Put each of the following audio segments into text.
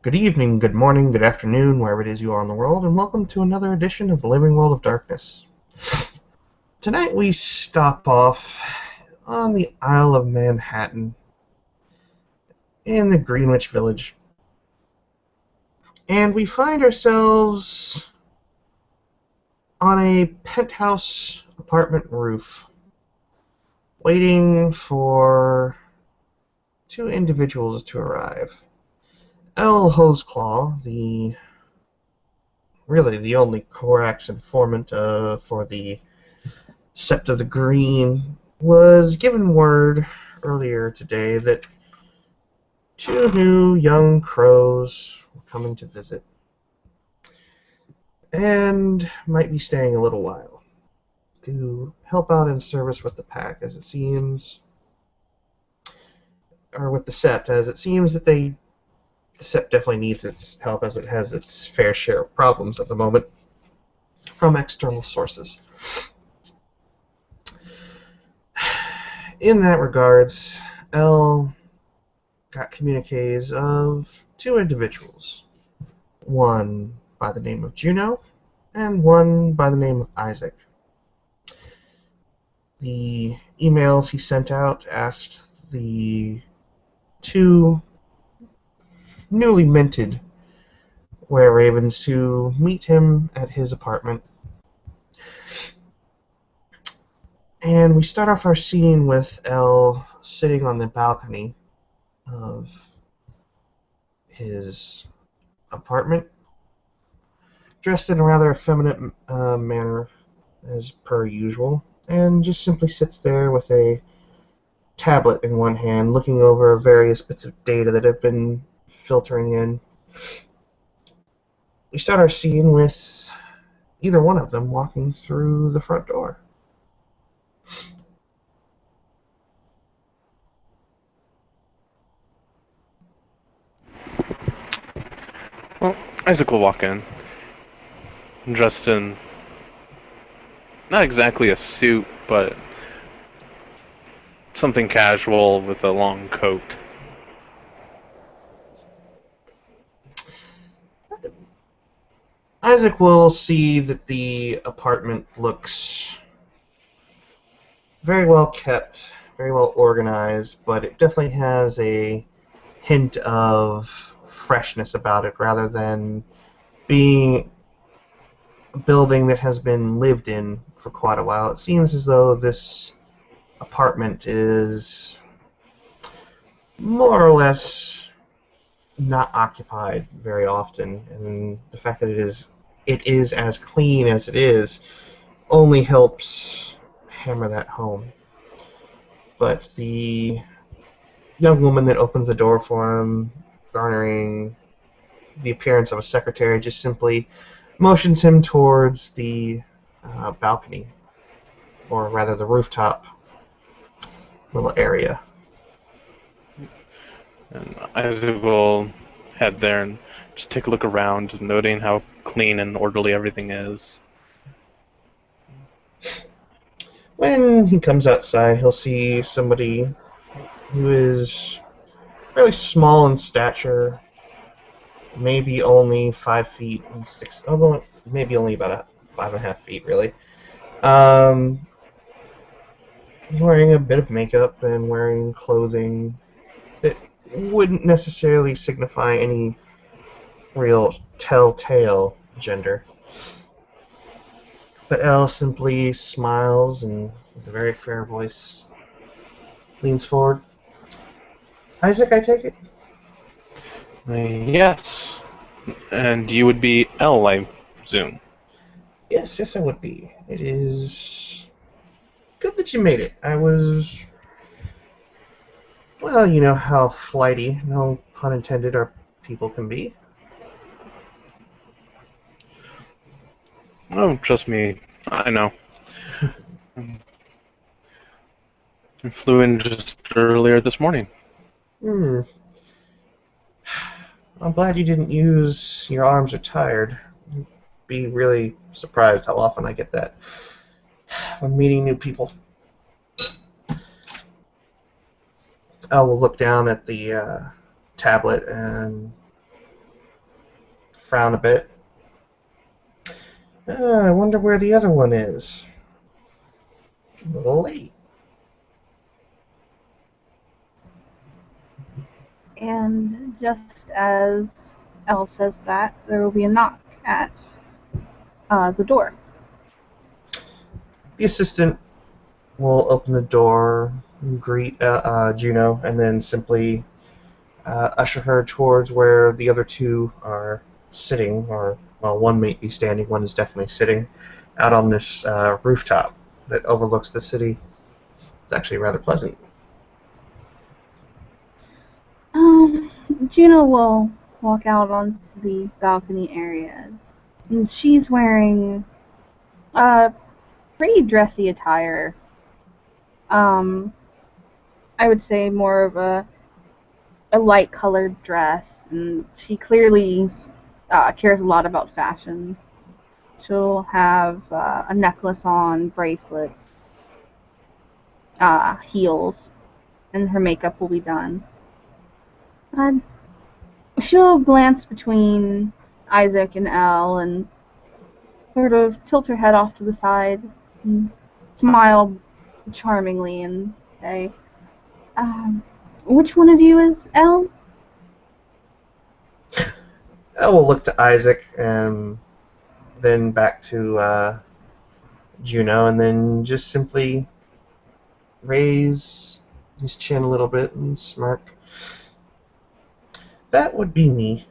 Good evening, good morning, good afternoon, wherever it is you are in the world, and welcome to another edition of the Living World of Darkness. Tonight we stop off on the Isle of Manhattan in the Greenwich Village, and we find ourselves on a penthouse apartment roof, waiting for two individuals to arrive. L. Hoseclaw, the only Corax informant for the Sept of the Green, was given word earlier today that two new young crows were coming to visit and might be staying a little while to help out in service with the pack, as it seems, or with the Sept, as it seems that the Sept definitely needs its help, as it has its fair share of problems at the moment from external sources. In that regards, L got communiques of two individuals, one by the name of Juno and one by the name of Isaac. The emails he sent out asked the two newly minted were-ravens to meet him at his apartment. And we start off our scene with Elle sitting on the balcony of his apartment, dressed in a rather effeminate manner, as per usual, and just simply sits there with a tablet in one hand, looking over various bits of data that have been filtering in. We start our scene with either one of them walking through the front door. Well, Isaac will walk in, dressed in not exactly a suit, but something casual with a long coat. Isaac will see that the apartment looks very well kept, very well organized, but it definitely has a hint of freshness about it rather than being a building that has been lived in for quite a while. It seems as though this apartment is more or less not occupied very often, and the fact that it is as clean as it is only helps hammer that home. But the young woman that opens the door for him, garnering the appearance of a secretary, just simply motions him towards the balcony, or rather the rooftop little area. And Isaac will head there and just take a look around, noting how clean and orderly everything is. When he comes outside, he'll see somebody who is fairly small in stature, maybe only 5 feet and 6, oh, well, maybe only about 5.5 feet, really. Wearing a bit of makeup and wearing clothing that wouldn't necessarily signify any real telltale gender. But Elle simply smiles and, with a very fair voice, leans forward. Isaac, I take it? Yes. And you would be L, I presume. Yes, I would be. It is good that you made it. I was, well, you know how flighty, no pun intended, our people can be. Oh, trust me, I know. I flew in just earlier this morning. Hmm. I'm glad you didn't use your arms are tired. You'd be really surprised how often I get that when meeting new people. I will look down at the tablet and frown a bit. I wonder where the other one is. A little late. And just as Elle says that, there will be a knock at the door. The assistant will open the door, greet Juno, and then simply usher her towards where the other two are sitting, or, well, one may be standing, one is definitely sitting, out on this rooftop that overlooks the city. It's actually rather pleasant. Juno will walk out onto the balcony area, and she's wearing pretty dressy attire. I would say more of a light-colored dress, and she clearly cares a lot about fashion. She'll have a necklace on, bracelets, heels, and her makeup will be done. She'll glance between Isaac and Elle and sort of tilt her head off to the side and smile charmingly and say, which one of you is Elle? I will look to Isaac and then back to Juno, and then just simply raise his chin a little bit and smirk. That would be me.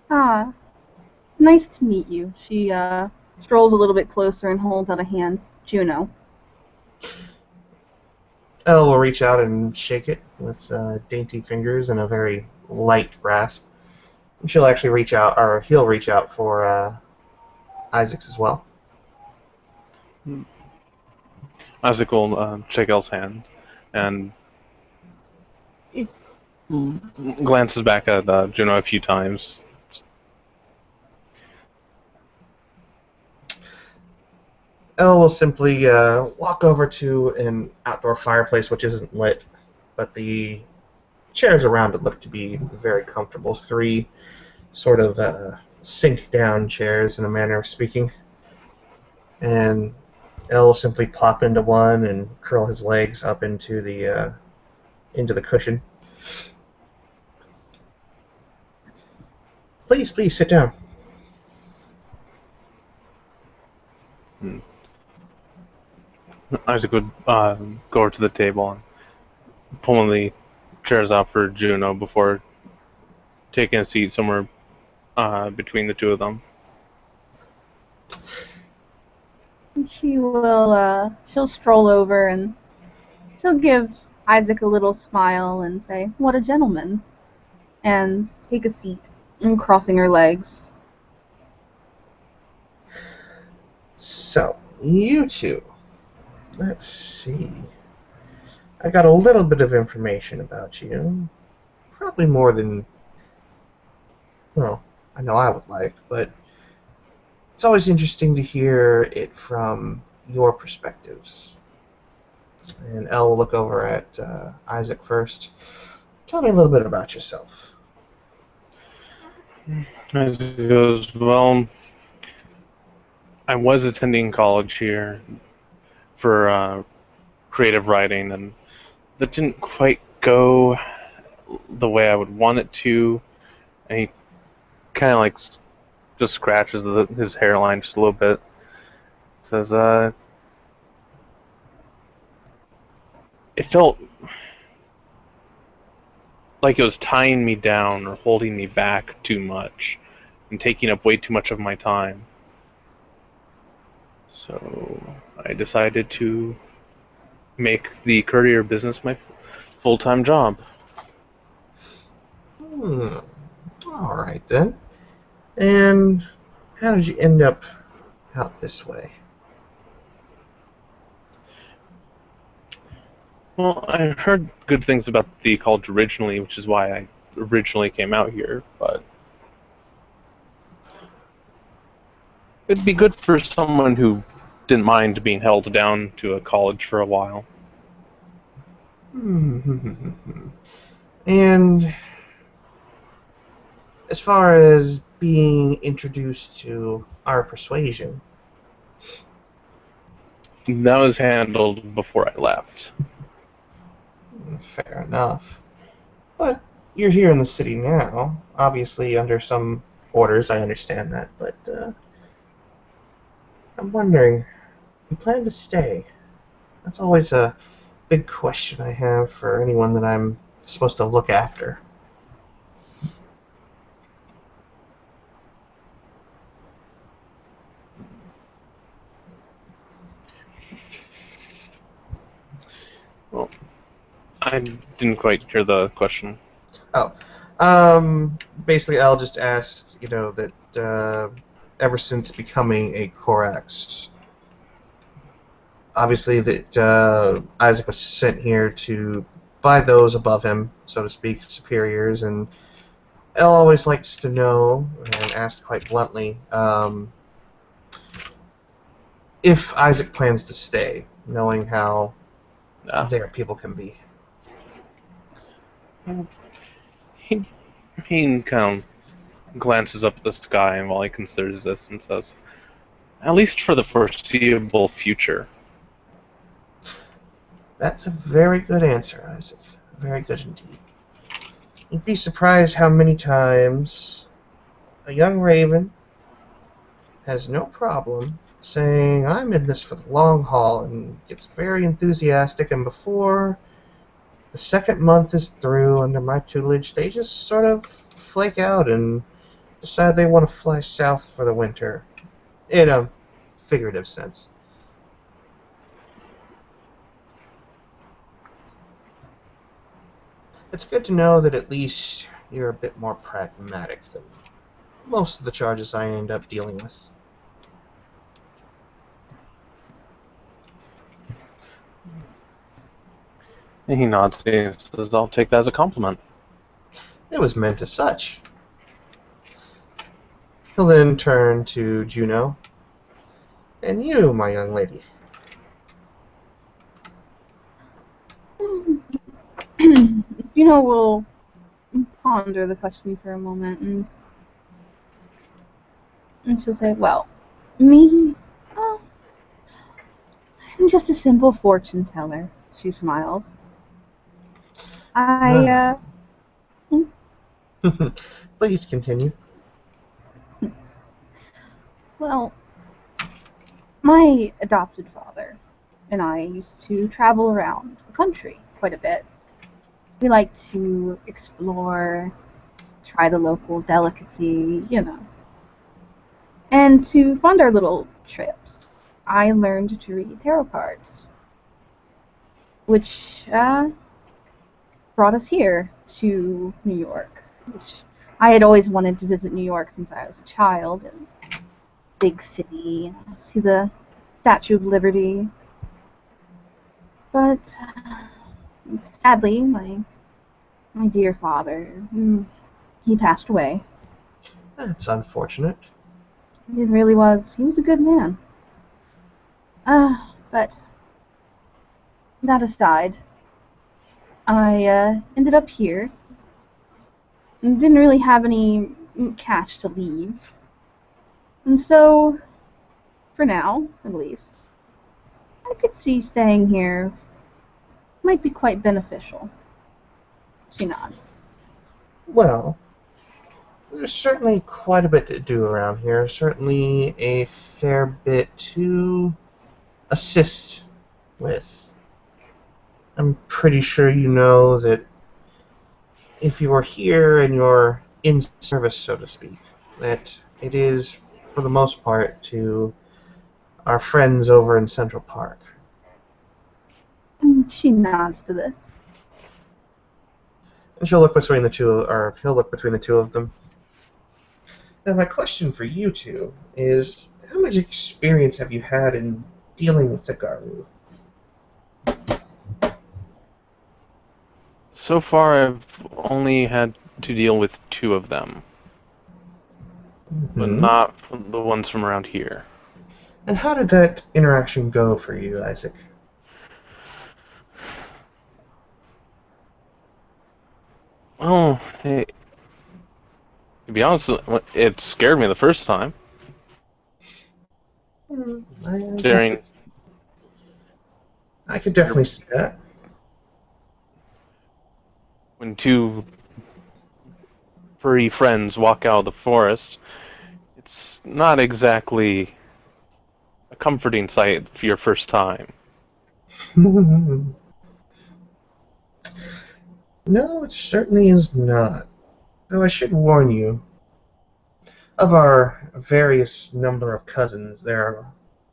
Nice to meet you. She strolls a little bit closer and holds out a hand. Juno. Elle will reach out and shake it with dainty fingers and a very light grasp. And she'll actually reach out, or he'll reach out for Isaac's as well. Isaac will shake Elle's hand and glances back at Juno a few times. Elle will simply walk over to an outdoor fireplace which isn't lit, but the chairs around it look to be very comfortable. Three sort of sink-down chairs, in a manner of speaking. And Elle will simply plop into one and curl his legs up into the cushion. Please, sit down. Isaac would go over to the table and pull one of the chairs out for Juno before taking a seat somewhere between the two of them. She'll stroll over and she'll give Isaac a little smile and say, "What a gentleman," and take a seat, and crossing her legs. So, you two. Let's see. I got a little bit of information about you. Probably more than, well, I know I would like, but it's always interesting to hear it from your perspectives. And Elle will look over at Isaac first. Tell me a little bit about yourself. Isaac goes, well, I was attending college here for creative writing, and that didn't quite go the way I would want it to. And he kind of like just scratches his hairline just a little bit. Says, it felt like it was tying me down or holding me back too much and taking up way too much of my time. So I decided to make the courier business my full-time job. All right then. And how did you end up out this way? Well, I heard good things about the college originally, which is why I originally came out here, but it'd be good for someone who didn't mind being held down to a college for a while. And as far as being introduced to our persuasion. That was handled before I left. Fair enough. But you're here in the city now, obviously under some orders, I understand that, but I'm wondering, you plan to stay? That's always a big question I have for anyone that I'm supposed to look after. Well, I didn't quite hear the question. Oh, basically, I'll just ask, that ever since becoming a Corax, obviously that Isaac was sent here to by those above him, so to speak, superiors, and Elle always likes to know, and asked quite bluntly, if Isaac plans to stay, knowing how their people can be. He, he kind of glances up at the sky while he considers this and says, at least for the foreseeable future. That's a very good answer, Isaac. Very good indeed. You'd be surprised how many times a young raven has no problem saying, I'm in this for the long haul, and gets very enthusiastic, and before the second month is through under my tutelage, they just sort of flake out and decide they want to fly south for the winter, in a figurative sense. It's good to know that at least you're a bit more pragmatic than most of the charges I end up dealing with. And he nods and says, I'll take that as a compliment. It was meant as such. He'll then turn to Juno. And you, my young lady. We'll ponder the question for a moment, and she'll say, well, me? Oh, I'm just a simple fortune teller. She smiles. Please continue. Well, my adopted father and I used to travel around the country quite a bit. We like to explore, try the local delicacy, And to fund our little trips, I learned to read tarot cards, which brought us here to New York, which I had always wanted to visit New York since I was a child, and big city, see the Statue of Liberty. But sadly, my dear father, he passed away. That's unfortunate. It really was. He was a good man. But that aside, I ended up here. And didn't really have any cash to leave. And so, for now, at least, I could see staying here might be quite beneficial. She nods. Well, there's certainly quite a bit to do around here. Certainly a fair bit to assist with. I'm pretty sure you know that if you are here and you're in service, so to speak, that it is, for the most part, to our friends over in Central Park. And she nods to this. And she'll look between the two, or he'll look between the two of them. Now, my question for you two is, how much experience have you had in dealing with the Garou? So far, I've only had to deal with 2 of them, but not the ones from around here. And how did that interaction go for you, Isaac? Oh, he To be honest, it scared me the first time. During I could definitely see that. when two furry friends walk out of the forest, it's not exactly a comforting sight for your first time. No, it certainly is not. Though I should warn you, of our various number of cousins, there are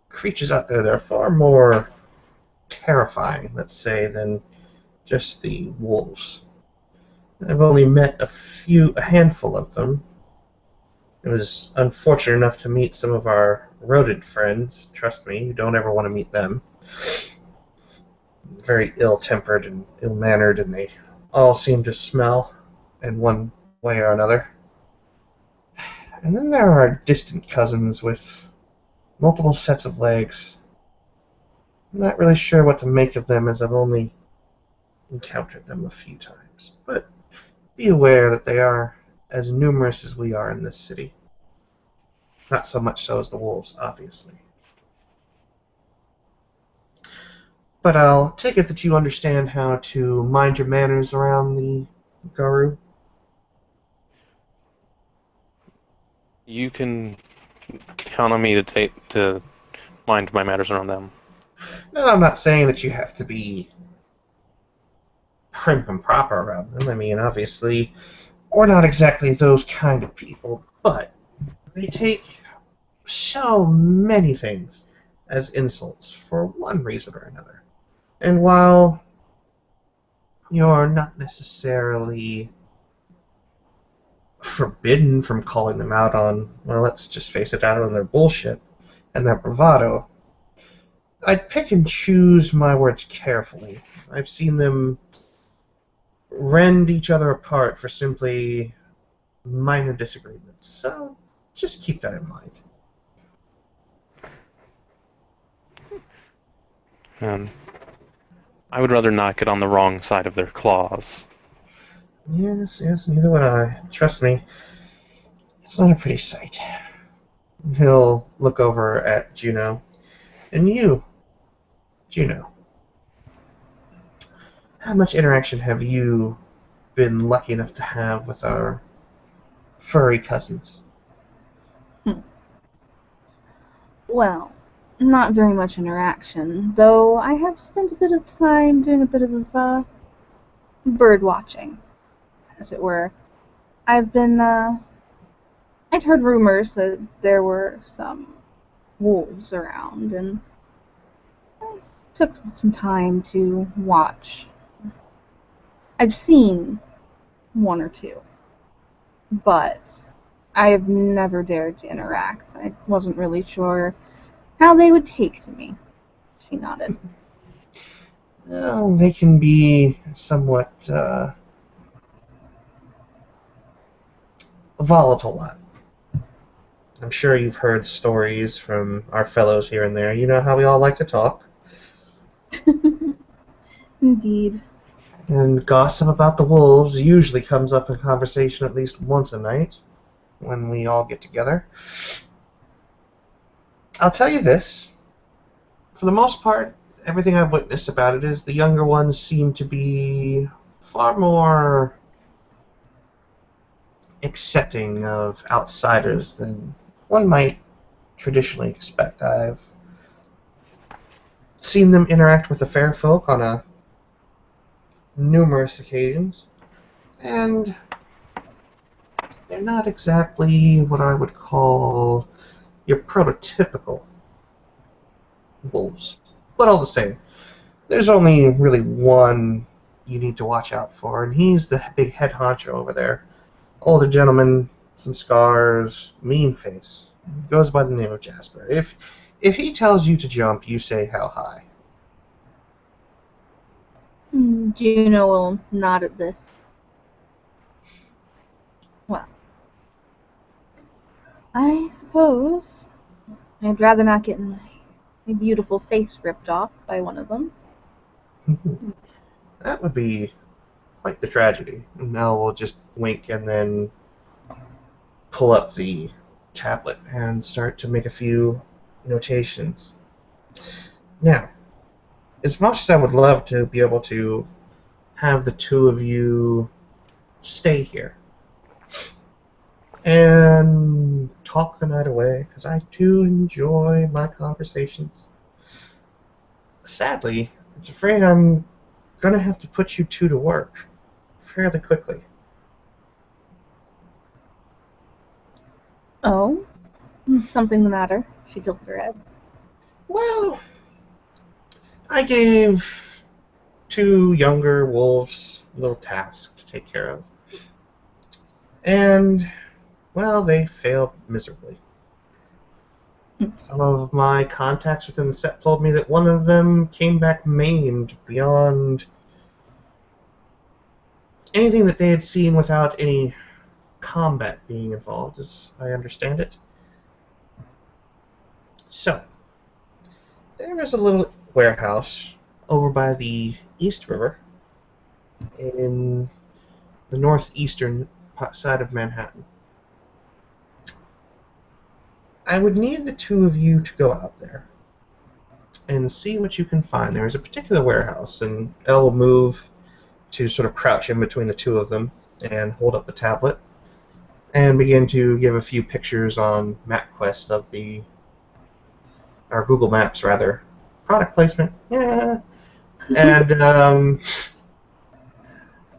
creatures out there that are far more terrifying, let's say, than just the wolves. I've only met a handful of them. I was unfortunate enough to meet some of our rodent friends. Trust me, you don't ever want to meet them. Very ill-tempered and ill-mannered, and they all seem to smell in one way or another. And then there are distant cousins with multiple sets of legs. I'm not really sure what to make of them, as I've only encountered them a few times. But be aware that they are as numerous as we are in this city. Not so much so as the wolves, obviously. But I'll take it that you understand how to mind your manners around the Garou. You can count on me to mind my matters around them. No, I'm not saying that you have to be prim and proper around them. I mean, obviously, we're not exactly those kind of people, but they take so many things as insults for one reason or another. And while you're not necessarily forbidden from calling them out on, well, let's just face it, out on their bullshit and their bravado, I'd pick and choose my words carefully. I've seen them rend each other apart for simply minor disagreements, so just keep that in mind. And I would rather not get on the wrong side of their claws. Yes, neither would I. Trust me, it's not a pretty sight. He'll look over at Juno. And you, Juno, how much interaction have you been lucky enough to have with our furry cousins? Well, not very much interaction, though I have spent a bit of time doing a bit of bird watching, as it were. I've been, I'd heard rumors that there were some wolves around, and I took some time to watch. I've seen one or two, but I have never dared to interact. I wasn't really sure how they would take to me. She nodded. Well, they can be somewhat volatile. I'm sure you've heard stories from our fellows here and there. You know how we all like to talk. Indeed. And gossip about the wolves usually comes up in conversation at least once a night when we all get together. I'll tell you this. For the most part, everything I've witnessed about it is the younger ones seem to be far more accepting of outsiders than one might traditionally expect. I've seen them interact with the fair folk on numerous occasions, and they're not exactly what I would call your prototypical wolves. But all the same, there's only really one you need to watch out for, and he's the big head honcho over there. Older gentleman, some scars, mean face. Goes by the name of Jasper. If he tells you to jump, you say how high. Juno will nod at this. Well, I suppose I'd rather not get my beautiful face ripped off by one of them. That would be quite the tragedy. Now we'll just wink and then pull up the tablet and start to make a few notations. Now, as much as I would love to be able to have the two of you stay here and talk the night away, because I do enjoy my conversations, sadly, it's afraid I'm going to have to put you two to work fairly quickly. Oh? Something the matter? She tilts her head. Well, I gave two younger wolves a little task to take care of. And, well, they failed miserably. Some of my contacts within the set told me that one of them came back maimed beyond anything that they had seen without any combat being involved, as I understand it. So, there is a little warehouse over by the East River in the northeastern side of Manhattan. I would need the two of you to go out there and see what you can find. There is a particular warehouse, and Elle will move to sort of crouch in between the two of them and hold up the tablet and begin to give a few pictures on MapQuest of the, or Google Maps rather, product placement, yeah,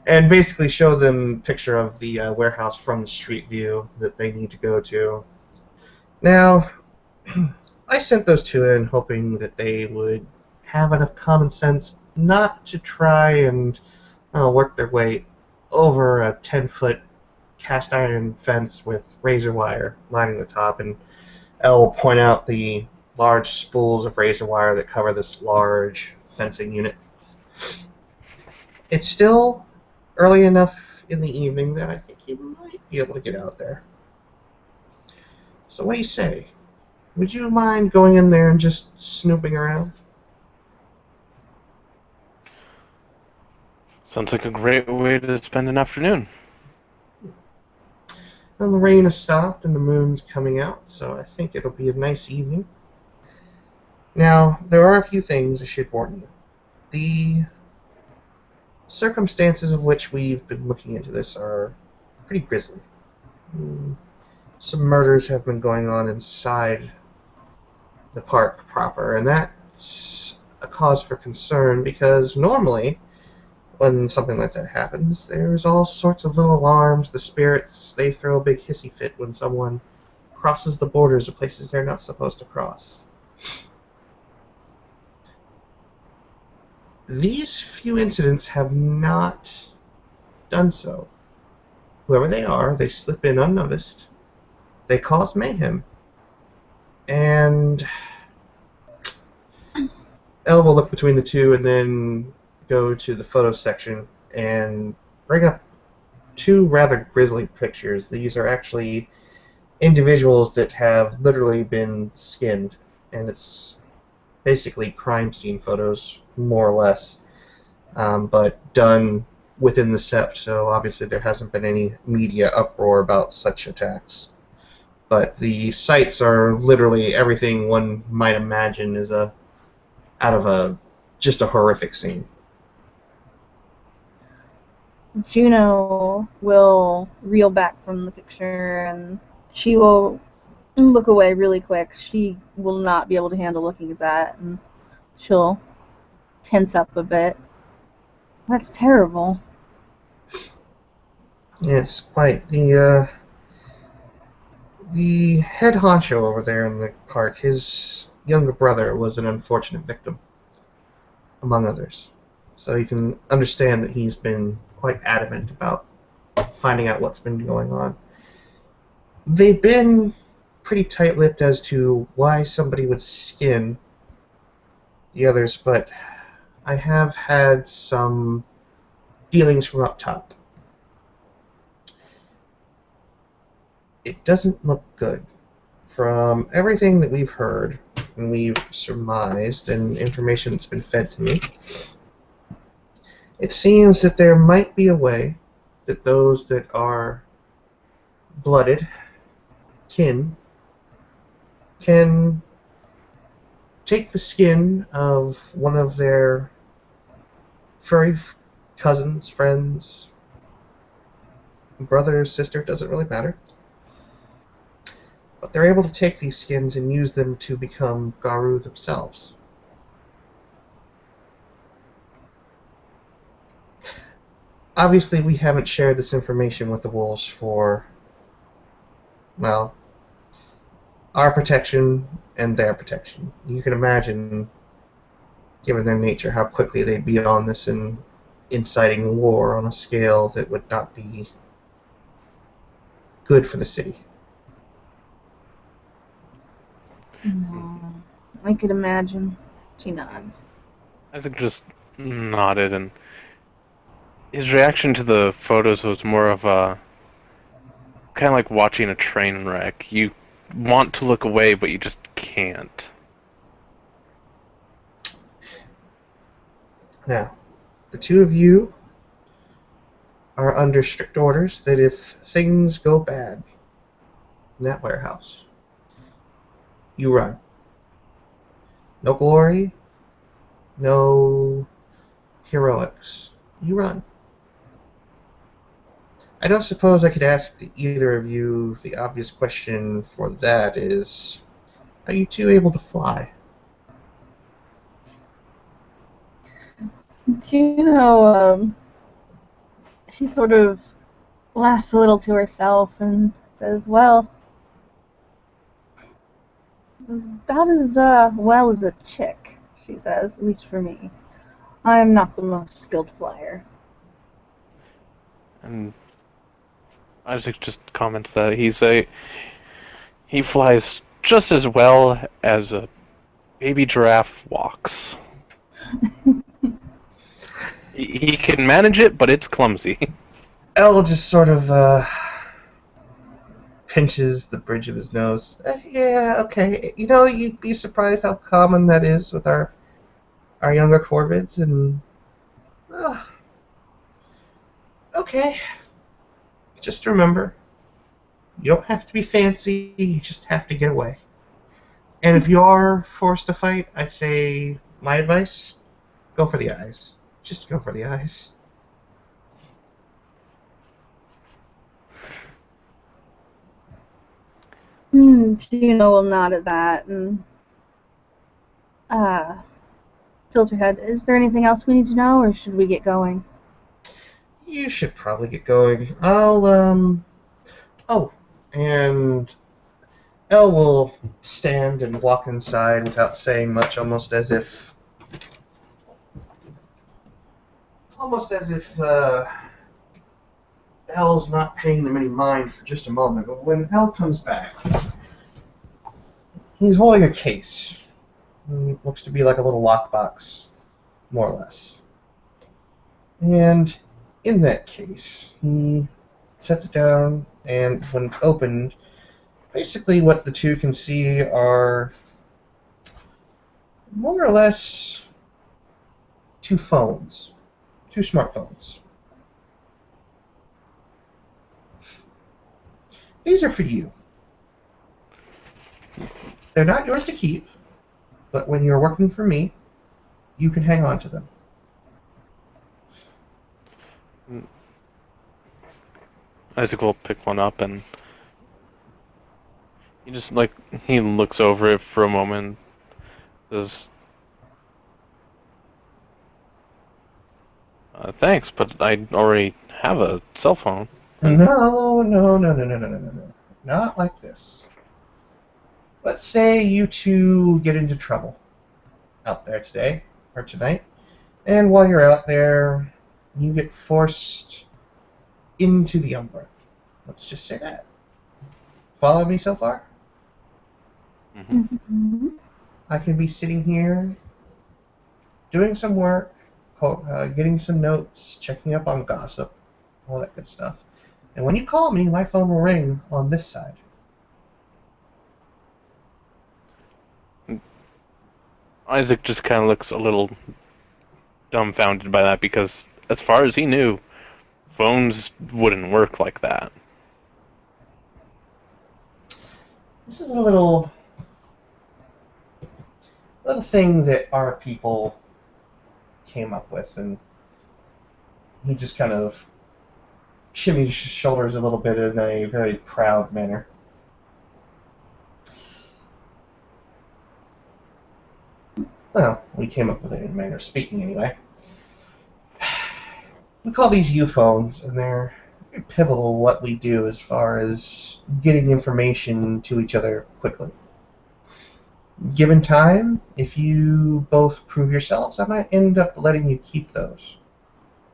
and basically show them a picture of the warehouse from the street view that they need to go to. Now, I sent those two in hoping that they would have enough common sense not to try and work their way over a 10-foot cast iron fence with razor wire lining the top, and Elle will point out the large spools of razor wire that cover this large fencing unit. It's still early enough in the evening that I think you might be able to get out there. So what do you say? Would you mind going in there and just snooping around? Sounds like a great way to spend an afternoon. And the rain has stopped and the moon's coming out, so I think it'll be a nice evening. Now, there are a few things I should warn you. The circumstances of which we've been looking into this are pretty grisly. Some murders have been going on inside the park proper, and that's a cause for concern because normally when something like that happens, there's all sorts of little alarms. The spirits, they throw a big hissy fit when someone crosses the borders of places they're not supposed to cross. These few incidents have not done so. Whoever they are, they slip in unnoticed. They cause mayhem. And Elle will look between the two and then go to the photo section and bring up two rather grisly pictures. These are actually individuals that have literally been skinned, and it's basically crime scene photos, more or less, but done within the SEP, so obviously there hasn't been any media uproar about such attacks. But the sites are literally everything one might imagine is out of just a horrific scene. Juno will reel back from the picture and she will look away really quick. She will not be able to handle looking at that, and she'll tense up a bit. That's terrible. Yes, quite. The head honcho over there in the park, his younger brother was an unfortunate victim, among others. So you can understand that he's been quite adamant about finding out what's been going on. They've been pretty tight-lipped as to why somebody would skin the others, but I have had some dealings from up top. It doesn't look good. From everything that we've heard and we've surmised and information that's been fed to me, it seems that there might be a way that those that are blooded kin can take the skin of one of their furry cousins, friends, brother, sister, doesn't really matter. But they're able to take these skins and use them to become Garou themselves. Obviously, we haven't shared this information with the wolves for, well, our protection and their protection. You can imagine, given their nature, how quickly they'd be on this and inciting war on a scale that would not be good for the city. No, I could imagine. She nods. Isaac just nodded, and his reaction to the photos was more of a kind of like watching a train wreck. You want to look away, but you just can't. Now, the two of you are under strict orders that if things go bad in that warehouse, you run. No glory, no heroics. You run. I don't suppose I could ask either of you the obvious question for that is, are you two able to fly? She sort of laughs a little to herself and says, well, about as well as a chick, she says, at least for me. I am not the most skilled flyer. And Isaac just comments that he flies just as well as a baby giraffe walks. He can manage it, but it's clumsy. Elle just sort of pinches the bridge of his nose. Yeah, okay. You know, you'd be surprised how common that is with our younger corvids, and okay. Just remember, you don't have to be fancy. You just have to get away. And if you are forced to fight, I'd say my advice: go for the eyes. Just go for the eyes. Juno will nod at that and tilt her head. Is there anything else we need to know, or should we get going? You should probably get going. Oh, and Elle will stand and walk inside without saying much, almost as if Elle's not paying them any mind for just a moment. But when Elle comes back, he's holding a case. It looks to be like a little lockbox, more or less. And in that case, he sets it down, and when it's opened, basically what the two can see are more or less two phones, two smartphones. These are for you. They're not yours to keep, but when you're working for me, you can hang on to them. Isaac will pick one up, and he looks over it for a moment, says, thanks, but I already have a cell phone. No. Not like this. Let's say you two get into trouble out there today, or tonight, and while you're out there, you get forced into the Umbra. Let's just say that. Follow me so far? Mm-hmm. I can be sitting here, doing some work, getting some notes, checking up on gossip, all that good stuff. And when you call me, my phone will ring on this side. Isaac just kind of looks a little dumbfounded by that, because as far as he knew, phones wouldn't work like that. This is a little thing that our people came up with, and he just kind of shimmies his shoulders a little bit in a very proud manner. Well, we came up with it in a manner of speaking anyway. We call these U-phones, and they're pivotal to what we do as far as getting information to each other quickly. Given time, if you both prove yourselves, I might end up letting you keep those.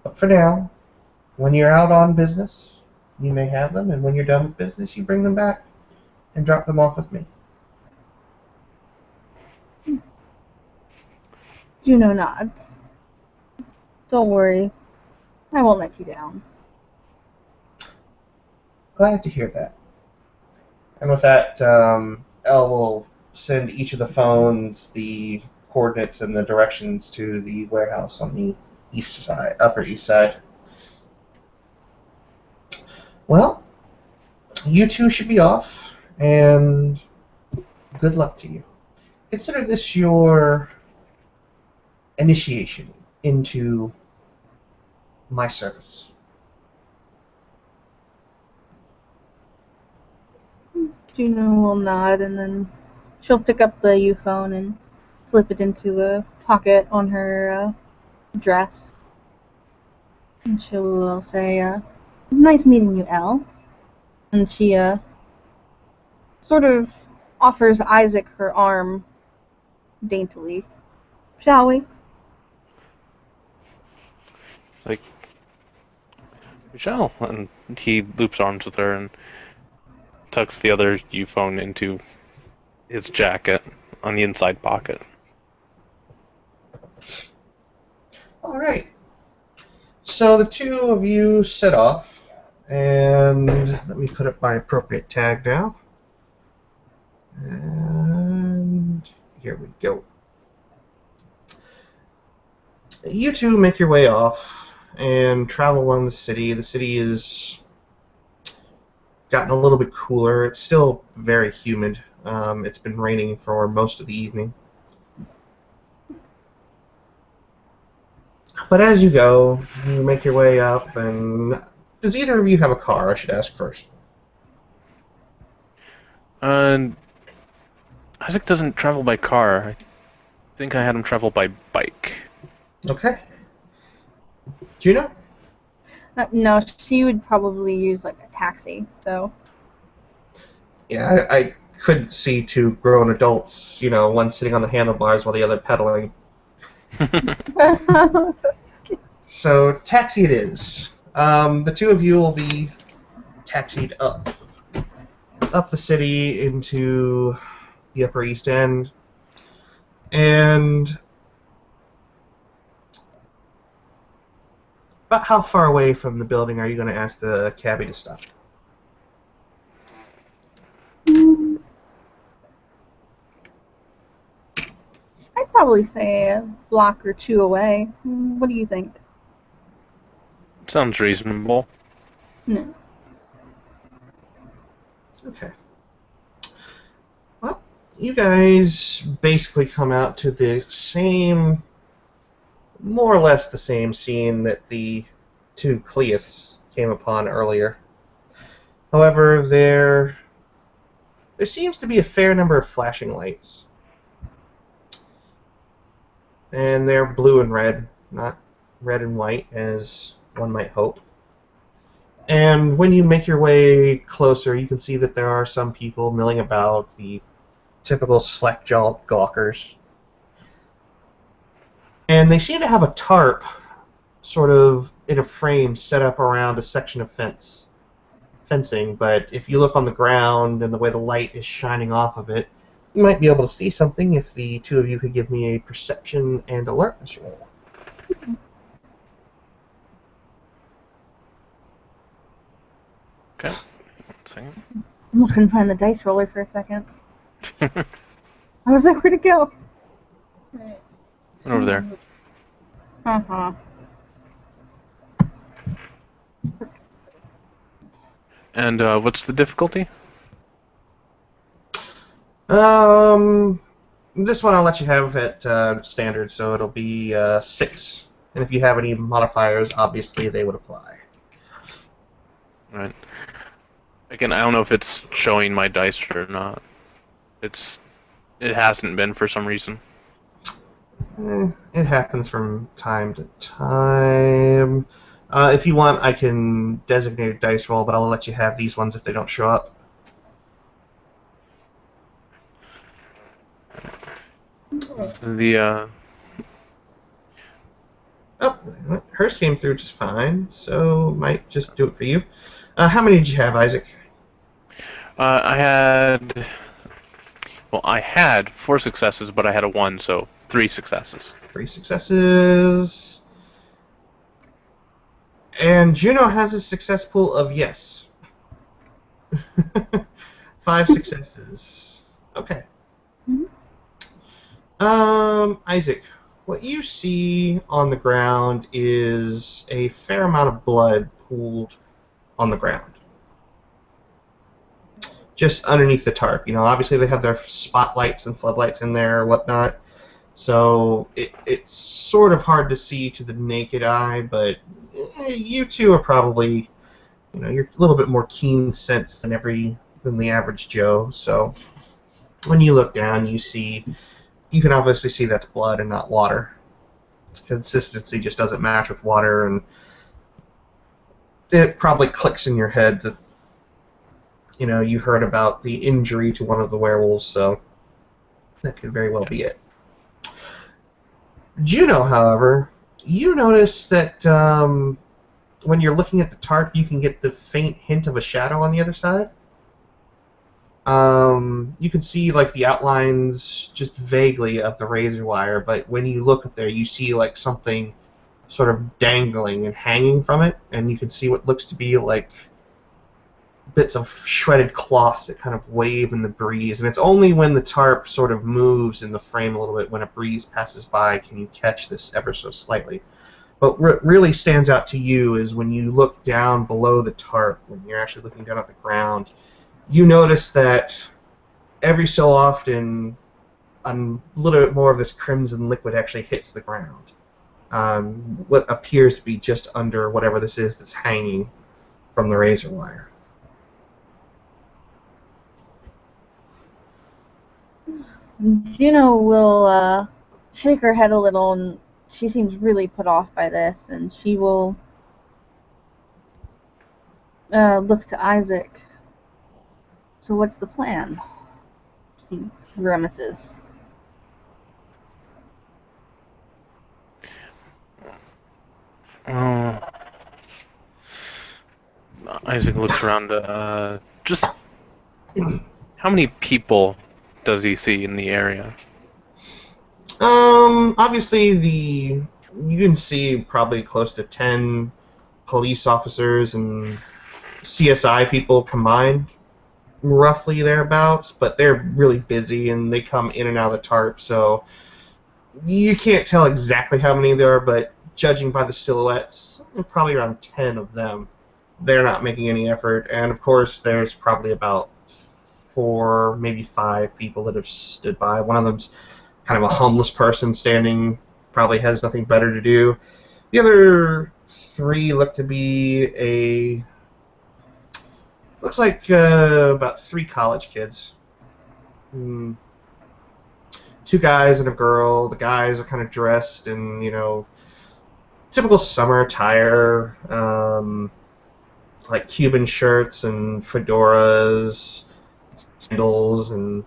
But for now, when you're out on business, you may have them, and when you're done with business, you bring them back and drop them off with me. Juno nods. Don't worry. I won't let you down. Glad to hear that. And with that, Elle will send each of the phones the coordinates and the directions to the warehouse on the Upper East Side. Well, you two should be off, and good luck to you. Consider this your initiation into my service. Juno will nod, and then she'll pick up the U-phone and slip it into the pocket on her dress. And she will say, "It's nice meeting you, Elle." And she sort of offers Isaac her arm daintily. "Shall we?" It's like, we shall. And he loops arms with her and tucks the other U-phone into his jacket on the inside pocket. All right. So the two of you set off, and let me put up my appropriate tag now. And here we go. You two make your way off and travel along the city. The city is gotten a little bit cooler. It's still very humid. It's been raining for most of the evening. But as you go, you make your way up, and does either of you have a car? I should ask first. Isaac doesn't travel by car. I think I had him travel by bike. Okay. Juno? No, she would probably use like a taxi. So. Yeah, I could see two grown adults, one sitting on the handlebars while the other pedaling. So, taxi it is. The two of you will be taxied up the city into the Upper East End. And about how far away from the building are you going to ask the cabbie to stop? I'd probably say a block or two away. What do you think? Sounds reasonable. No. Okay. Well, you guys basically come out to the same, more or less the same scene that the two Cleoths came upon earlier. However, there seems to be a fair number of flashing lights. And they're blue and red, not red and white, as one might hope. And when you make your way closer, you can see that there are some people milling about, the typical slack-jawed gawkers. And they seem to have a tarp sort of in a frame set up around a section of fencing, but if you look on the ground and the way the light is shining off of it, you might be able to see something if the two of you could give me a perception and alertness roll. Okay. 1 second. Almost couldn't find the dice roller for a second. I was like, where'd it go? Right. Over there. Uh-huh. And what's the difficulty? Um, this one I'll let you have at standard, so it'll be 6. And if you have any modifiers, obviously they would apply. Right. Again, I don't know if it's showing my dice or not. It hasn't been for some reason. It happens from time to time. If you want, I can designate a dice roll, but I'll let you have these ones if they don't show up. The Oh, hers came through just fine, so might just do it for you. How many did you have, Isaac? I had 4 successes, but I had a 1, so 3 successes. 3 successes. And Juno has a success pool of yes. 5 successes. Okay. Isaac, what you see on the ground is a fair amount of blood pooled on the ground. Just underneath the tarp. Obviously they have their spotlights and floodlights in there or whatnot. So it's sort of hard to see to the naked eye, but you two are probably, you're a little bit more keen sense than the average Joe. So when you look down, you can obviously see that's blood and not water. Its consistency just doesn't match with water, and it probably clicks in your head that you heard about the injury to one of the werewolves, so that could very well be it. Juno, however, you notice that when you're looking at the tarp, you can get the faint hint of a shadow on the other side. You can see like the outlines just vaguely of the razor wire, but when you look up there, you see like something sort of dangling and hanging from it, and you can see what looks to be like bits of shredded cloth that kind of wave in the breeze. And it's only when the tarp sort of moves in the frame a little bit, when a breeze passes by, can you catch this ever so slightly. But what really stands out to you is when you look down below the tarp, when you're actually looking down at the ground, you notice that every so often a little bit more of this crimson liquid actually hits the ground. What appears to be just under whatever this is that's hanging from the razor wire. Juno will shake her head a little, and she seems really put off by this, and she will look to Isaac. So what's the plan? He grimaces. Isaac looks around. Just how many people does he see in the area? Obviously you can see probably close to 10 police officers and CSI people combined, roughly thereabouts, but they're really busy and they come in and out of the tarp, so you can't tell exactly how many there are, but judging by the silhouettes, probably around 10 of them. They're not making any effort, and of course there's probably about 4, maybe 5 people that have stood by. One of them's kind of a homeless person standing, probably has nothing better to do. The other 3 look to be looks like about 3 college kids. 2 guys and a girl. The guys are kind of dressed in, typical summer attire, like Cuban shirts and fedoras, sandals, and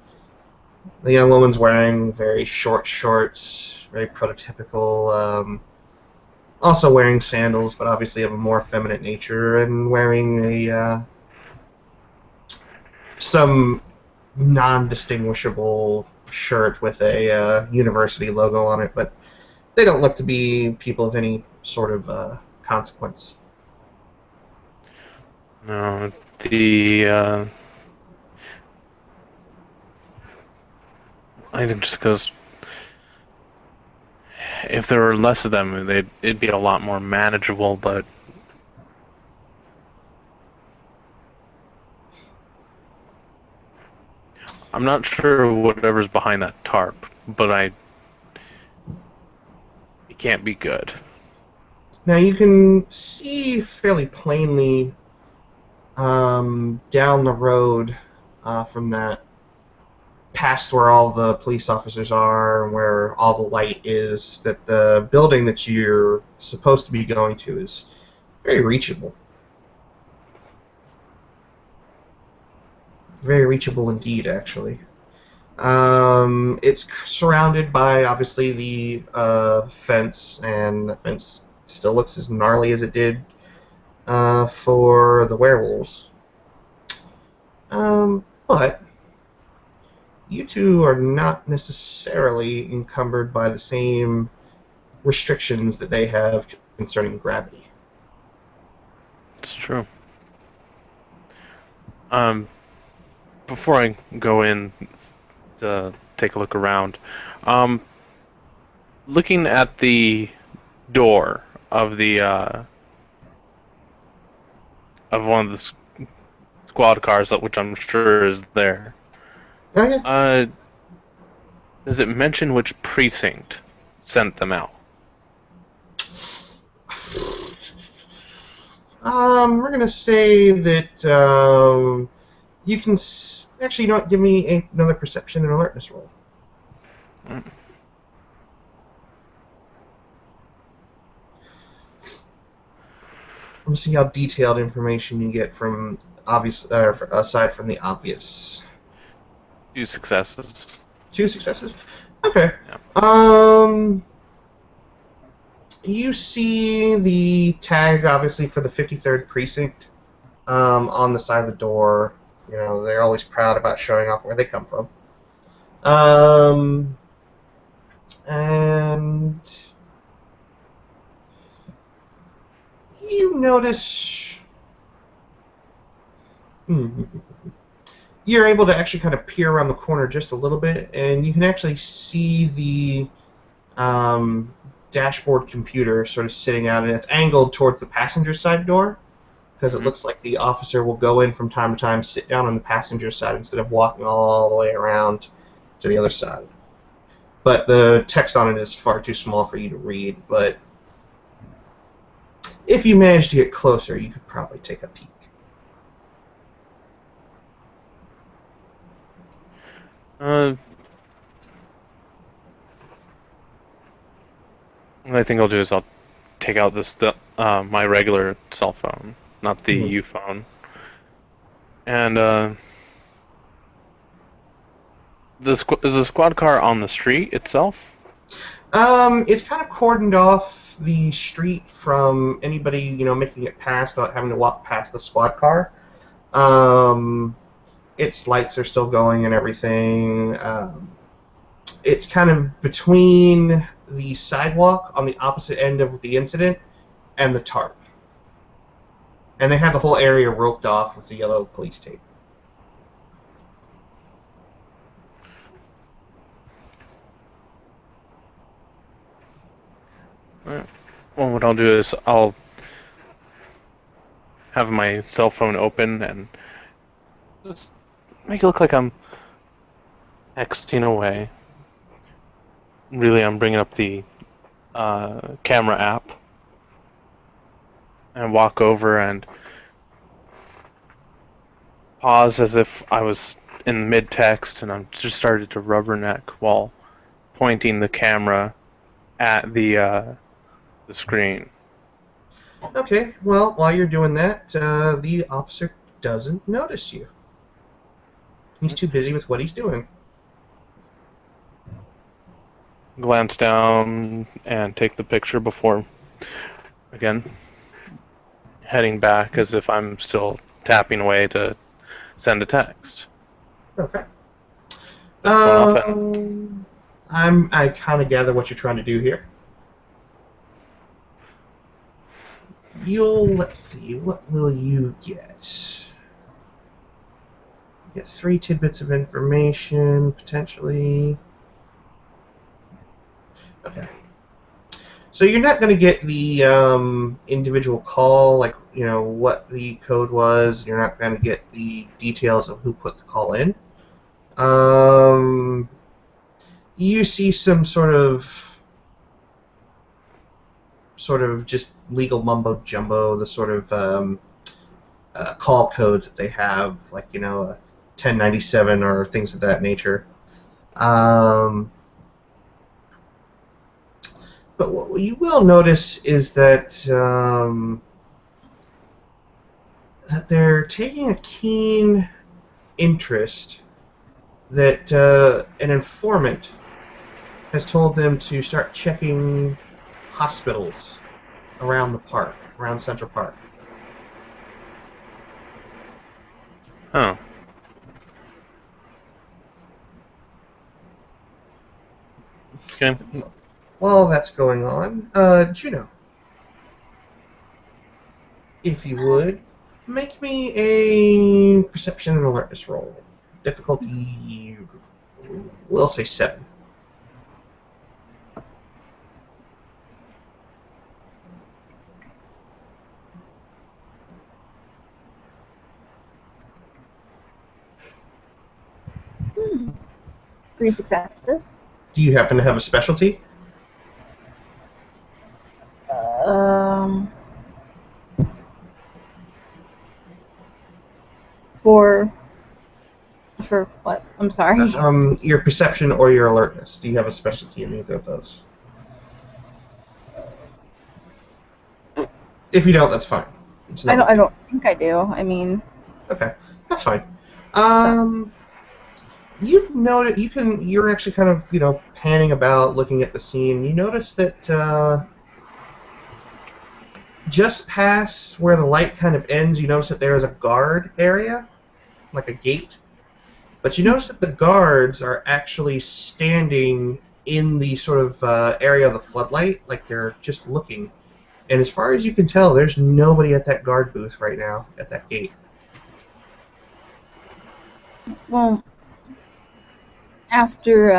the young woman's wearing very short shorts, very prototypical, also wearing sandals, but obviously of a more feminine nature, and wearing some non-distinguishable shirt with a university logo on it, but they don't look to be people of any sort of consequence. No, I think just because if there were less of them, it'd be a lot more manageable, but I'm not sure whatever's behind that tarp, but it can't be good. Now you can see fairly plainly down the road from that, past where all the police officers are and where all the light is, that the building that you're supposed to be going to is very reachable. Very reachable indeed, actually. It's surrounded by, obviously, the fence, and the fence still looks as gnarly as it did for the werewolves. But you two are not necessarily encumbered by the same restrictions that they have concerning gravity. It's true. Before I go in to take a look around, looking at the door of the of one of the squad cars, which I'm sure is there. Oh, yeah. Does it mention which precinct sent them out? We're gonna say that you can actually, you know what? Give me another perception and alertness roll. Mm. Let me see how detailed information you get from aside from the obvious. 2 successes. 2 successes. Okay. Yeah. You see the tag, obviously, for the 53rd precinct on the side of the door. You know, they're always proud about showing off where they come from. And you notice you're able to actually kind of peer around the corner just a little bit, and you can actually see the dashboard computer sort of sitting out, and it's angled towards the passenger side door, because it looks like the officer will go in from time to time, sit down on the passenger side instead of walking all the way around to the other side. But the text on it is far too small for you to read, but if you manage to get closer, you could probably take a peek. What I think I'll do is I'll take out my regular cell phone, not the U phone, and is the squad car on the street itself? It's kind of cordoned off the street from anybody, you know, making it past without having to walk past the squad car. Its lights are still going and everything. It's kind of between the sidewalk on the opposite end of the incident and the tarp. And they have the whole area roped off with the yellow police tape. Well, what I'll do is I'll have my cell phone open and just make it look like I'm texting away. Really, I'm bringing up the camera app and walk over and pause as if I was in mid-text, and I'm just started to rubberneck while pointing the camera at the screen. Okay, well, while you're doing that, the officer doesn't notice you. He's too busy with what he's doing. Glance down and take the picture before, again, heading back as if I'm still tapping away to send a text. Okay. Going off I kind of gather what you're trying to do here. Let's see, what will you get? You get 3 tidbits of information, potentially. Okay. So you're not going to get the individual call, like, you know, what the code was. You're not going to get the details of who put the call in. You see some sort of just legal mumbo jumbo, the sort of call codes that they have, like, you know, 1097 or things of that nature. But what you will notice is that that they're taking a keen interest, that an informant has told them to start checking hospitals around the park, around Central Park. Oh. Okay. While that's going on, Juno, if you would, make me a perception and alertness roll. Difficulty, we'll say 7. Hmm. 3 successes. Do you happen to have a specialty? Um, for what? I'm sorry. Your perception or your alertness. Do you have a specialty in either of those? If you don't, that's fine. I don't think I do. I mean, Okay, that's fine. You've noted you're actually kind of, you know, panning about, looking at the scene. You notice that just past where the light kind of ends, you notice that there is a guard area, like a gate. But you notice that the guards are actually standing in the sort of area of the floodlight, like they're just looking. And as far as you can tell, there's nobody at that guard booth right now, at that gate. well, after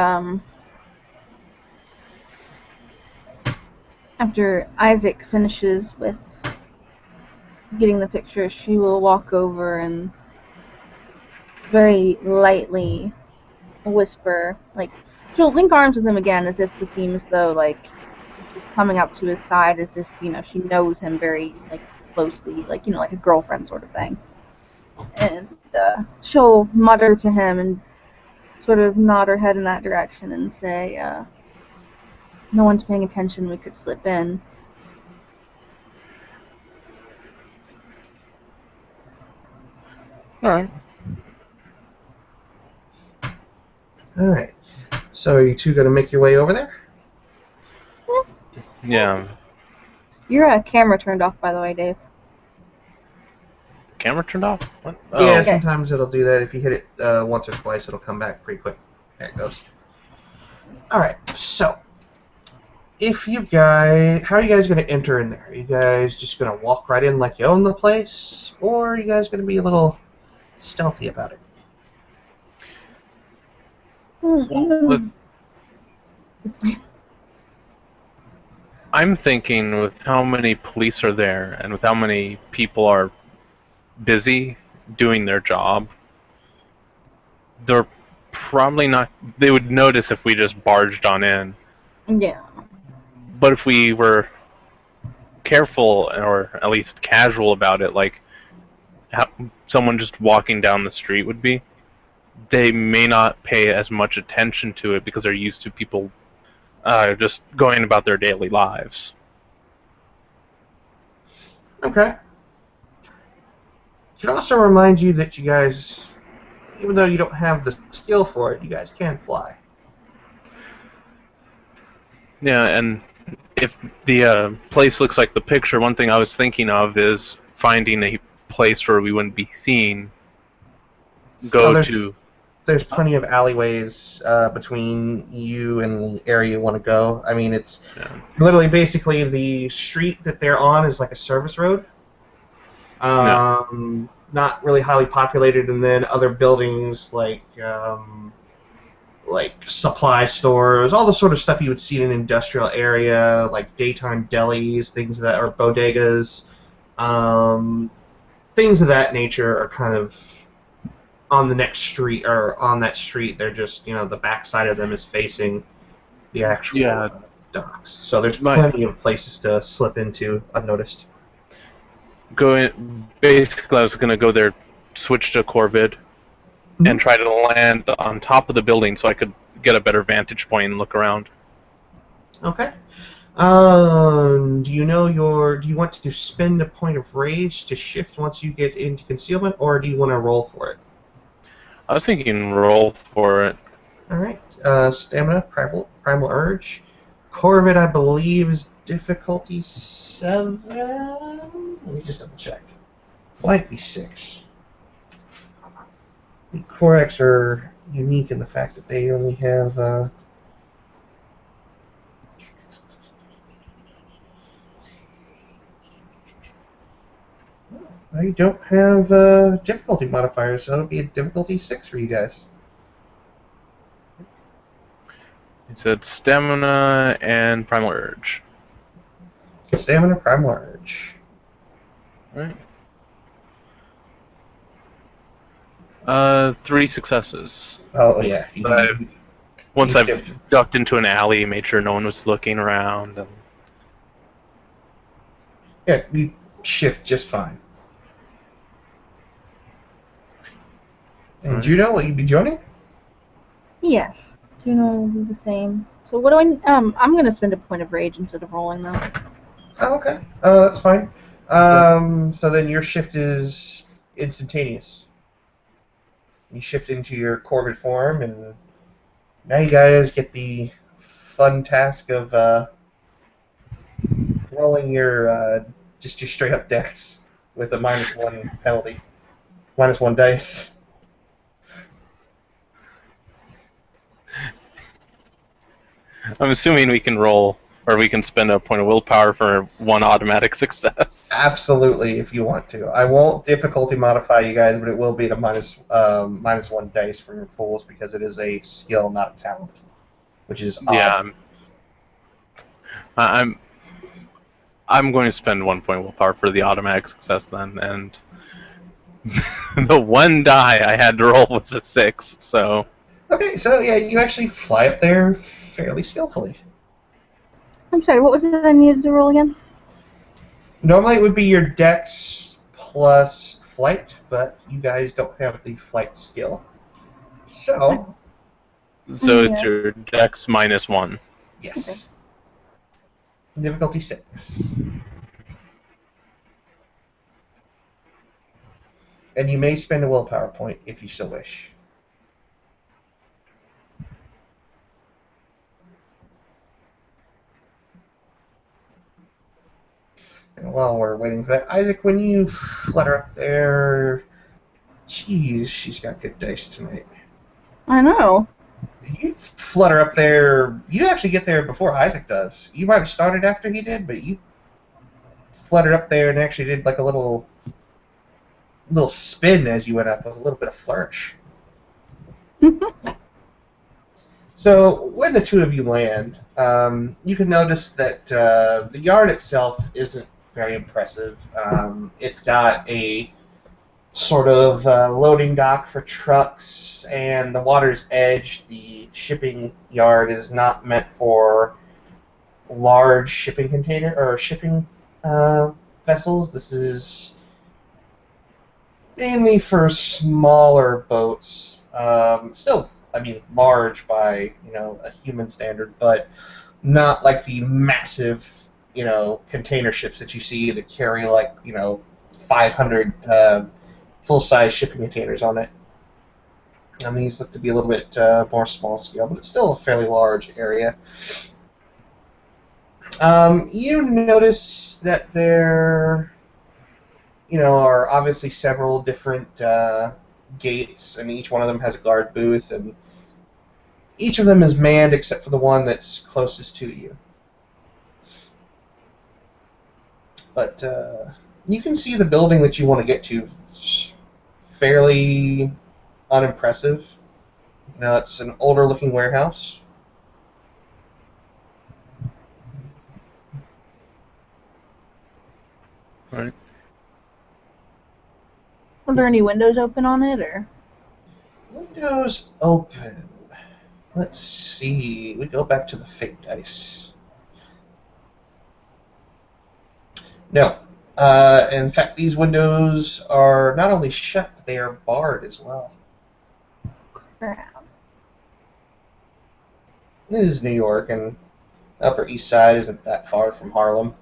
Isaac finishes with getting the picture, she will walk over and very lightly whisper, like, she'll link arms with him again, as if to seem as though, like, she's coming up to his side, as if, you know, she knows him very, like, closely, like, you know, like a girlfriend sort of thing. And she'll mutter to him and sort of nod her head in that direction and say, no one's paying attention, we could slip in. All right. Alright. So are you two going to make your way over there? Yeah. Your camera turned off, by the way, Dave. Camera turned off? What? Yeah, Oh. Okay. sometimes it'll do that. If you hit it once or twice, it'll come back pretty quick. There it goes. Alright, so if you guys, how are you guys going to enter in there? Are you guys just going to walk right in like you own the place? Or are you guys going to be a little stealthy about it? I'm thinking, with how many police are there and with how many people are busy doing their job, they're probably not. They would notice if we just barged on in. Yeah. But if we were careful, or at least casual about it, like how someone just walking down the street would be, they may not pay as much attention to it because they're used to people just going about their daily lives. Okay. Should also remind you that you guys, even though you don't have the skill for it, you guys can fly. Yeah, and if the place looks like the picture, one thing I was thinking of is finding a place where we wouldn't be seen. There's plenty of alleyways between you and the area you want to go. I mean, it's literally basically the street that they're on is like a service road. Not really highly populated, and then other buildings like supply stores, all the sort of stuff you would see in an industrial area, like daytime delis, things of that, or bodegas, things of that nature are kind of on the next street or on that street. They're just the backside of them is facing the actual Yeah. docks. So there's My- plenty of places to slip into unnoticed. Basically, I was gonna go there, switch to Corvid, and try to land on top of the building so I could get a better vantage point and look around. Okay. Do you want to spend a point of rage to shift once you get into concealment, or do you want to roll for it? I was thinking roll for it. All right. Stamina, primal urge. Corvid, I believe, is difficulty 7. Let me just double check. Might be 6. The Korax are unique in the fact that they only have. I don't have difficulty modifiers, so it'll be a difficulty 6 for you guys. It said stamina and primal urge. Stamina, primal urge. Right. 3 successes. Oh yeah. Once You I've shift. ducked into an alley, made sure no one was looking around. And... Yeah, you shift just fine. And Right. Juno, will you be joining? Yes. Juno will do the same. So what do I'm gonna spend a point of rage instead of rolling though. Oh, okay. That's fine. So then your shift is instantaneous. You shift into your Corvid form, and now you guys get the fun task of rolling your just your straight up dex with a -1 penalty, -1 dice. I'm assuming we can roll, or we can spend a point of willpower for 1 automatic success. Absolutely, if you want to. I won't difficulty modify you guys, but it will be at a -1 dice for your pools because it is a skill, not a talent, which is odd. Yeah, I'm going to spend 1 point of willpower for the automatic success then, and the 1 die I had to roll was a 6, so... Okay, so yeah, you actually fly up there fairly skillfully. I'm sorry, what was it I needed to roll again? Normally it would be your dex plus flight, but you guys don't have the flight skill. So, So Yeah. it's your dex -1. yes. Okay. Difficulty 6. And you may spend a willpower point if you so wish. And while we're waiting for that, Isaac, when you flutter up there, jeez, she's got good dice tonight. I know. You flutter up there. You actually get there before Isaac does. You might have started after he did, but you fluttered up there and actually did like a little spin as you went up with a little bit of flourish. So when the two of you land, you can notice that the yard itself isn't very impressive. It's got a sort of loading dock for trucks, and the water's edge. The shipping yard is not meant for large shipping container or shipping vessels. This is mainly for smaller boats. Still, I mean, large by a human standard, but not like the massive container ships that you see that carry like 500 full-size shipping containers on it. And these look to be a little bit more small scale, but it's still a fairly large area. You notice that there, are obviously several different gates, and each one of them has a guard booth, and each of them is manned except for the one that's closest to you. But you can see the building that you want to get to. It's fairly unimpressive. It's an older-looking warehouse. Right. Are there any windows open on it, or? Windows open. Let's see. We go back to the fake dice. No. In fact, these windows are not only shut, but they are barred as well. Crap. This is New York, and Upper East Side isn't that far from Harlem.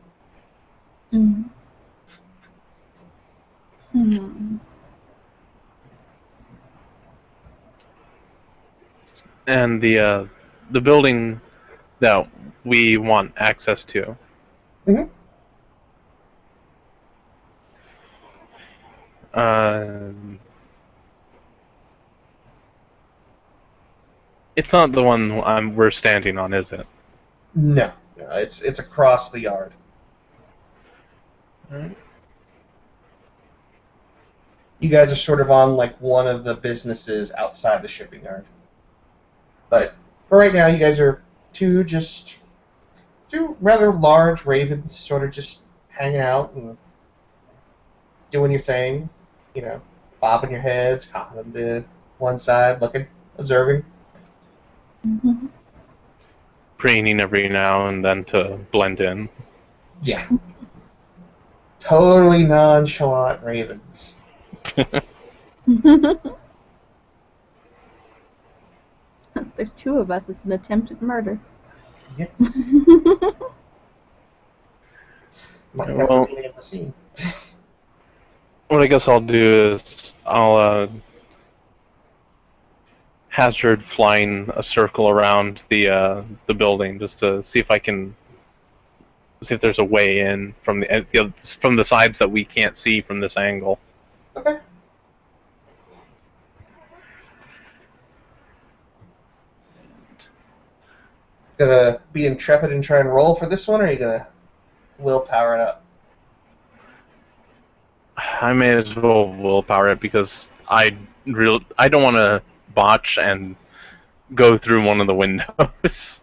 Hmm. Hmm. And the building that we want access to. Mm-hmm. It's not the one we're standing on, is it? No, it's across the yard. Alright. You guys are sort of on like one of the businesses outside the shipping yard. But for right now, you guys are two rather large ravens, sort of just hanging out and doing your thing. You know, bobbing your heads, hopping to one side, looking, observing. Hmm. Preening every now and then to blend in. Yeah, totally nonchalant ravens. There's two of us. It's an attempted murder. Yes, might have to Well, rename the scene. what I guess I'll do is I'll hazard flying a circle around the building just to see if I can see if there's a way in from from the sides that we can't see from this angle. Okay. Gonna be intrepid and try and roll for this one, or are you gonna willpower it up? I may as well willpower it because I don't want to botch and go through one of the windows.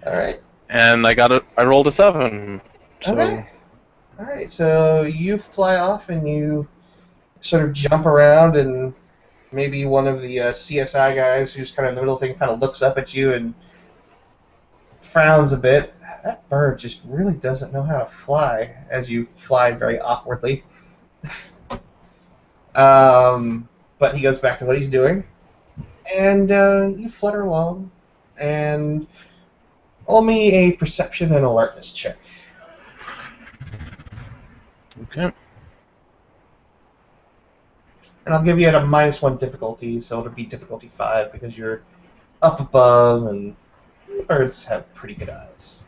Alright. And I rolled a 7. So Okay. Alright, so you fly off and you sort of jump around, and maybe one of the CSI guys who's kind of in the middle thing kind of looks up at you and frowns a bit. That bird just really doesn't know how to fly, as you fly very awkwardly. But he goes back to what he's doing, and you flutter along, and roll me a perception and alertness check. okay. And I'll give you at a -1 difficulty, so it'll be difficulty 5 because you're up above, and birds have pretty good eyes.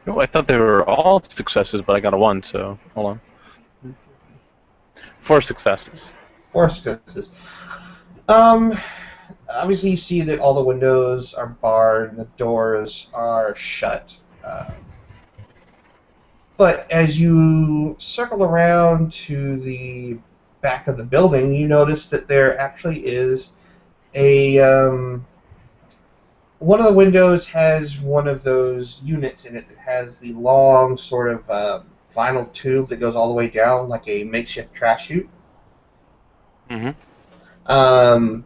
Oh, I thought they were all successes, but I got a 1. So hold on. 4 successes. 4 successes. Obviously you see that all the windows are barred and the doors are shut. But as you circle around to the back of the building, you notice that there actually is a one of the windows has one of those units in it that has the long sort of vinyl tube that goes all the way down like a makeshift trash chute. Mm-hmm.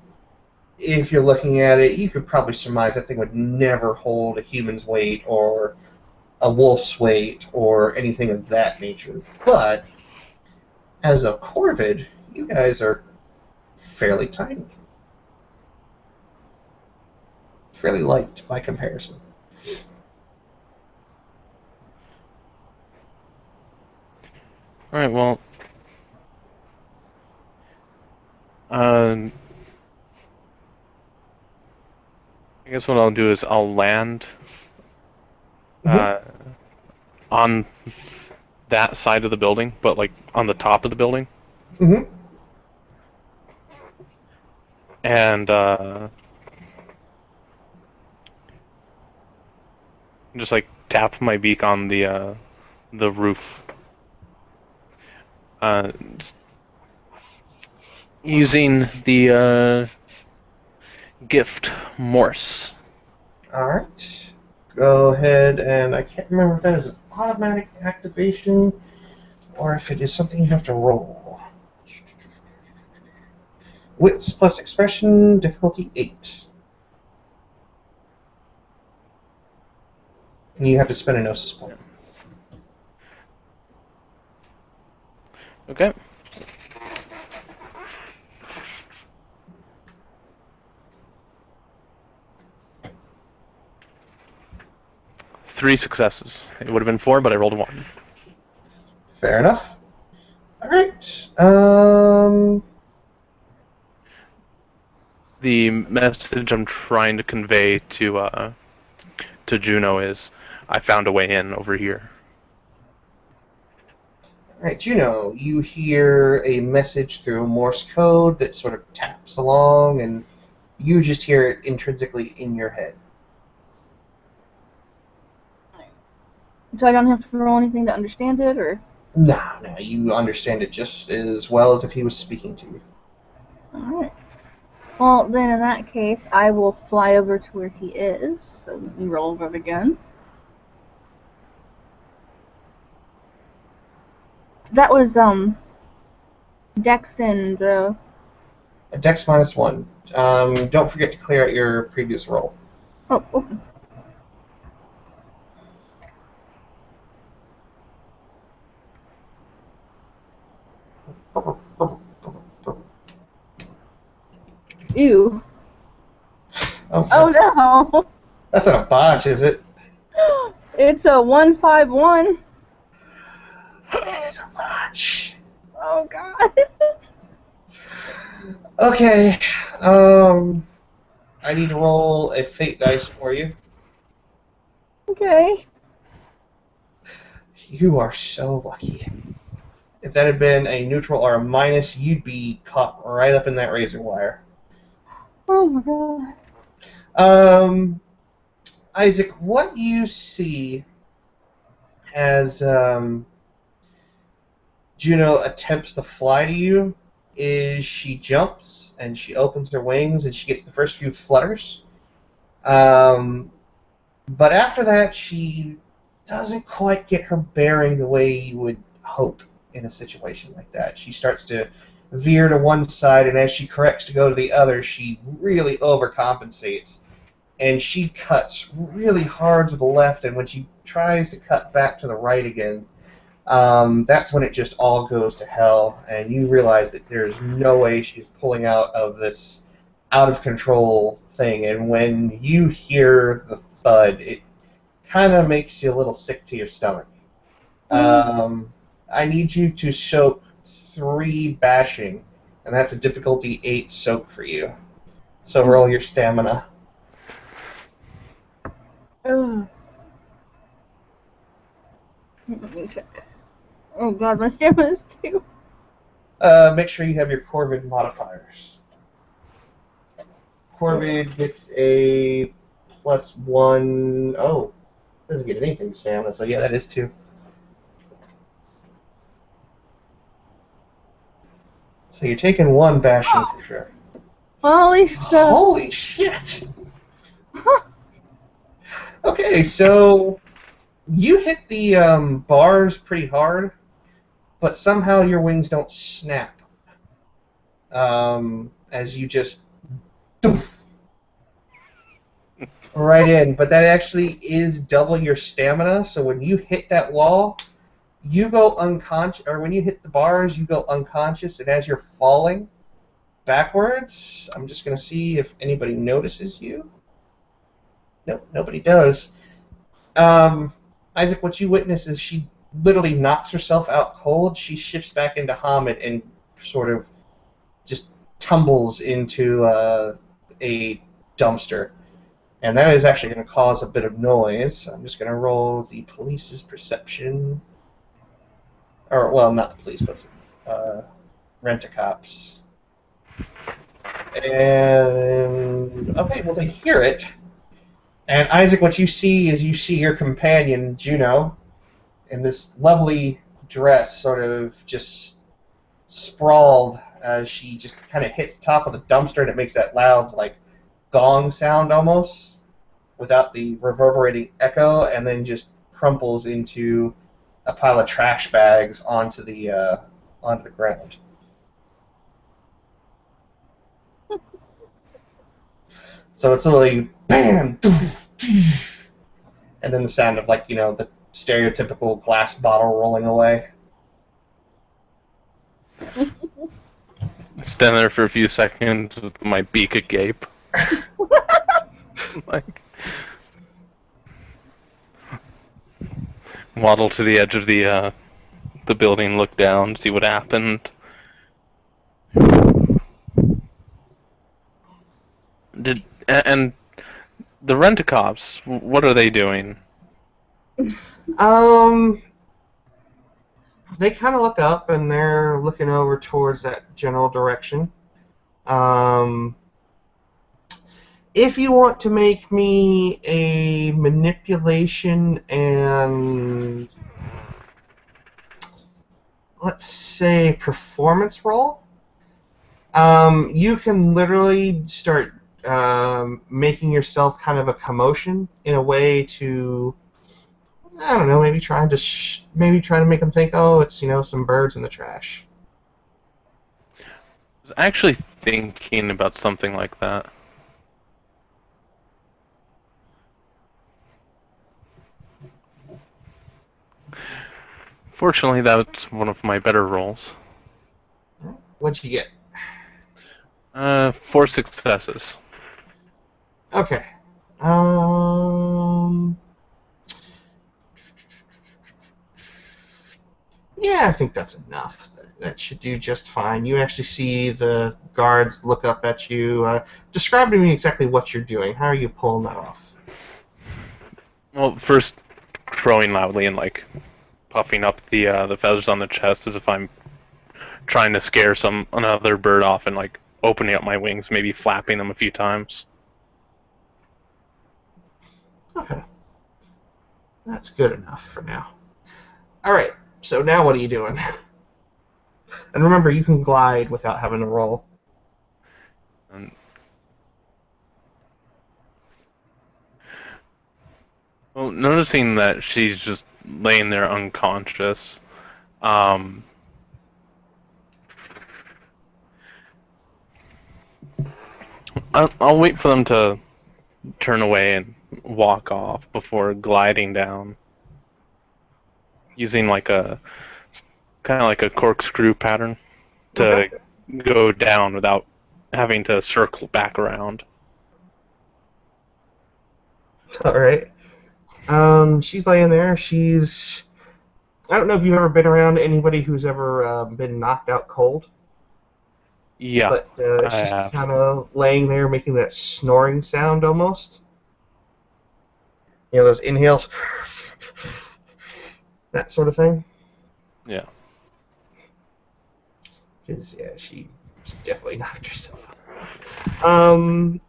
If you're looking at it, you could probably surmise that thing would never hold a human's weight or a wolf's weight or anything of that nature. But as a corvid, you guys are fairly tiny. Fairly light by comparison. All right. Well, I guess what I'll do is I'll land on that side of the building, but like on the top of the building, Mm-hmm. and just like tap my beak on the roof, just using the gift Morse. All right. go ahead and I can't remember if that is an automatic activation or if it is something you have to roll. Wits plus expression, difficulty 8. And you have to spend a Gnosis point. Okay. Three successes. It would have been 4, but I rolled a 1. Fair enough. Alright. The message I'm trying to convey to Juno is, I found a way in over here. Alright, Juno, you hear a message through Morse code that sort of taps along, and you just hear it intrinsically in your head. So I don't have to roll anything to understand it, or? No, you understand it just as well as if he was speaking to you. Alright. Well, then in that case, I will fly over to where he is. So let me roll over it again. That was, Dex and, Dex minus 1. Don't forget to clear out your previous roll. Oh, okay. Ew. Oh no! That's not a botch, is it? It's a 151. That's a botch. Oh god. Okay. I need to roll a fate dice for you. Okay. You are so lucky. If that had been a neutral or a minus, you'd be caught right up in that razor wire. Oh my god. Isaac, what you see as Juno attempts to fly to you is she jumps and she opens her wings and she gets the first few flutters. But after that, she doesn't quite get her bearing the way you would hope in a situation like that. She starts to veer to one side, and as she corrects to go to the other, she really overcompensates. And she cuts really hard to the left, and when she tries to cut back to the right again, that's when it just all goes to hell, and you realize that there's no way she's pulling out of this out-of-control thing, and when you hear the thud, it kind of makes you a little sick to your stomach. I need you to soak 3 bashing, and that's a difficulty 8 soak for you. So roll your stamina. Ugh. Let me check. Oh god, my stamina's 2. Make sure you have your Corvid modifiers. Corvid gets a +1. Oh, doesn't get anything stamina, so yeah, that is 2. So you're taking 1 bashing for sure. Well, at least, Holy shit! Okay, so you hit the bars pretty hard, but somehow your wings don't snap. As you just right in, but that actually is double your stamina, so when you hit that wall, you go unconscious, or when you hit the bars, you go unconscious, and as you're falling backwards, I'm just going to see if anybody notices you. Nope, nobody does. Isaac, what you witness is she literally knocks herself out cold. She shifts back into Hamid and sort of just tumbles into a dumpster. And that is actually going to cause a bit of noise. I'm just going to roll the police's perception. Or, well, not the police, but rent-a-cops. And, okay, well, they hear it. And Isaac, what you see is you see your companion, Juno, in this lovely dress, sort of just sprawled as she just kind of hits the top of the dumpster, and it makes that loud, like, gong sound almost. without the reverberating echo, and then just crumples into a pile of trash bags onto the ground. So it's literally bam, doof, doof, and then the sound of the stereotypical glass bottle rolling away. Stand there for a few seconds with my beak agape. Like, waddle to the edge of the building, look down, see what happened. And the rent-a-cops, what are they doing? They kind of look up and they're looking over towards that general direction. If you want to make me a manipulation and, let's say, performance roll, you can literally start making yourself kind of a commotion in a way to, I don't know, maybe trying to make them think, oh, it's some birds in the trash. I was actually thinking about something like that. Fortunately, that's one of my better rolls. What'd you get? 4 successes. Okay. Yeah, I think that's enough. That should do just fine. You actually see the guards look up at you. Describe to me exactly what you're doing. How are you pulling that off? Well, first, crowing loudly and puffing up the feathers on the chest as if I'm trying to scare another bird off, and opening up my wings, maybe flapping them a few times. Okay. That's good enough for now. Alright, so now what are you doing? And remember, you can glide without having to roll. Well, noticing that she's just laying there unconscious, I'll wait for them to turn away and walk off before gliding down, using kind of like a corkscrew pattern to go down without having to circle back around. Alright. She's laying there. I don't know if you've ever been around anybody who's ever been knocked out cold. Yeah, But I she's have. kind of laying there making that snoring sound almost. Those inhales. That sort of thing. Yeah. Because, yeah, she definitely knocked herself out.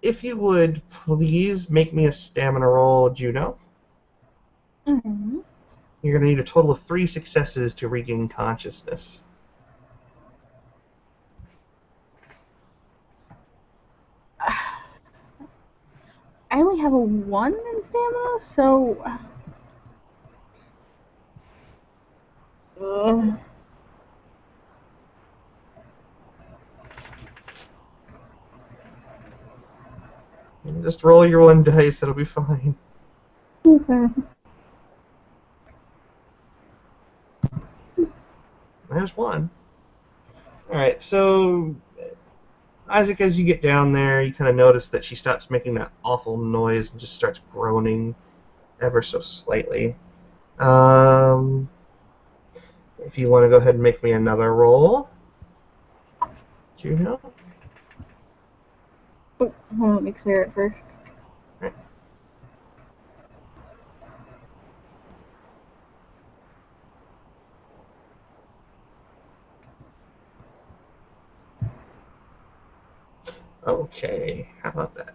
If you would please make me a stamina roll, Juno. Mm-hmm. You're going to need a total of 3 successes to regain consciousness. I only have a 1 in stamina, so... Just roll your 1 dice, it'll be fine. Okay. There's 1. Alright, so Isaac, as you get down there, you kind of notice that she stops making that awful noise and just starts groaning ever so slightly. If you want to go ahead and make me another roll. Juno? Oh, hold on, let me clear it first. Right. Okay, how about that?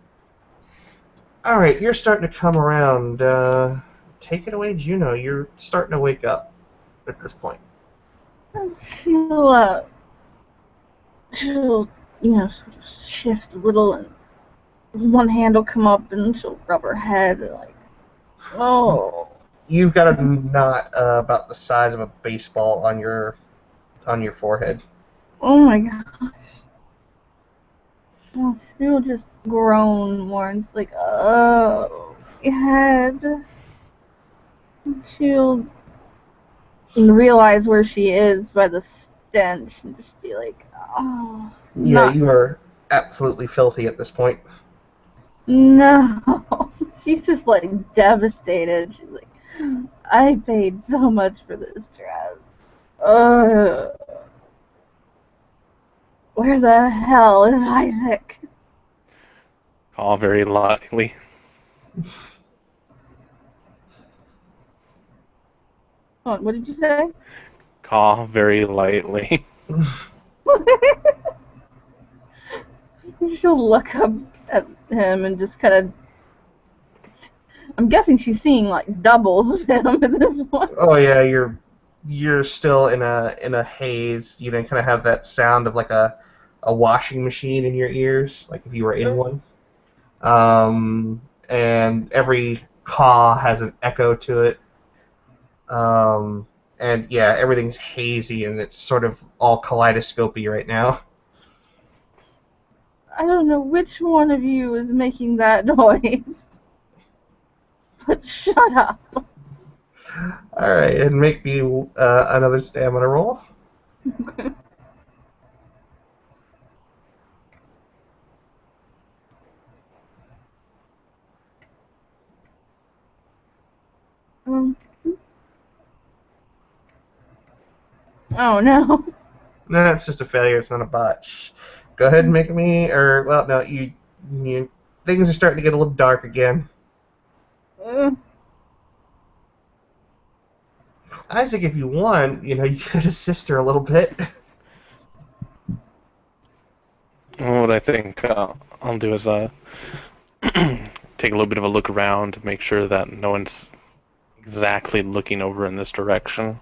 Alright, you're starting to come around. Take it away, Juno. You're starting to wake up at this point. She'll, sort of shift a little and one hand will come up and she'll rub her head, like, oh. You've got a knot about the size of a baseball on your forehead. Oh my gosh. Well, she'll just groan more and it's like, oh, my head. And she'll realize where she is by the stench and just be like, oh, Yeah, not, you are absolutely filthy at this point. no. She's just like devastated. She's like, I paid so much for this dress. Ugh. Where the hell is Isaac? Call very lightly. What did you say? Call very lightly. She'll look up at him and just kind of. I'm guessing she's seeing like doubles of him at this point. Oh yeah, you're still in a haze. You know, kind of have that sound of like a washing machine in your ears, like if you were in one. And every caw has an echo to it. And yeah, everything's hazy and it's sort of all kaleidoscopy right now. I don't know which one of you is making that noise, but shut up. All right, and make me another stamina roll. Um, oh no. No, it's just a failure. It's not a botch. Go ahead and make me, or well, no, you things are starting to get a little dark again. Uh, Isaac, if you want, you know, you could assist her a little bit. What I think I'll do is take a little bit of a look around to make sure that no one's exactly looking over in this direction.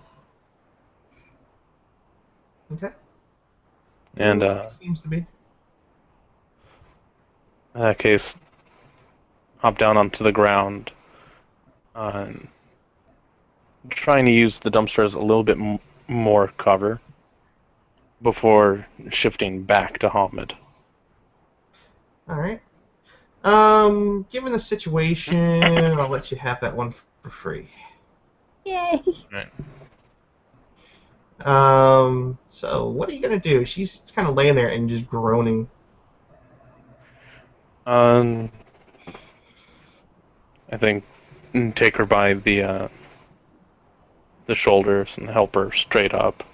Okay. And Seems to be. in that case, hop down onto the ground, and trying to use the dumpster as a little bit more cover before shifting back to Hamid. All right. Given the situation, I'll let you have that one for free. yay. Right. So what are you gonna do? She's kind of laying there and just groaning. I think take her by the shoulders and help her straight up.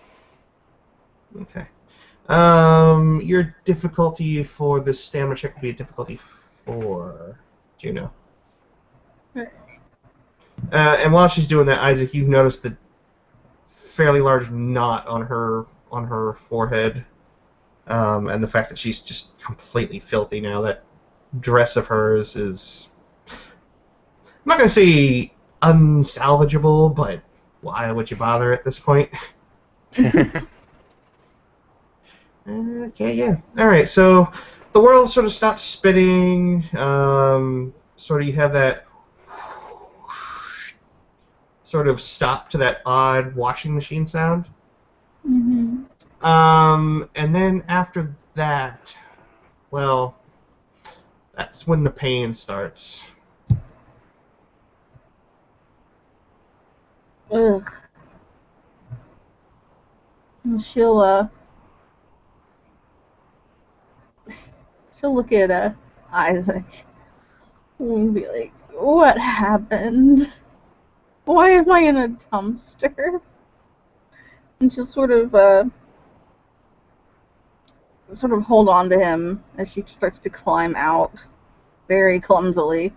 Okay. Your difficulty for the stamina check will be a difficulty 4, Juno. And while she's doing that, Isaac, you've noticed the fairly large knot on her forehead, and the fact that she's just completely filthy now. That dress of hers is, I'm not going to say unsalvageable, but why would you bother at this point? Okay, yeah. All right, so the world sort of stops spinning. Sort of you have that sort of stop to that odd washing machine sound. Mm-hmm. And then after that, well, that's when the pain starts. Ugh. And she'll look at Isaac and be like, "What happened? Why am I in a dumpster?" And she'll sort of hold on to him as she starts to climb out, very clumsily.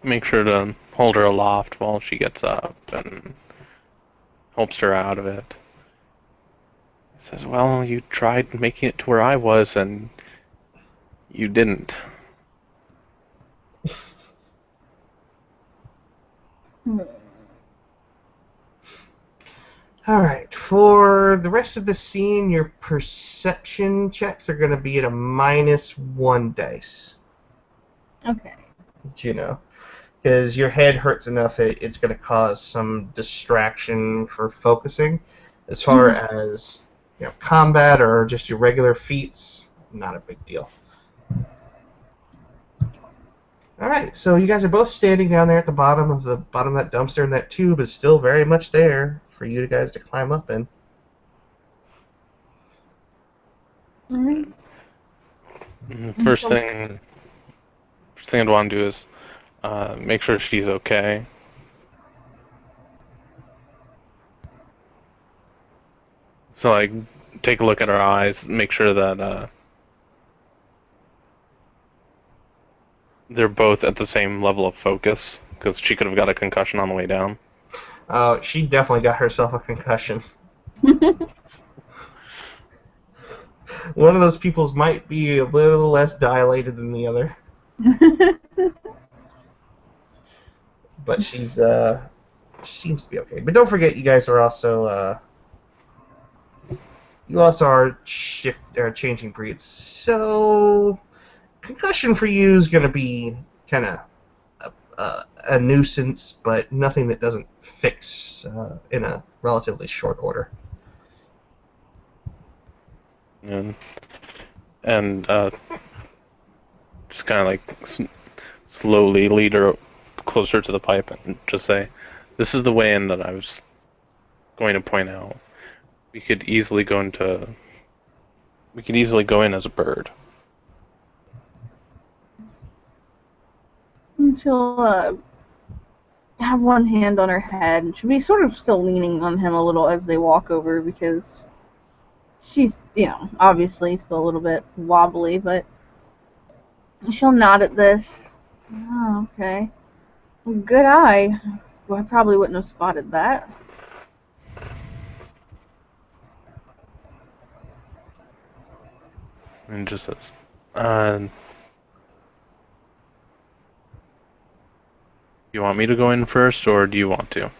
Make sure to hold her aloft while she gets up and helps her out of it. Says, well, you tried making it to where I was, and you didn't. Alright, for the rest of the scene, your perception checks are going to be at a -1 dice. Okay. You know, because your head hurts enough that it's going to cause some distraction for focusing. As far as combat or just your regular feats, not a big deal. Alright, so you guys are both standing down there at the bottom of that dumpster, and that tube is still very much there for you guys to climb up in. Alright. First thing I'd want to do is make sure she's okay. So, like, take a look at her eyes, make sure that they're both at the same level of focus, because she could have got a concussion on the way down. She definitely got herself a concussion. One of those people's might be a little less dilated than the other. But she seems to be okay. But don't forget, you guys are also are changing breeds. So concussion for you is going to be kind of a nuisance, but nothing that doesn't fix in a relatively short order. And just kind of like slowly lead her closer to the pipe and just say, "This is the way in that I was going to point out. We could easily go in as a bird." And she'll have one hand on her head, and she'll be sort of still leaning on him a little as they walk over, because she's, obviously still a little bit wobbly, but she'll nod at this. Oh, okay. Good eye. Well, I probably wouldn't have spotted that. And just says, "You want me to go in first, or do you want to?"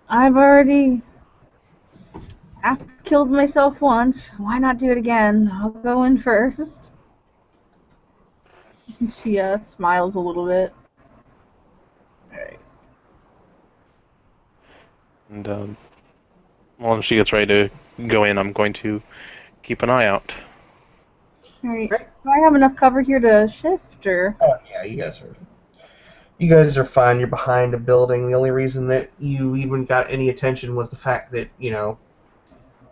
I've already killed myself once. Why not do it again? I'll go in first. She smiles a little bit. Alright. And when she gets ready to go in, I'm going to keep an eye out. Alright. Do I have enough cover here to shift, or? Oh yeah, you guys are fine. You're behind a building. The only reason that you even got any attention was the fact that,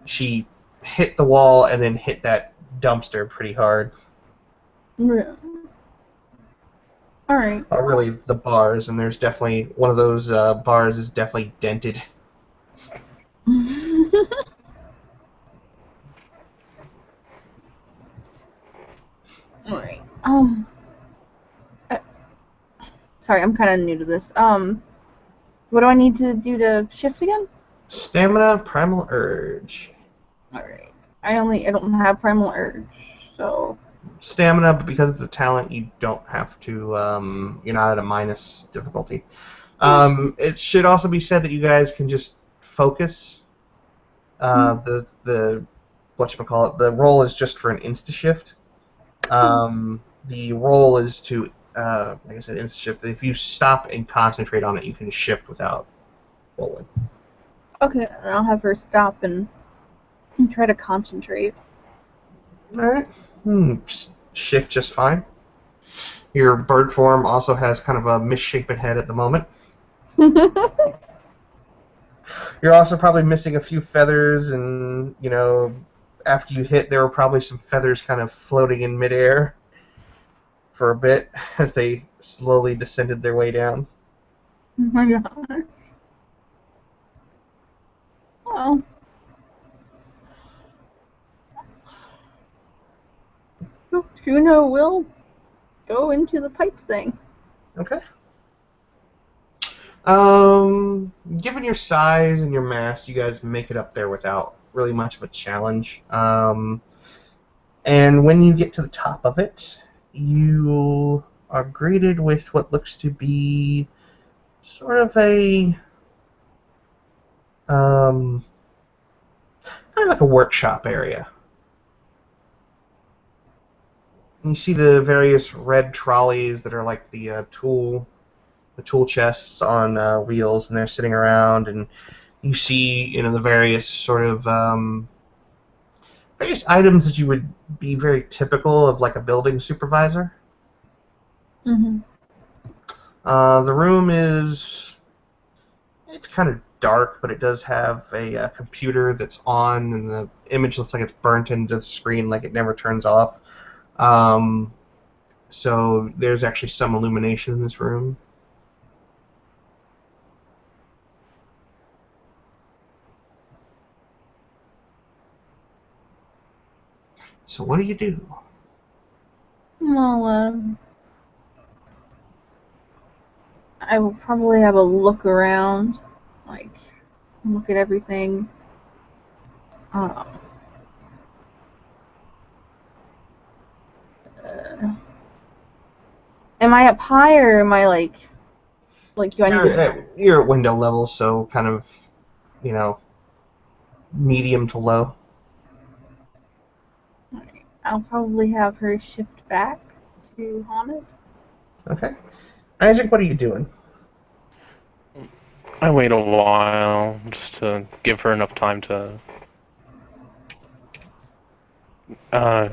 she hit the wall and then hit that dumpster pretty hard. Alright. Or really, the bars, and there's definitely, one of those bars is definitely dented. Alright. Sorry, I'm kind of new to this. What do I need to do to shift again? Stamina, Primal Urge. Alright. I don't have Primal Urge, so... Stamina, but because it's a talent, you don't have to, you're not at a minus difficulty. It should also be said that you guys can just focus. The whatchamacallit, the roll is just for an insta-shift. The roll is to, like I said, insta-shift. If you stop and concentrate on it, you can shift without rolling. Okay, I'll have her stop and try to concentrate. Alright. Shift just fine. Your bird form also has kind of a misshapen head at the moment. You're also probably missing a few feathers, and, after you hit, there were probably some feathers kind of floating in midair for a bit as they slowly descended their way down. Oh my gosh. Oh. Juno will go into the pipe thing. Okay. Given your size and your mass, you guys make it up there without really much of a challenge. And when you get to the top of it, you are greeted with what looks to be sort of a kind of like a workshop area. You see the various red trolleys that are like the tool chests on wheels, and they're sitting around, and you see the various sort of various items that you would be very typical of like a building supervisor. Mhm. The room it's kind of dark, but it does have a computer that's on, and the image looks like it's burnt into the screen, like it never turns off. Um, so there's actually some illumination in this room. So what do you do? Well, I will probably have a look around, like look at everything. Uh, uh, am I up high or am I like do I need to? You're at window level, so kind of, you know, medium to low. I'll probably have her shift back to Haunted. Okay. Isaac, what are you doing? I wait a while just to give her enough time to uh,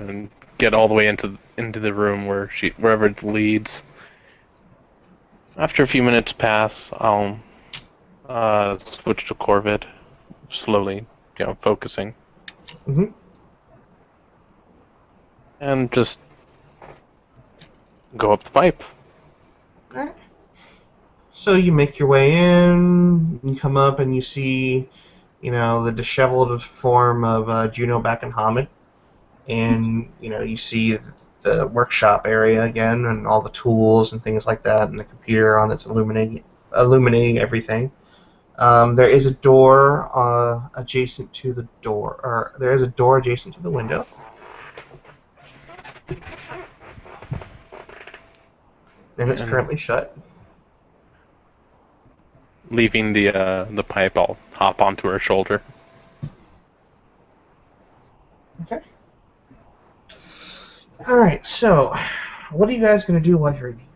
get all the way into the room wherever it leads. After a few minutes pass, I'll switch to Corvid, slowly, focusing, Mm-hmm. and just go up the pipe. Alright. So you make your way in, you come up, and you see, the disheveled form of Juno back in Hamid. And, you see the workshop area again, and all the tools and things like that, and the computer on that's illuminating everything. There is a door adjacent to the door, or there is a door adjacent to the window. And it's currently shut. Leaving the pipe, I'll hop onto her shoulder. Okay. Alright, so, what are you guys going to do while you're in here?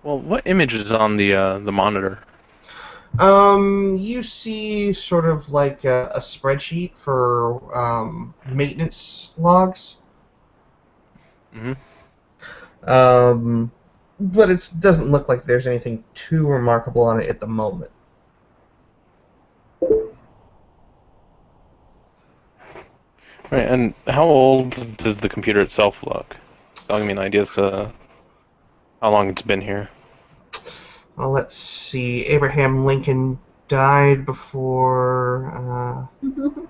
Well, what image is on the monitor? You see sort of like a spreadsheet for maintenance logs. Mm-hmm. But it doesn't look like there's anything too remarkable on it at the moment. Right, and how old does the computer itself look? That'll give me an idea as to how long it's been here. Well, let's see. Abraham Lincoln died before the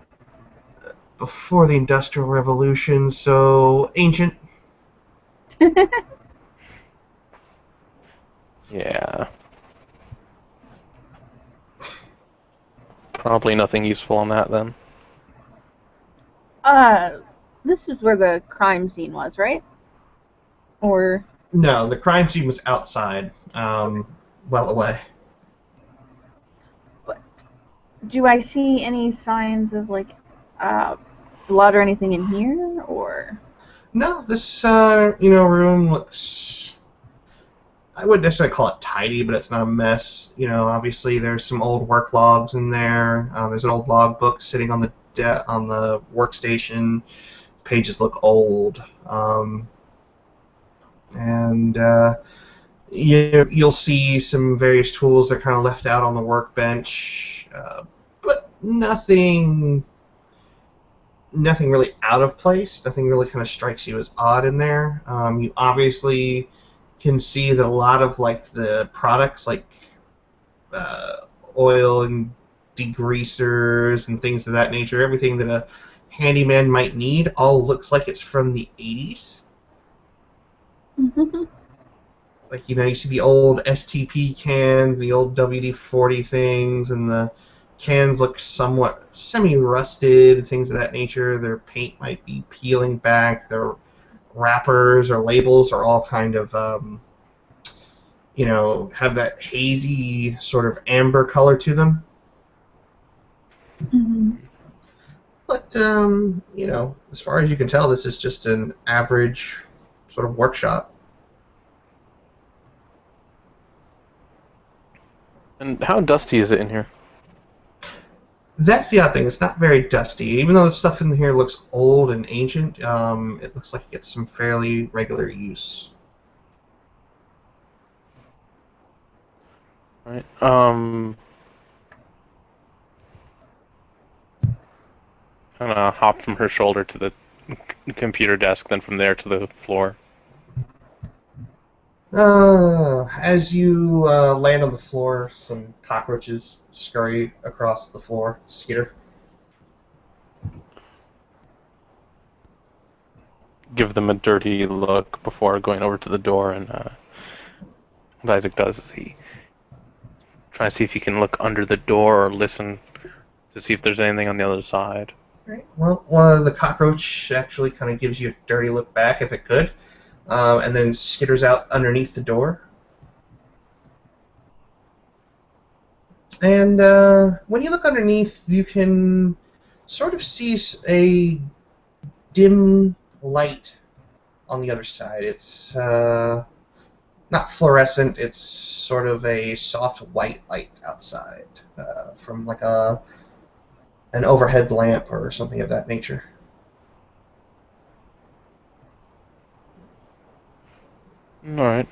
Industrial Revolution, so ancient. Yeah. Probably nothing useful on that then. This is where the crime scene was, right? Or No, the crime scene was outside, well away. but do I see any signs of blood or anything in here, or? No, this room looks. I wouldn't necessarily call it tidy, but it's not a mess. Obviously there's some old work logs in there. There's an old log book sitting on the workstation. Pages look old, and you'll see some various tools that are kind of left out on the workbench, but nothing really out of place. Nothing really kind of strikes you as odd in there. You obviously can see that a lot of like the products, like oil and degreasers and things of that nature, everything that a handyman might need, all looks like it's from the 80s. Like, you see the old STP cans, the old WD-40 things, and the cans look somewhat semi-rusted, things of that nature. Their paint might be peeling back. Their wrappers or labels are all kind of, have that hazy sort of amber color to them. Mm-hmm. But, as far as you can tell, this is just an average sort of workshop. And how dusty is it in here? That's the odd thing. It's not very dusty. Even though the stuff in here looks old and ancient, it looks like it gets some fairly regular use. Right. Kind of hop from her shoulder to the computer desk, then from there to the floor. As you land on the floor, some cockroaches scurry across the floor, skitter. Give them a dirty look before going over to the door, and what Isaac does is he tries to see if he can look under the door or listen to see if there's anything on the other side. Right. Well, one of the cockroach actually kind of gives you a dirty look back, if it could, and then skitters out underneath the door. And when you look underneath, you can sort of see a dim light on the other side. It's not fluorescent, it's sort of a soft white light outside from like an overhead lamp or something of that nature. Alright.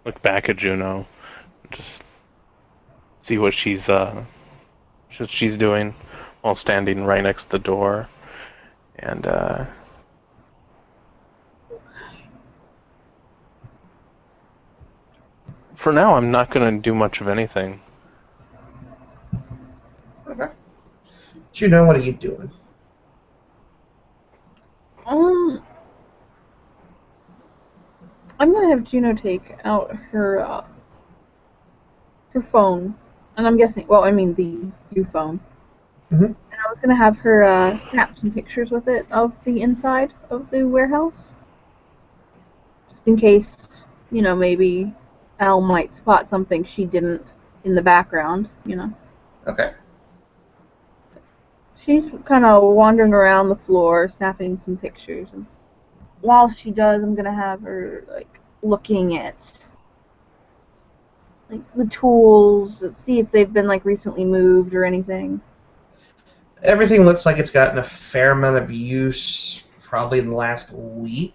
Look back at Juno. Just see what she's doing while standing right next to the door. And for now I'm not gonna do much of anything. Okay. Juno, what are you doing? I'm gonna have Juno take out her phone, and I'm guessing. Well, I mean the U phone. Mm-hmm. And I was gonna have her snap some pictures with it of the inside of the warehouse, just in case, maybe Elle might spot something she didn't in the background. Okay. She's kind of wandering around the floor, snapping some pictures, and while she does, I'm gonna have her looking at the tools, see if they've been recently moved or anything. Everything looks like it's gotten a fair amount of use, probably in the last week.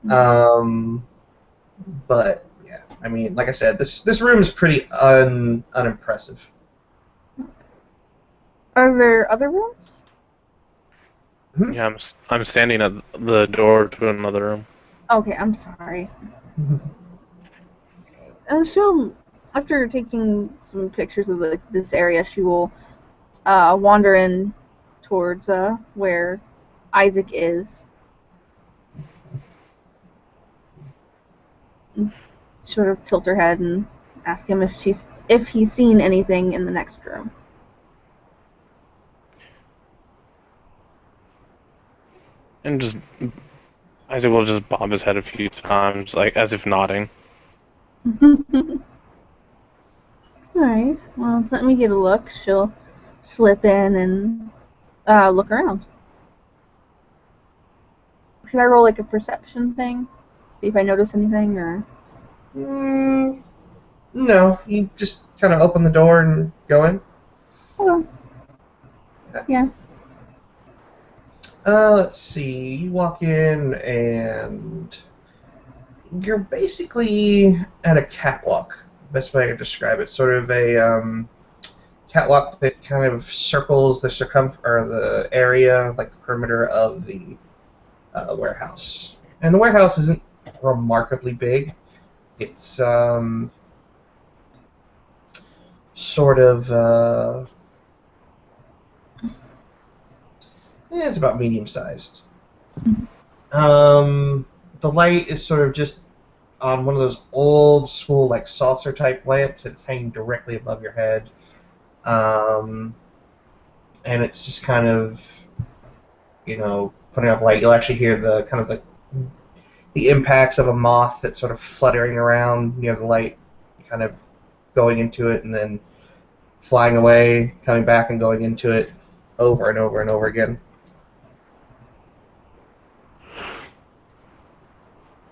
But yeah, I mean, like I said, this room is pretty unimpressive. Are there other rooms? Mm-hmm. Yeah, I'm standing at the door to another room. Okay, I'm sorry. And she'll, after taking some pictures of this area, she will wander in towards where Isaac is. Sort of tilt her head and ask him if he's seen anything in the next room. And Isaac will just bob his head a few times, as if nodding. Alright, well, let me get a look. She'll slip in and look around. Should I roll a perception thing? See if I notice anything, or... No, you just kind of open the door and go in. Oh. Yeah. Let's see. You walk in and you're basically at a catwalk. Best way I could describe it. Sort of a catwalk that kind of circles the the area, like the perimeter of the warehouse. And the warehouse isn't remarkably big. It's sort of it's about medium-sized. The light is sort of just on one of those old school like saucer type lamps that's hanging directly above your head. Um, and it's just kind of, putting up light. You'll actually hear the kind of the impacts of a moth that's sort of fluttering around near the light, kind of going into it and then flying away, coming back and going into it over and over and over again.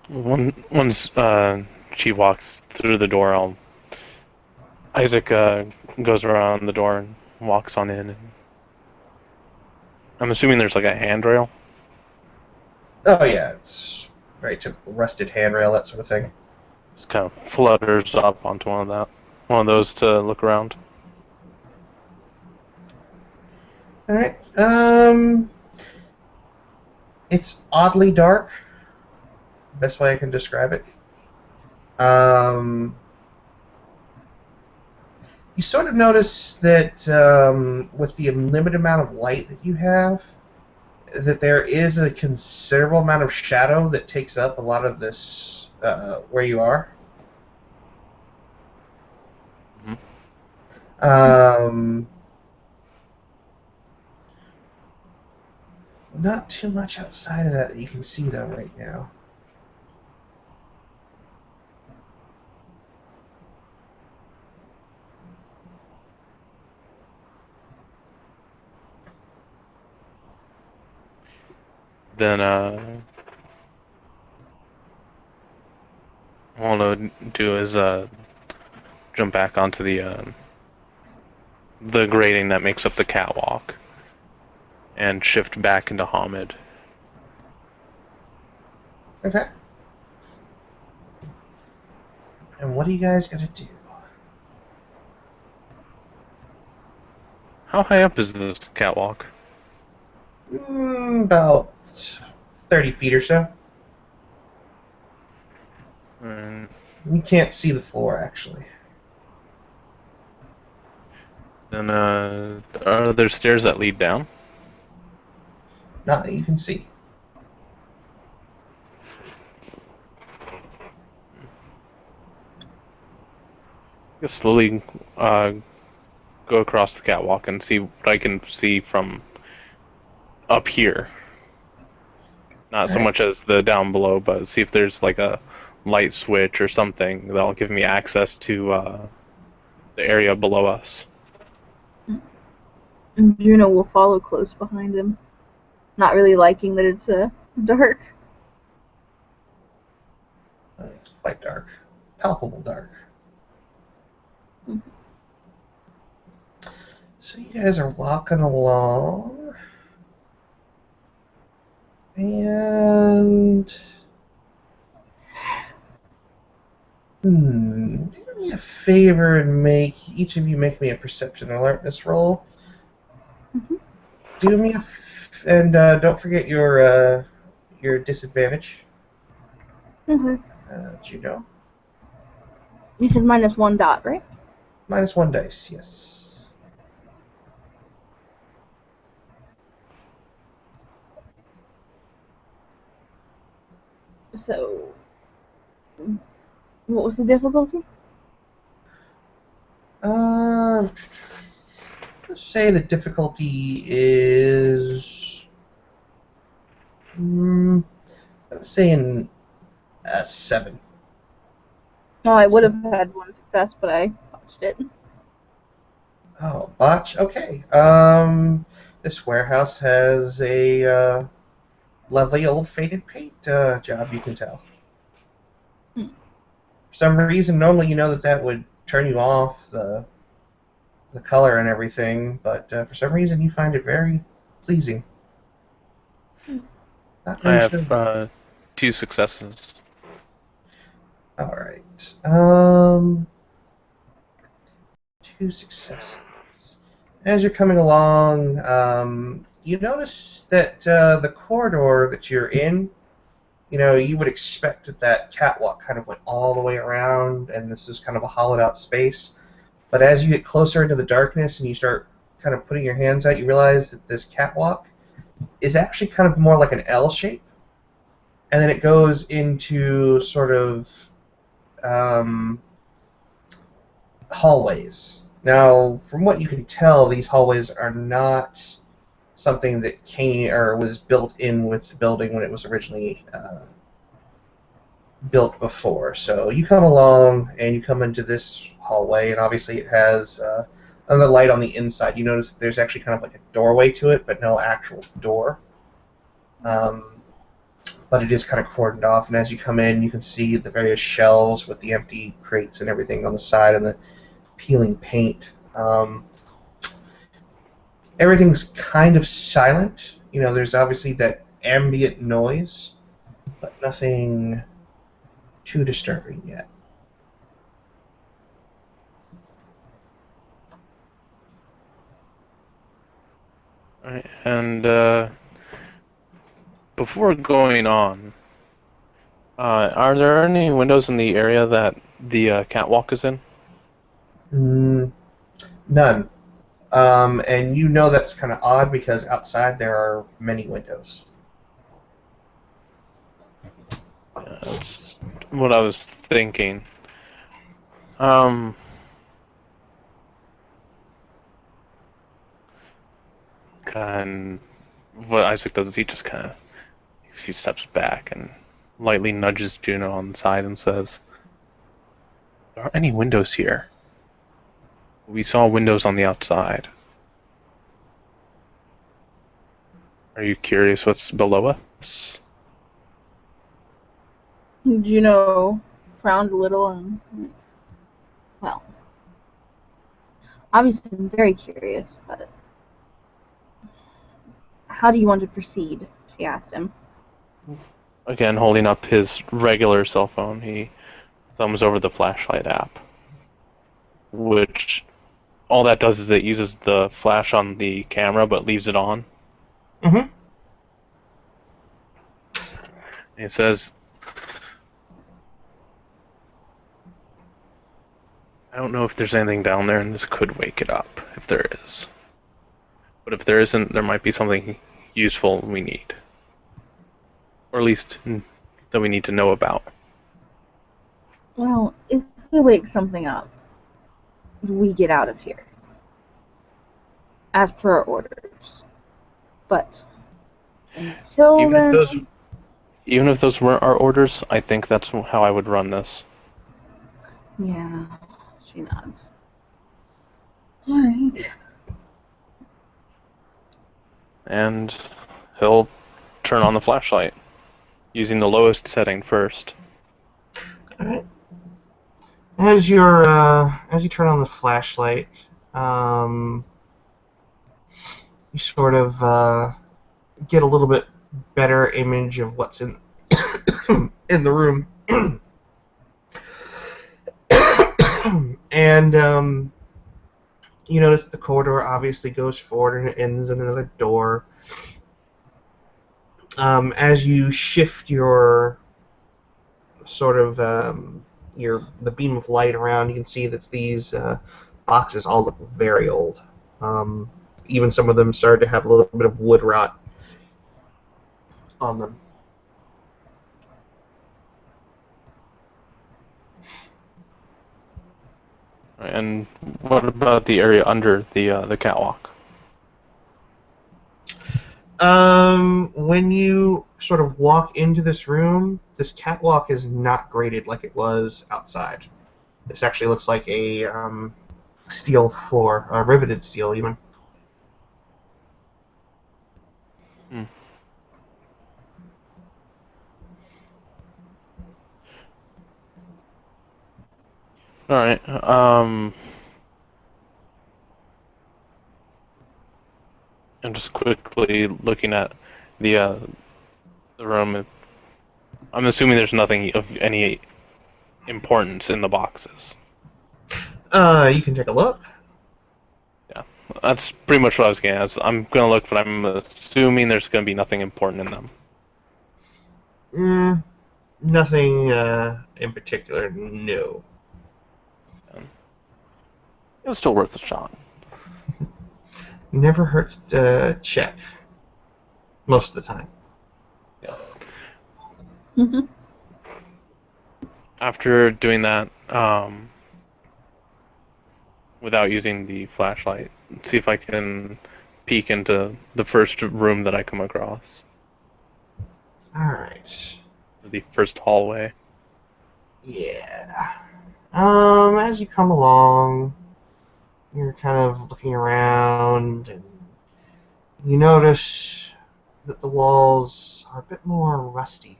Once she walks through the door, Isaac goes around the door and walks on in. And I'm assuming there's like a handrail. Oh yeah, it's very typical rusted handrail, that sort of thing. Just kind of flutters up onto one of those to look around. All right. It's oddly dark. Best way I can describe it. You sort of notice that with the limited amount of light that you have, that there is a considerable amount of shadow that takes up a lot of this where you are. Mm-hmm. Not too much outside of that you can see though right now. Then what I want to do is jump back onto the grating that makes up the catwalk and shift back into Hamid. Okay. And what are you guys gonna do? How high up is this catwalk? About 30 feet or so. You can't see the floor, actually. Then, are there stairs that lead down? Not that you can see. Just slowly go across the catwalk and see what I can see from up here. Not so much as the down below, but see if there's like a light switch or something that'll give me access to the area below us. And Juno will follow close behind him, not really liking that it's dark. It's quite dark. Palpable dark. Mm-hmm. So you guys are walking along, and do me a favor and each of you make me a perception alertness roll. Mm-hmm. Do me and don't forget your disadvantage. Mm-hmm. Juno. You said -1 dot, right? -1 dice, yes. So, what was the difficulty? Let's say the difficulty is, let's say in 7. Oh, I would have had 1 success, but I botched it. Oh, botch? Okay. This warehouse has a lovely old faded paint job, you can tell. For some reason, normally you know that would turn you off, the color and everything, but for some reason you find it very pleasing. Not really I have 2 successes. Alright. 2 successes. As you're coming along, you notice that the corridor that you're in, you would expect that catwalk kind of went all the way around, and this is kind of a hollowed out space. But as you get closer into the darkness and you start kind of putting your hands out, you realize that this catwalk is actually kind of more like an L shape, and then it goes into sort of um, hallways. Now, from what you can tell, these hallways are not something that came or was built in with the building when it was originally built before. So you come along and you come into this hallway, and obviously it has another light on the inside. You notice there's actually kind of like a doorway to it, but no actual door. But it is kind of cordoned off, and as you come in, you can see the various shelves with the empty crates and everything on the side and the peeling paint. Everything's kind of silent. You know, there's obviously that ambient noise, but nothing too disturbing yet. Alright, and before going on, are there any windows in the area that the catwalk is in? None. And you know that's kind of odd because outside there are many windows. Yeah, that's what I was thinking. And what Isaac does is he just kind of takes a few steps back and lightly nudges Juno on the side and says, "There aren't any windows here. We saw windows on the outside. Are you curious what's below us?" Juno frowned a little and, well, obviously I'm very curious, but how do you want to proceed? She asked him. Again, holding up his regular cell phone, he thumbs over the flashlight app, which all that does is it uses the flash on the camera but leaves it on. Mm-hmm. It says, "I don't know if there's anything down there, and this could wake it up, if there is. But if there isn't, there might be something useful we need. Or at least that we need to know about." Well, if we wake something up, we get out of here. As per our orders. But until Even if those weren't our orders, I think that's how I would run this. Yeah, she nods. Alright. And he'll turn on the flashlight, using the lowest setting first. Alright. As you turn on the flashlight, you sort of get a little bit better image of what's in in the room. And you notice that the corridor obviously goes forward and it ends in another door. As you shift your sort of the beam of light around, you can see that these boxes all look very old. Even some of them started to have a little bit of wood rot on them. And what about the area under the catwalk? When you sort of walk into this room, this catwalk is not graded like it was outside. This actually looks like a steel floor, riveted steel even. Alright, I'm just quickly looking at the room. I'm assuming there's nothing of any importance in the boxes. You can take a look. Yeah, that's pretty much what I was getting at. I'm going to look, but I'm assuming there's going to be nothing important in them. Nothing in particular, no. It was still worth a shot. Never hurts to check. Most of the time. Yeah. Mm-hmm. After doing that, without using the flashlight, see if I can peek into the first room that I come across, Alright. the first hallway. Yeah. As you come along, you're kind of looking around, and you notice that the walls are a bit more rusty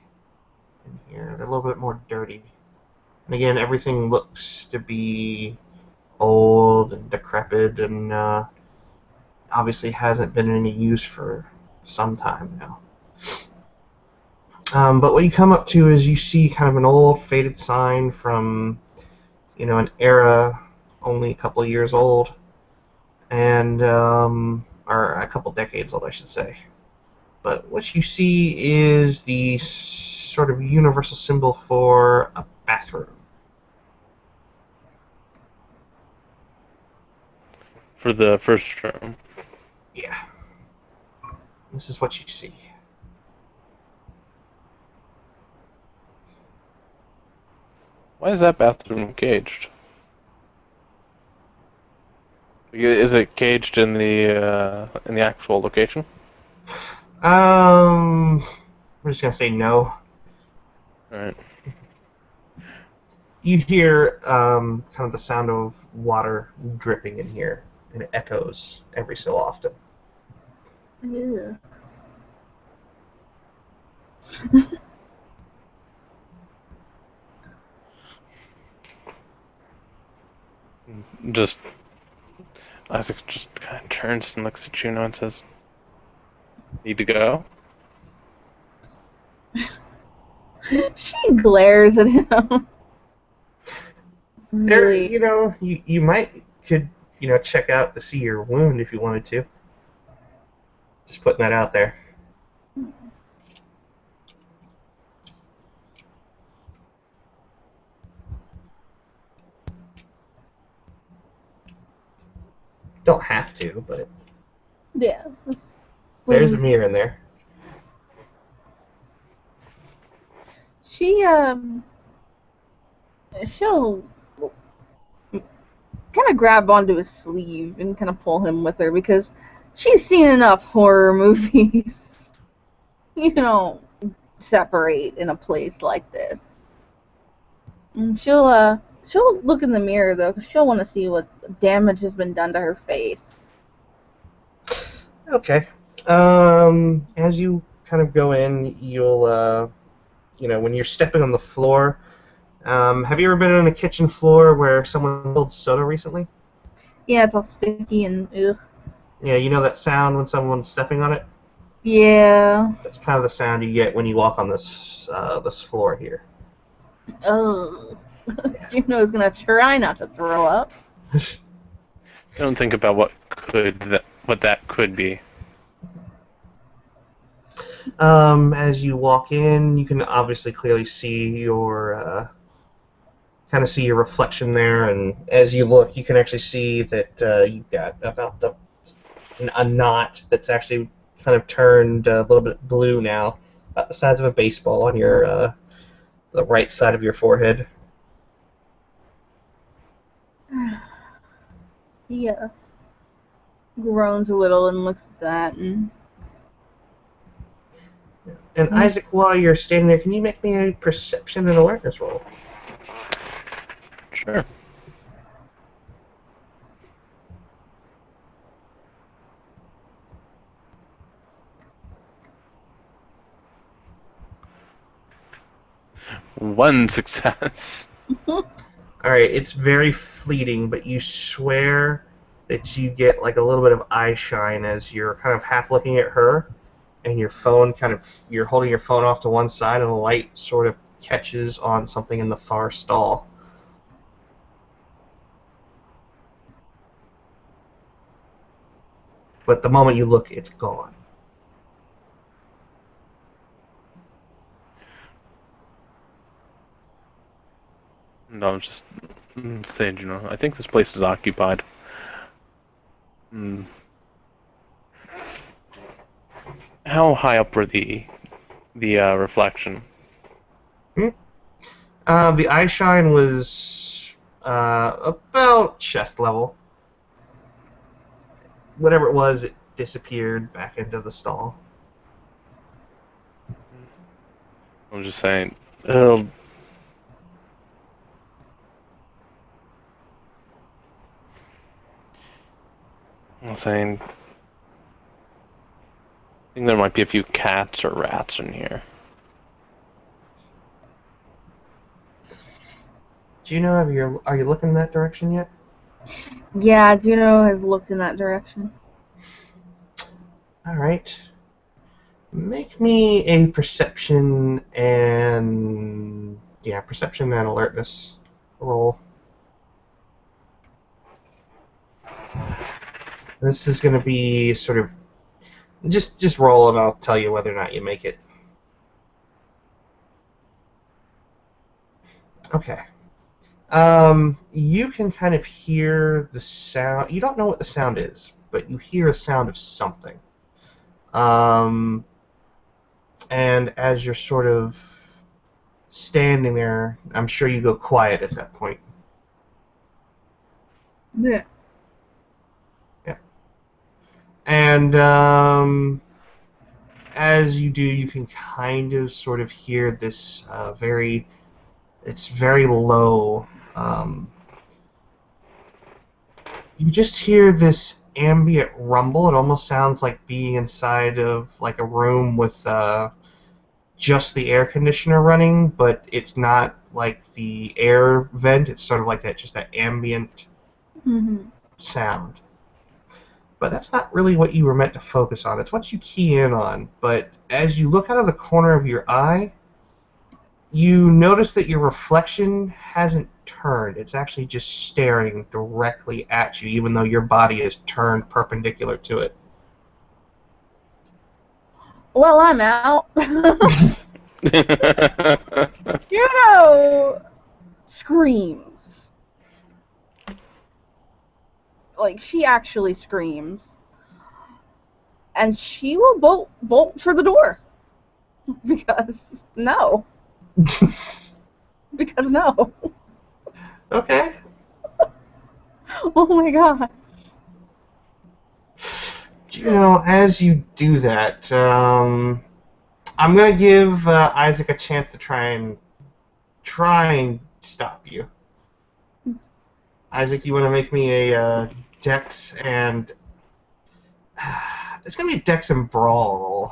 in here. They're a little bit more dirty. And again, everything looks to be old and decrepit and obviously hasn't been in any use for some time now. But what you come up to is you see kind of an old faded sign from, an era only a couple of years old, and or a couple decades old, I should say. But what you see is the sort of universal symbol for a bathroom. For the first room. Yeah. This is what you see. Why is that bathroom caged? Is it caged in the actual location? We're just gonna say no. All right. You hear kind of the sound of water dripping in here, and it echoes every so often. Yeah. Just Isaac just kind of turns and looks at Juno and says, "Need to go?" She glares at him. There, Really. you might could check out to see your wound if you wanted to. Just putting that out there. Don't have to, but Yeah. there's a Please. mirror in there. She she'll kind of grab onto his sleeve and kind of pull him with her because she's seen enough horror movies. You don't separate in a place like this. And she'll look in the mirror though, because she'll want to see what damage has been done to her face. Okay. As you kind of go in, you'll when you're stepping on the floor. Have you ever been on a kitchen floor where someone spilled soda recently? Yeah, it's all sticky and ugh. Yeah, you know that sound when someone's stepping on it? Yeah. That's kind of the sound you get when you walk on this floor here. Ugh. Yeah. Juno's gonna try not to throw up. Don't think about what that could be. As you walk in, you can obviously clearly see your reflection there, and as you look, you can actually see that you've got about a knot that's actually kind of turned a little bit blue now, about the size of a baseball on your the right side of your forehead. He groans a little and looks at that and And Isaac, while you're standing there, can you make me a perception and awareness roll? Sure. One success. Alright, it's very fleeting, but you swear that you get like a little bit of eye shine as you're kind of half looking at her, and you're holding your phone off to one side, and the light sort of catches on something in the far stall. But the moment you look, it's gone. No, I'm just saying, I think this place is occupied. How high up were the reflection? The eye shine was about chest level. Whatever it was, it disappeared back into the stall. I'm just saying. I'm saying. I think there might be a few cats or rats in here. Do you know, are you looking in that direction yet? Yeah, Juno has looked in that direction. Alright. Make me a perception and alertness roll. This is going to be sort of just roll and I'll tell you whether or not you make it. Okay. You can kind of hear the sound. You don't know what the sound is, but you hear a sound of something. And as you're sort of standing there, I'm sure you go quiet at that point. Yeah. Yeah. And as you do, you can kind of sort of hear this it's very low. You just hear this ambient rumble. It almost sounds like being inside of like a room with just the air conditioner running, but it's not like the air vent. It's sort of like that, just that ambient sound. But that's not really what you were meant to focus on. It's what you key in on. But as you look out of the corner of your eye, you notice that your reflection hasn't turned. It's actually just staring directly at you, even though your body is turned perpendicular to it. Well, I'm out. Juno screams. Like, she actually screams. And she will bolt for the door. Because no. Because no. Okay. Oh my god. You know, as you do that, I'm gonna give Isaac a chance to try and stop you. Isaac, you want to make me a Dex and it's gonna be a Dex and Brawl roll.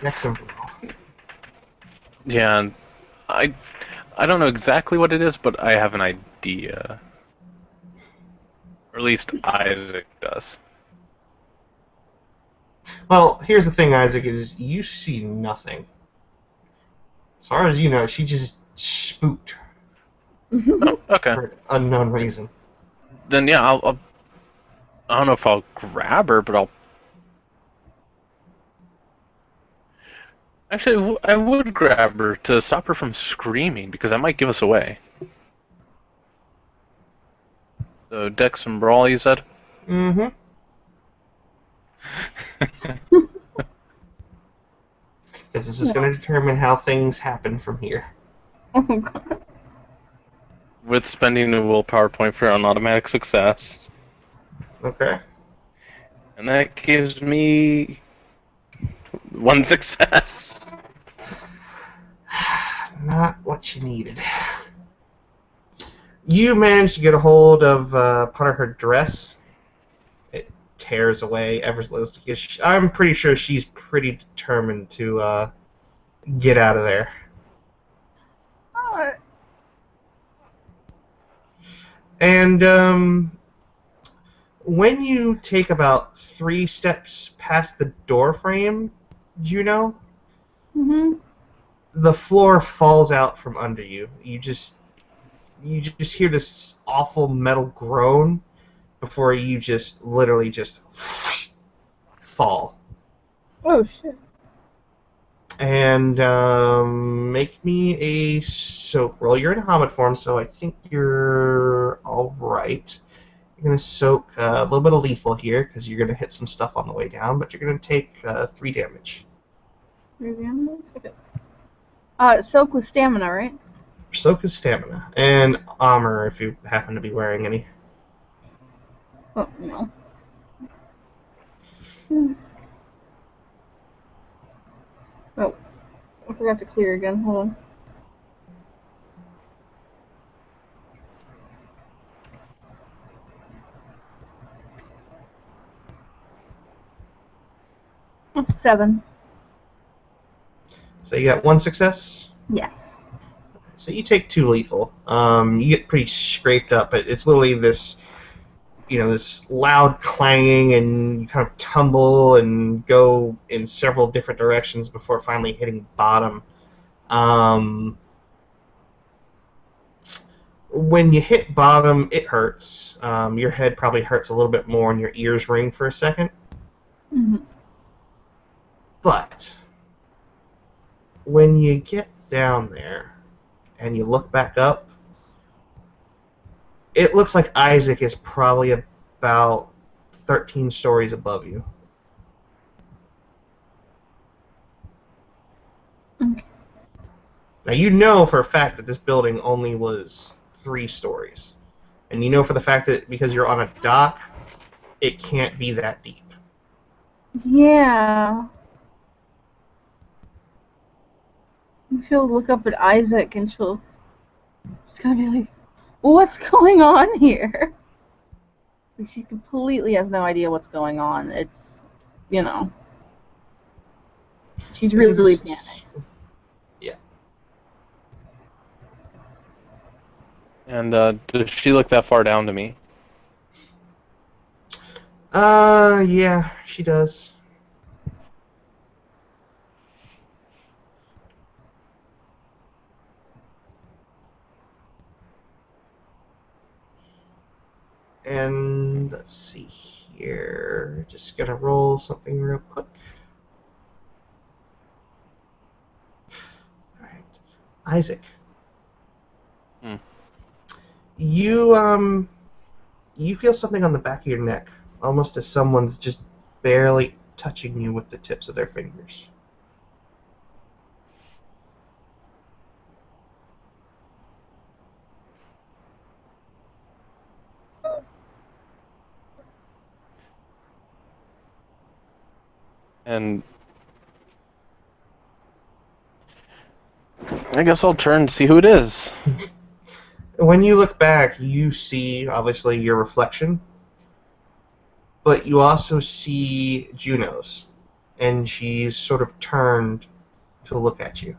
Dex and Brawl. Yeah, and I don't know exactly what it is, but I have an idea. Or at least Isaac does. Well, here's the thing, Isaac, is you see nothing. As far as you know, she just spooked Oh, okay. for an unknown reason. Then yeah, I'll I don't know if I'll grab her, but I'll. Actually, I would grab her to stop her from screaming because that might give us away. So Dex and Brawl, you said? Mm-hmm. Because this is going to determine how things happen from here. Oh god. With spending a willpower point for an automatic success. Okay. And that gives me 1 success. Not what you needed. You managed to get a hold of part of her dress. It tears away effortlessly. I'm pretty sure she's pretty determined to get out of there. Alright. And when you take about 3 steps past the door frame, Juno, the floor falls out from under you. You just hear this awful metal groan before you just literally just fall. Oh shit. And make me a soak roll. You're in Hamid form, so I think you're all right. You're going to soak a little bit of lethal here because you're going to hit some stuff on the way down, but you're going to take 3 damage. 3 damage? Okay. Soak with stamina, right? Soak is stamina. And armor, if you happen to be wearing any. Oh, no. Hmm. Oh, I forgot to clear again. Hold on. Oh, 7. So you got 1 success? Yes. So you take 2 lethal. You get pretty scraped up, but it's literally this, this loud clanging, and you kind of tumble and go in several different directions before finally hitting bottom. When you hit bottom, it hurts. Your head probably hurts a little bit more, and your ears ring for a second. Mm-hmm. But when you get down there and you look back up, it looks like Isaac is probably about 13 stories above you. Okay. Now, you know for a fact that this building only was 3 stories. And you know for the fact that because you're on a dock, it can't be that deep. Yeah. She'll look up at Isaac and she's gonna be like, what's going on here? And she completely has no idea what's going on. It's, she's really panicked. Yeah. And does she look that far down to me? Yeah, she does. And let's see here. Just gonna roll something real quick. Alright. Isaac. Hmm. You feel something on the back of your neck, almost as someone's just barely touching you with the tips of their fingers. And I guess I'll turn and see who it is. When you look back, you see, obviously, your reflection, but you also see Juno's, and she's sort of turned to look at you.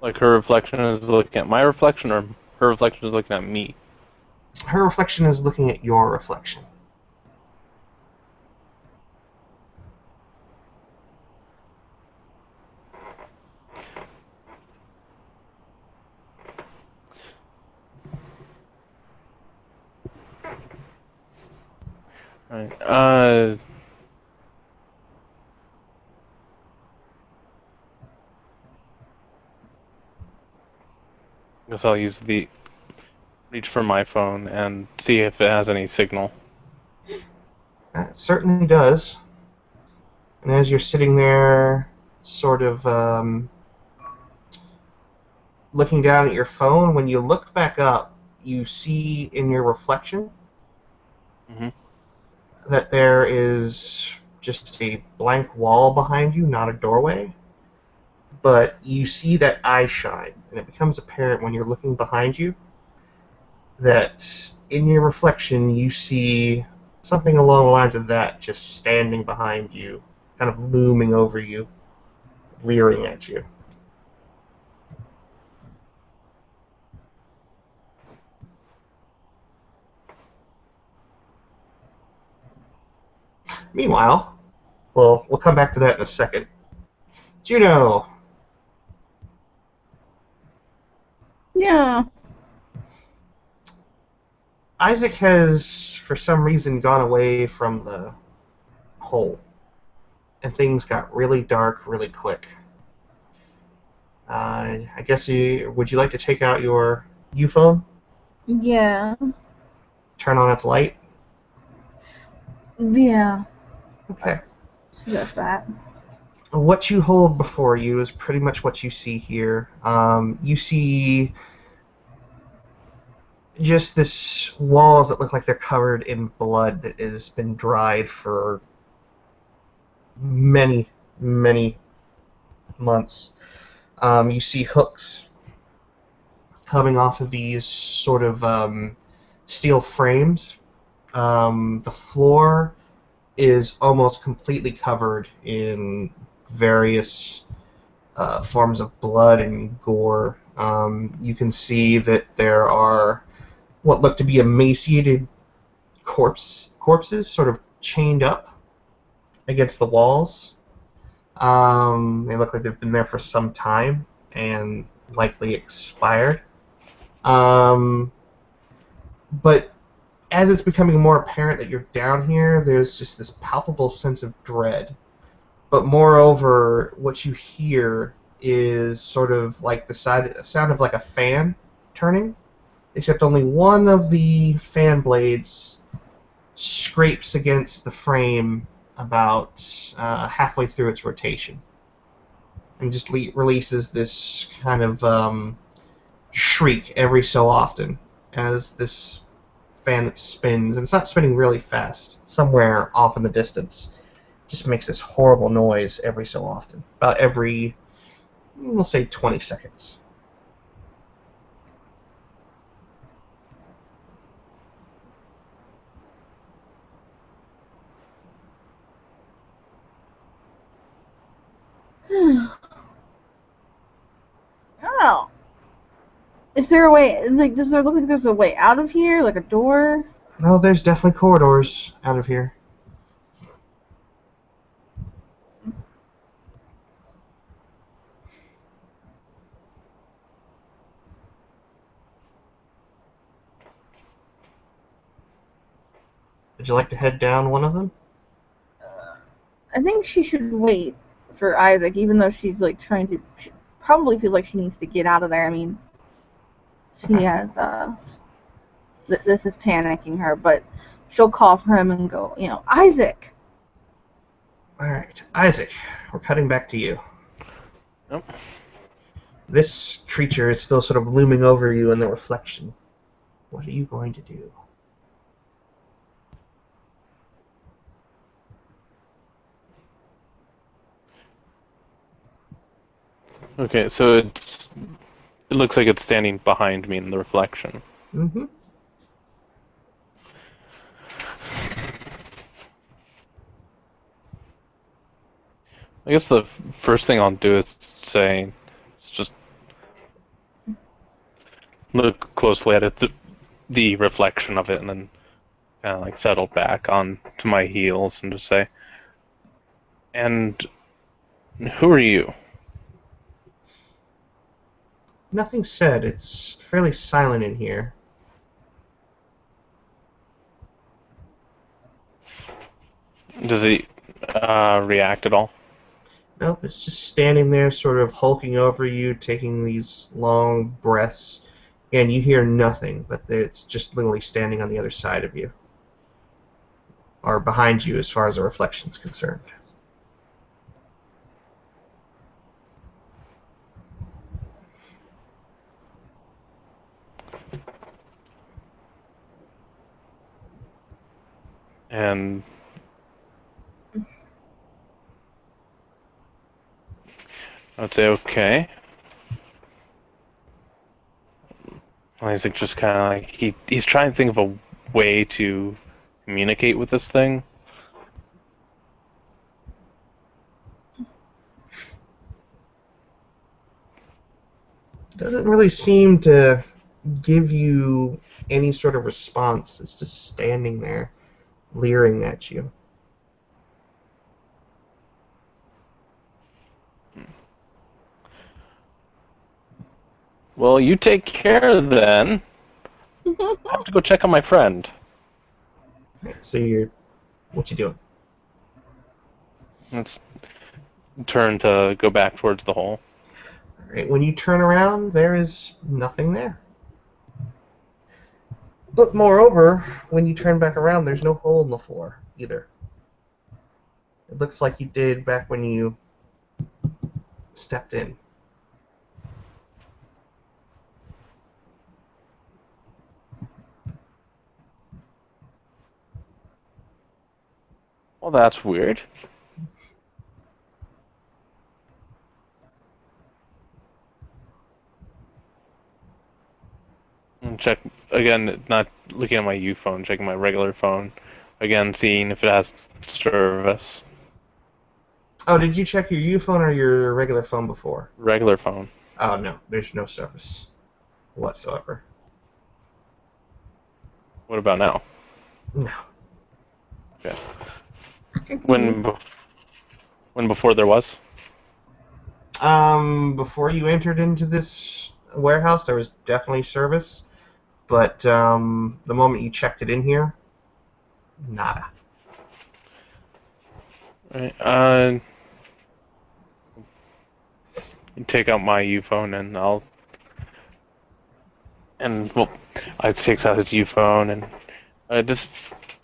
Like her reflection is looking at my reflection, or her reflection is looking at me? Her reflection is looking at your reflection. Right. I guess I'll use the reach for my phone and see if it has any signal. It certainly does. And as you're sitting there, sort of looking down at your phone, when you look back up, you see in your reflection Mm-hmm. that there is just a blank wall behind you, not a doorway. But you see that eye shine, and it becomes apparent when you're looking behind you that in your reflection you see something along the lines of that just standing behind you, kind of looming over you, leering at you. Meanwhile, we'll come back to that in a second. Juno, Yeah. Isaac has, for some reason, gone away from the hole, and things got really dark really quick. I guess would you like to take out your U-phone, Yeah. turn on its light? Yeah. Okay. Just that. What you hold before you is pretty much what you see here. You see just this walls that look like they're covered in blood that has been dried for many, many months. You see hooks coming off of these sort of steel frames. The floor is almost completely covered in various forms of blood and gore. You can see that there are what look to be emaciated corpses sort of chained up against the walls. They look like they've been there for some time and likely expired. But as it's becoming more apparent that you're down here, there's just this palpable sense of dread. But moreover, what you hear is sort of like the sound of like a fan turning, except only one of the fan blades scrapes against the frame about halfway through its rotation, and just releases this kind of shriek every so often as this fan spins, and it's not spinning really fast. Somewhere off in the distance, just makes this horrible noise every so often, about every, we'll say, 20 seconds. Oh. Is there a way, like, does there look like there's a way out of here? Like a door? No, there's definitely corridors out of here. Would you like to head down one of them? I think she should wait for Isaac, even though she's, like, she probably feels like she needs to get out of there. I mean, she has, this is panicking her, but she'll call for him and go, Isaac! Alright, Isaac, we're cutting back to you. Yep. This creature is still sort of looming over you in the reflection. What are you going to do? Okay, so it looks like it's standing behind me in the reflection. Mm-hmm. I guess the first thing I'll do is just look closely at it, the reflection of it, and then kind of like settle back on to my heels and just say, "And who are you?" Nothing said. It's fairly silent in here. Does he react at all? Nope, it's just standing there, sort of hulking over you, taking these long breaths. And you hear nothing, but it's just literally standing on the other side of you. Or behind you, as far as the reflection's concerned. And I would say, okay. Isaac just kind of like he's trying to think of a way to communicate with this thing. Doesn't really seem to give you any sort of response. It's just standing there, leering at you. Well, you take care then. I have to go check on my friend. Right, so what you doing? Let's turn to go back towards the hole. Alright, when you turn around, there is nothing there. But moreover, when you turn back around, there's no hole in the floor either. It looks like you did back when you stepped in. Well, that's weird. And check again, not looking at my U phone, checking my regular phone. Again, seeing if it has service. Oh, did you check your U phone or your regular phone before? Regular phone. Oh, no. There's no service whatsoever. What about now? No. Okay. When before there was? Before you entered into this warehouse, there was definitely service. But the moment you checked it in here, nada. Right. Take out my U phone and well, I takes out his U phone and does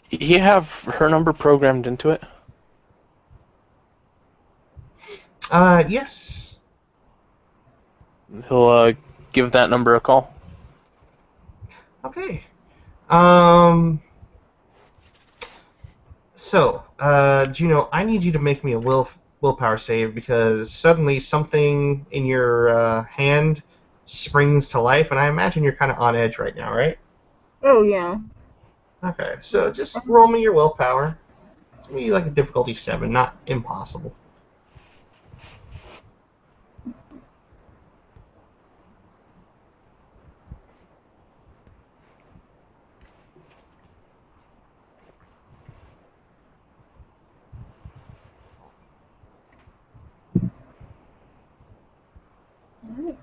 he have her number programmed into it? Yes. He'll give that number a call. Okay. So, Juno, I need you to make me a willpower save because suddenly something in your hand springs to life, and I imagine you're kind of on edge right now, right? Oh, yeah. Okay, so just roll me your willpower. It's gonna be like a difficulty 7, not impossible. Alright.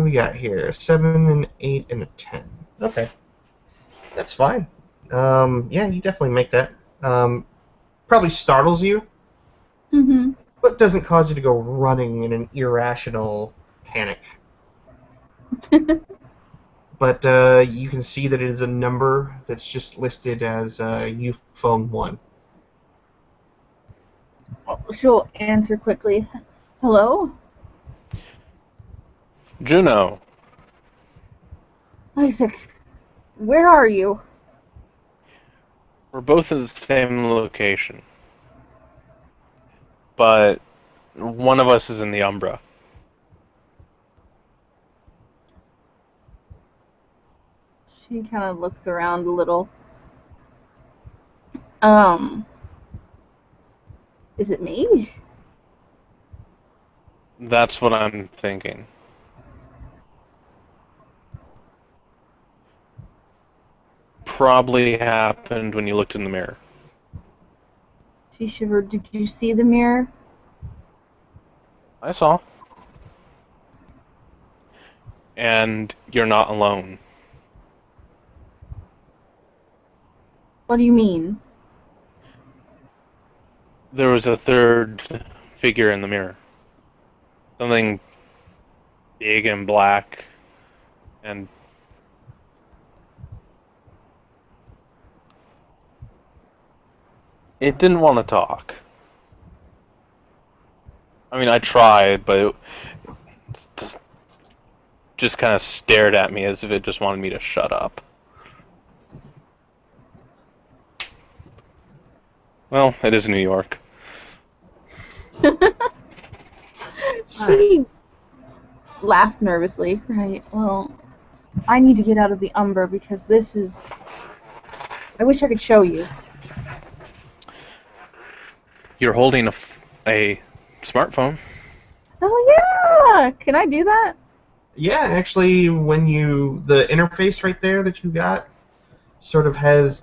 We got here a 7, an 8, and a 10. Okay, that's fine. Yeah, you definitely make that. Probably startles you, Mm-hmm. but doesn't cause you to go running in an irrational panic. But you can see that it is a number that's just listed as Phone 1. She'll answer quickly. Hello? Juno, Isaac, where are you? we're both in the same location, but one of us is in the Umbra. She kind of looks around a little. Um, is it me? That's what I'm thinking. Probably happened when you looked in the mirror. She shivered. Did you see the mirror? I saw. And you're not alone. What do you mean? There was a third figure in the mirror. Something big and black, and it didn't want to talk. I mean, I tried, but it just kind of stared at me as if it just wanted me to shut up. Well, it is New York. She laughed nervously. Right, well, I need to get out of the Umbra because this is... I wish I could show you. You're holding a smartphone. Oh, yeah! Can I do that? Yeah, actually, when the interface right there that you got sort of has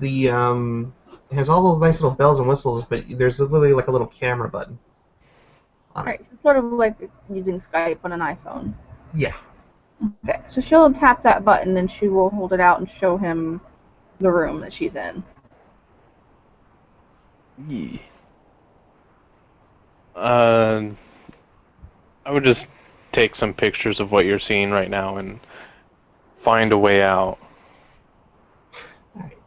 has all those nice little bells and whistles, but there's literally like a little camera button on it. Alright, so it's sort of like using Skype on an iPhone. Yeah. Okay, so she'll tap that button and she will hold it out and show him the room that she's in. Yeah. I would just take some pictures of what you're seeing right now and find a way out. Alright.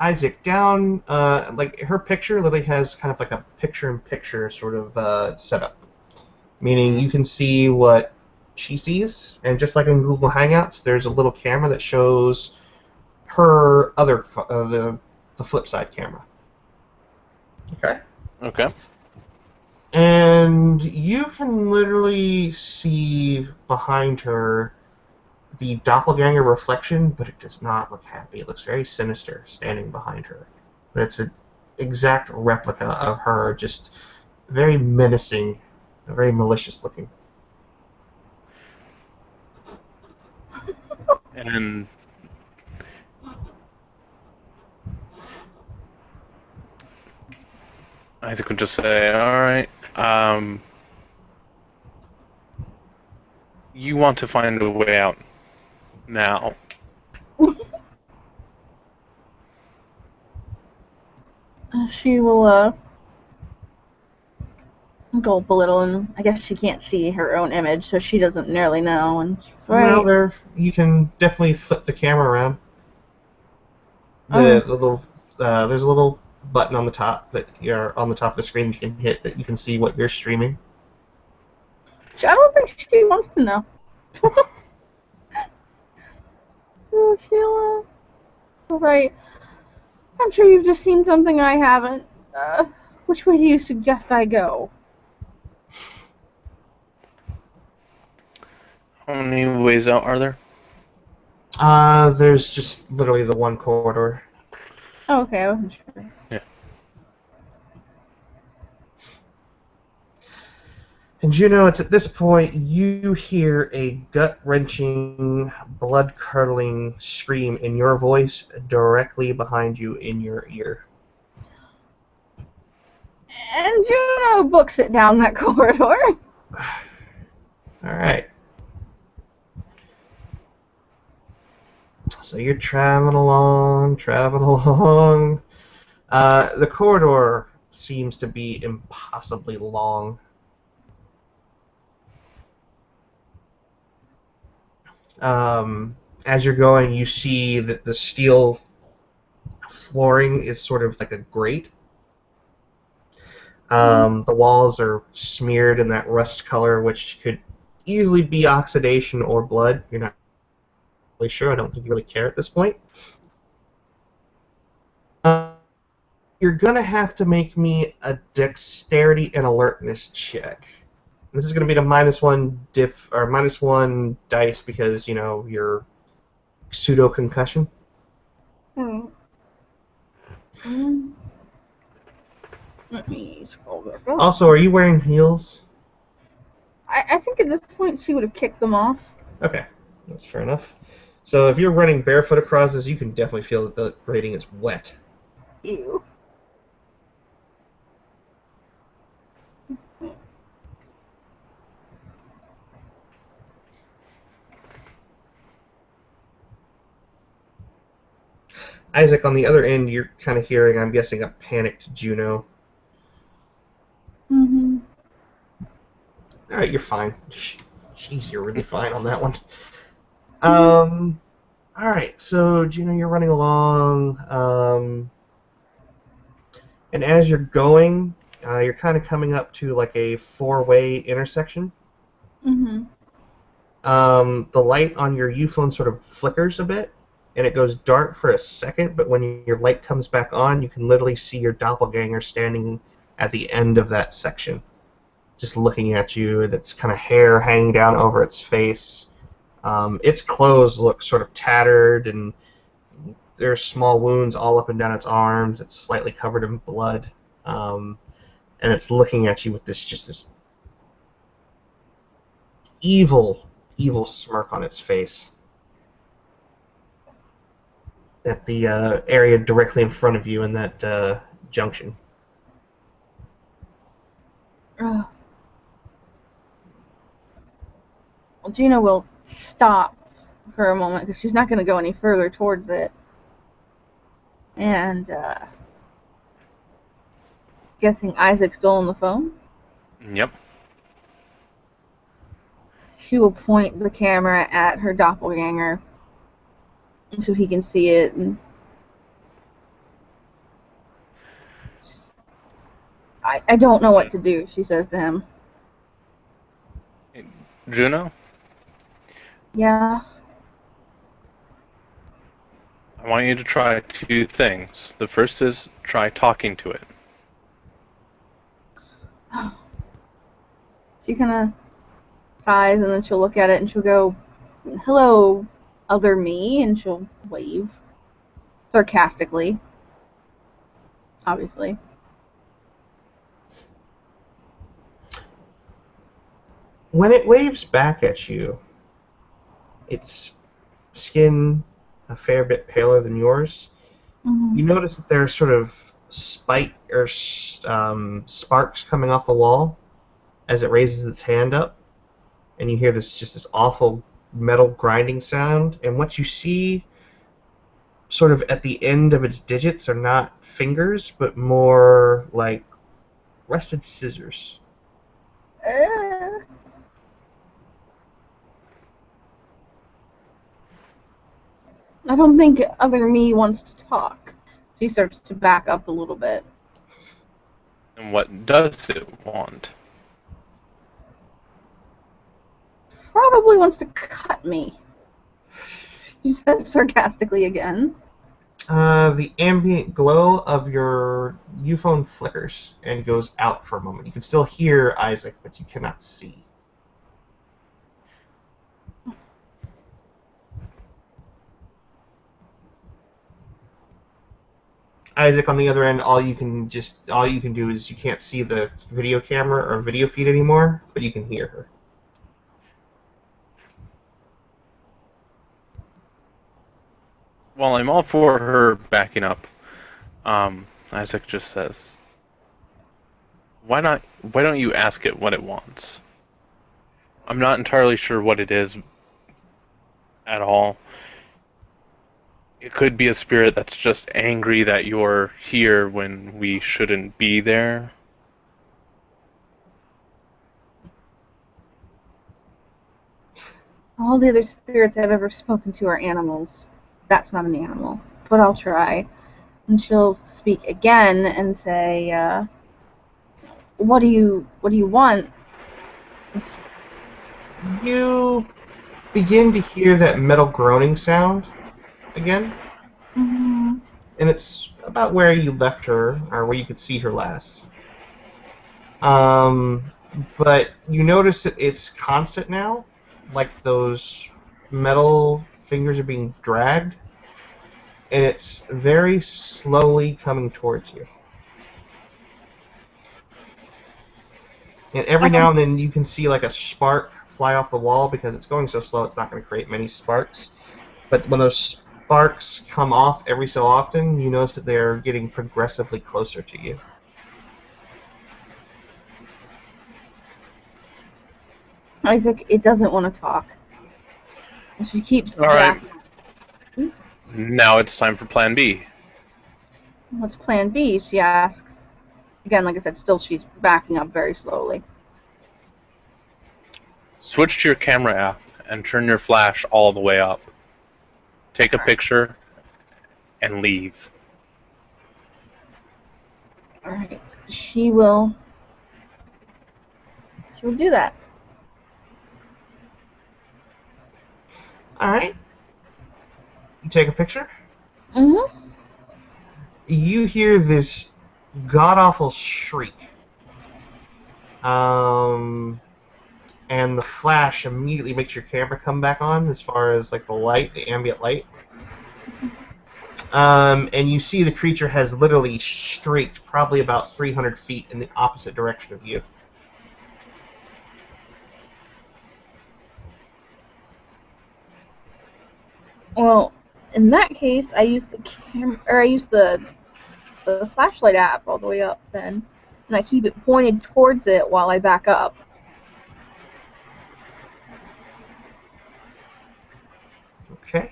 Isaac, down, like her picture literally has kind of like a picture-in-picture sort of setup, meaning you can see what she sees, and just like in Google Hangouts, there's a little camera that shows her other the flip side camera. Okay. Okay. And you can literally see behind her the doppelganger reflection, but it does not look happy. It looks very sinister standing behind her. But it's an exact replica of her, just very menacing, very malicious looking. And Isaac would just say, "All right, you want to find a way out now." She will gulp a little, and I guess she can't see her own image, so she doesn't nearly know. And she's Well, right. you can definitely flip the camera around. Oh, The little there's a little button on the top that you're on the top of the screen you can hit that you can see what you're streaming. I don't think she wants to know. Oh, she'll, right. I'm sure you've just seen something I haven't. Which way do you suggest I go? How many ways out are there? There's just literally the one corridor. Oh, okay, I wasn't sure. Yeah. And Juno, it's at this point you hear a gut-wrenching, blood-curdling scream in your voice directly behind you in your ear. And Juno books it down that corridor. Alright. So you're traveling along. The corridor seems to be impossibly long. As you're going, you see that the steel flooring is sort of like a grate. The walls are smeared in that rust color, which could easily be oxidation or blood. You're not really sure. I don't think you really care at this point. You're gonna have to make me a dexterity and alertness check. This is gonna be the -1 dice because you're pseudo concussion. Let me scroll back up. Also, are you wearing heels? I think at this point she would have kicked them off. Okay, that's fair enough. So if you're running barefoot across this, you can definitely feel that the grating is wet. Ew. Isaac, on the other end, you're kind of hearing, I'm guessing, a panicked Juno. Mm-hmm. Alright, you're fine. Jeez, you're really fine on that one. Alright, so Juno, you're running along, and as you're going, you're kind of coming up to like a four-way intersection. Mm-hmm. The light on your U-phone sort of flickers a bit, and it goes dark for a second, but when your light comes back on, you can literally see your doppelganger standing at the end of that section, just looking at you, and its kind of hair hanging down over its face. Its clothes look sort of tattered, and there's small wounds all up and down its arms. It's slightly covered in blood, and it's looking at you with this evil smirk on its face at the area directly in front of you in that junction. Well, Gina will stop for a moment because she's not going to go any further towards it. And, guessing Isaac's still on the phone? Yep. She will point the camera at her doppelganger so he can see it. And I don't know what to do, she says to him. Juno, Yeah. I want you to try two things. The first is try talking to it. She kind of sighs and then she'll look at it and she'll go, "Hello, other me," and she'll wave sarcastically, obviously. When it waves back at you, its skin a fair bit paler than yours. You notice that there's sort of spite or sparks coming off the wall as it raises its hand up, and you hear this awful metal grinding sound. And what you see, sort of at the end of its digits, are not fingers, but more like rusted scissors. I don't think other me wants to talk. She starts to back up a little bit. And what does it want? Probably wants to cut me. She says sarcastically again. The ambient glow of your Uphone flickers and goes out for a moment. You can still hear Isaac, but you cannot see. Isaac, on the other end, all you can do is you can't see the video camera or video feed anymore, but you can hear her. Well, I'm all for her backing up. Isaac just says, why don't you ask it what it wants? I'm not entirely sure what it is at all. It could be a spirit that's just angry that you're here when we shouldn't be there. All the other spirits I've ever spoken to are animals. That's not an animal, but I'll try. And she'll speak again and say, what do you want?" You begin to hear that metal groaning sound again, and it's about where you left her, or where you could see her last. But you notice that it's constant now, like those metal fingers are being dragged, and it's very slowly coming towards you. And every now and then you can see like a spark fly off the wall. Because it's going so slow, it's not going to create many sparks. But when those sparks come off every so often, you notice that they're getting progressively closer to you. Isaac, it doesn't want to talk. And she keeps All right. backing. Now it's time for Plan B. What's plan B? She asks. Again, like I said, still she's backing up very slowly. Switch to your camera app and turn your flash all the way up. Take a picture and leave. Alright. She will do that. Alright. You take a picture. Mm-hmm. You hear this god-awful shriek. And the flash immediately makes your camera come back on, as far as like the light, the ambient light. And you see the creature has literally streaked probably about 300 feet in the opposite direction of you. Well, in that case, I use the flashlight app all the way up then, and I keep it pointed towards it while I back up. Okay.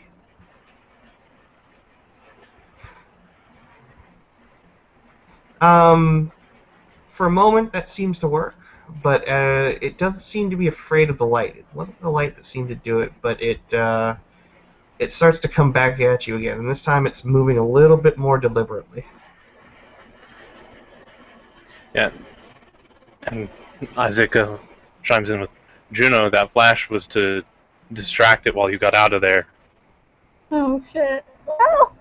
For a moment that seems to work, but it doesn't seem to be afraid of the light. It wasn't the light that seemed to do it, but it starts to come back at you again, and this time it's moving a little bit more deliberately. Yeah, and Isaac chimes in with Juno. That flash was to distract it while you got out of there. Oh shit. Well,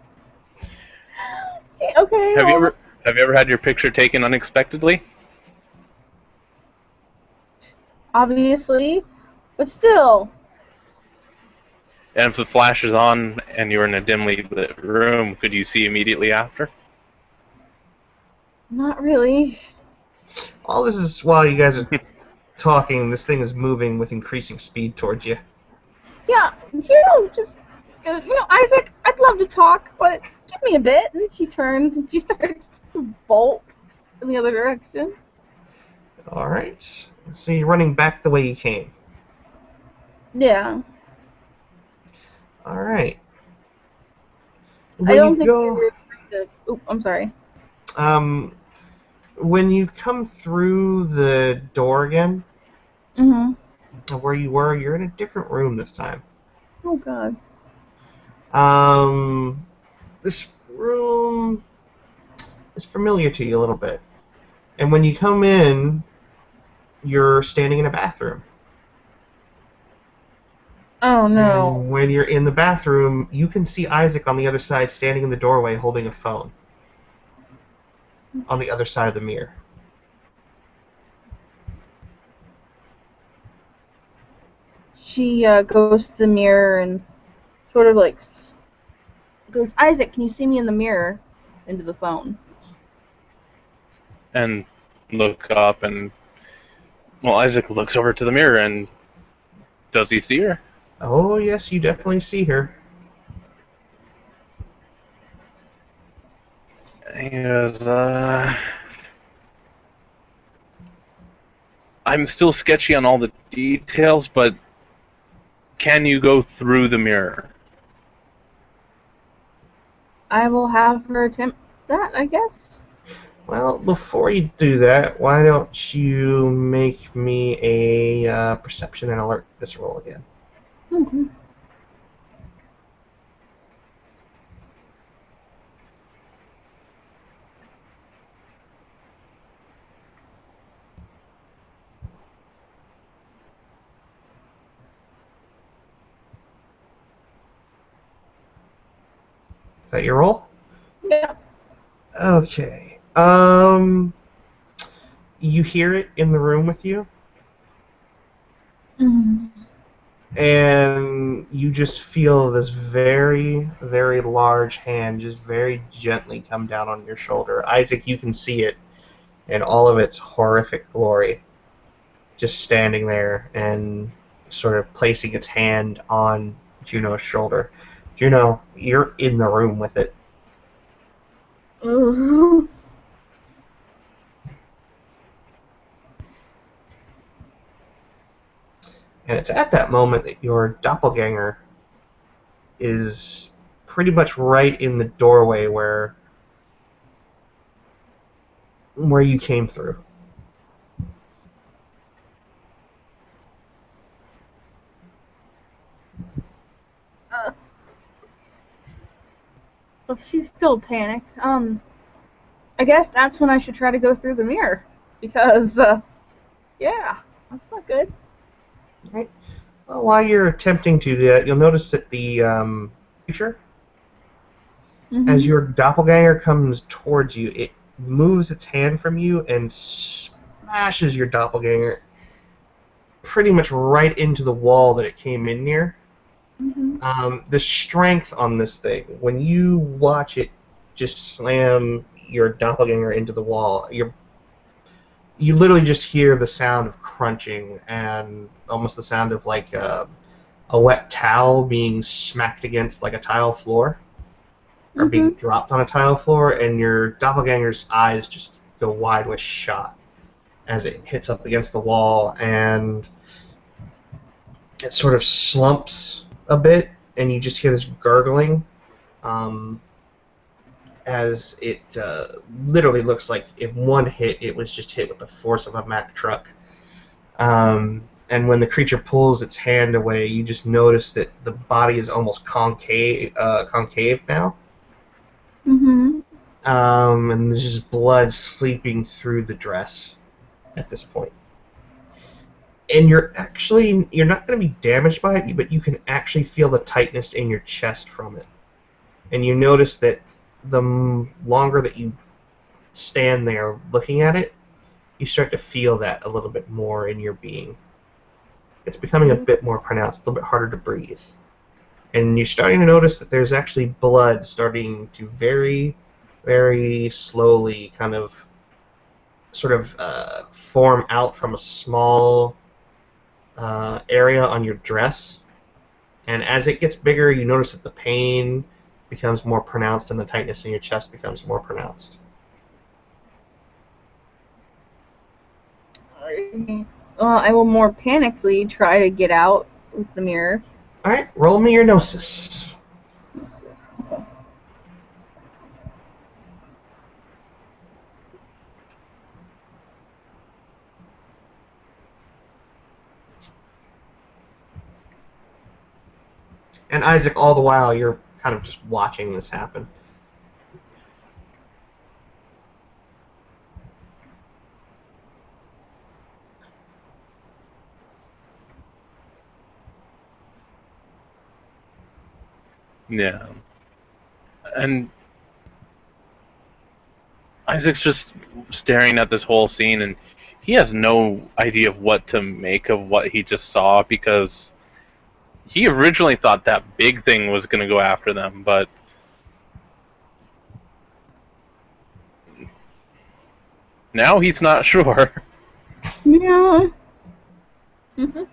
okay. Have you Well, ever have you ever had your picture taken unexpectedly? obviously, but still, And if the flash is on and you're in a dimly lit room, could you see immediately after? not really. All this is while you guys are talking, this thing is moving with increasing speed towards you. Yeah, just Isaac, I'd love to talk, but give me a bit. And she turns and she starts to bolt in the other direction. Alright. So you're running back the way you came. Yeah. Alright. I When you don't think we go... were trying to. Oh, I'm sorry. When you come through the door again, Mhm. where you were, you're in a different room this time. Oh God. This room is familiar to you a little bit. And when you come in, you're standing in a bathroom. Oh no. And when you're in the bathroom, you can see Isaac on the other side standing in the doorway holding a phone. On the other side of the mirror. She goes to the mirror and sort of like goes, Isaac, can you see me in the mirror? Into the phone. And look up, and well, Isaac looks over to the mirror, and does he see her? Oh, yes, you definitely see her. He goes, I'm still sketchy on all the details, but can you go through the mirror? I will have her attempt that, I guess. Well, before you do that, why don't you make me a perception and alertness roll again? Mm-hmm. Is that your roll? Yeah. Okay. You hear it in the room with you, Mm-hmm. and you just feel this very, very large hand just very gently come down on your shoulder. Isaac, you can see it in all of its horrific glory, just standing there and sort of placing its hand on Juno's shoulder. Juno, you're in the room with it. Ooh. And it's at that moment that your doppelganger is pretty much right in the doorway where you came through. Well, she's still panicked. I guess that's when I should try to go through the mirror. Because, yeah, that's not good. Right? Well, while you're attempting to do that, you'll notice that the creature, as Mm-hmm. your doppelganger comes towards you, it moves its hand from you and smashes your doppelganger pretty much right into the wall that it came in near. Mm-hmm. The strength on this thing, when you watch it just slam your doppelganger into the wall, you literally just hear the sound of crunching and almost the sound of like a wet towel being smacked against like a tile floor or being Mm-hmm. dropped on a tile floor, and your doppelganger's eyes just go wide with shock as it hits up against the wall, and it sort of slumps a bit, and you just hear this gurgling as it literally looks like in one hit it was just hit with the force of a Mack truck. And when the creature pulls its hand away, you just notice that the body is almost concave now. Mm-hmm. and there's just blood seeping through the dress at this point. And you're not going to be damaged by it, but you can actually feel the tightness in your chest from it. And you notice that the longer that you stand there looking at it, you start to feel that a little bit more in your being. It's becoming a bit more pronounced, a little bit harder to breathe. And you're starting to notice that there's actually blood starting to very, very slowly kind of sort of form out from a small area on your dress. And as it gets bigger, you notice that the pain becomes more pronounced and the tightness in your chest becomes more pronounced. I will more panically try to get out with the mirror. Alright, roll me your Gnosis. And Isaac, all the while, you're kind of just watching this happen. Yeah. And Isaac's just staring at this whole scene, and he has no idea of what to make of what he just saw, because he originally thought that big thing was going to go after them, but now he's not sure. Yeah. Mm-hmm.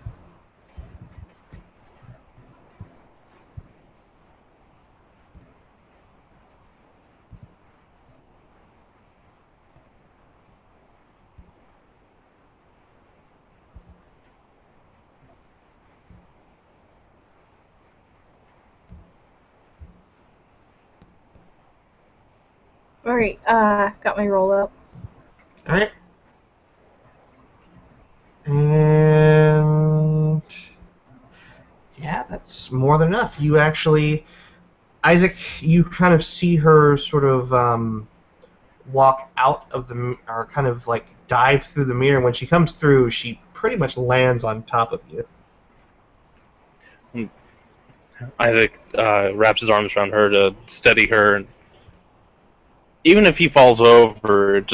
Alright, got my roll up. Alright. And yeah, that's more than enough. You actually, Isaac, you kind of see her sort of walk out of the, or kind of like dive through the mirror. When she comes through, she pretty much lands on top of you. Isaac wraps his arms around her to steady her. Even if he falls over,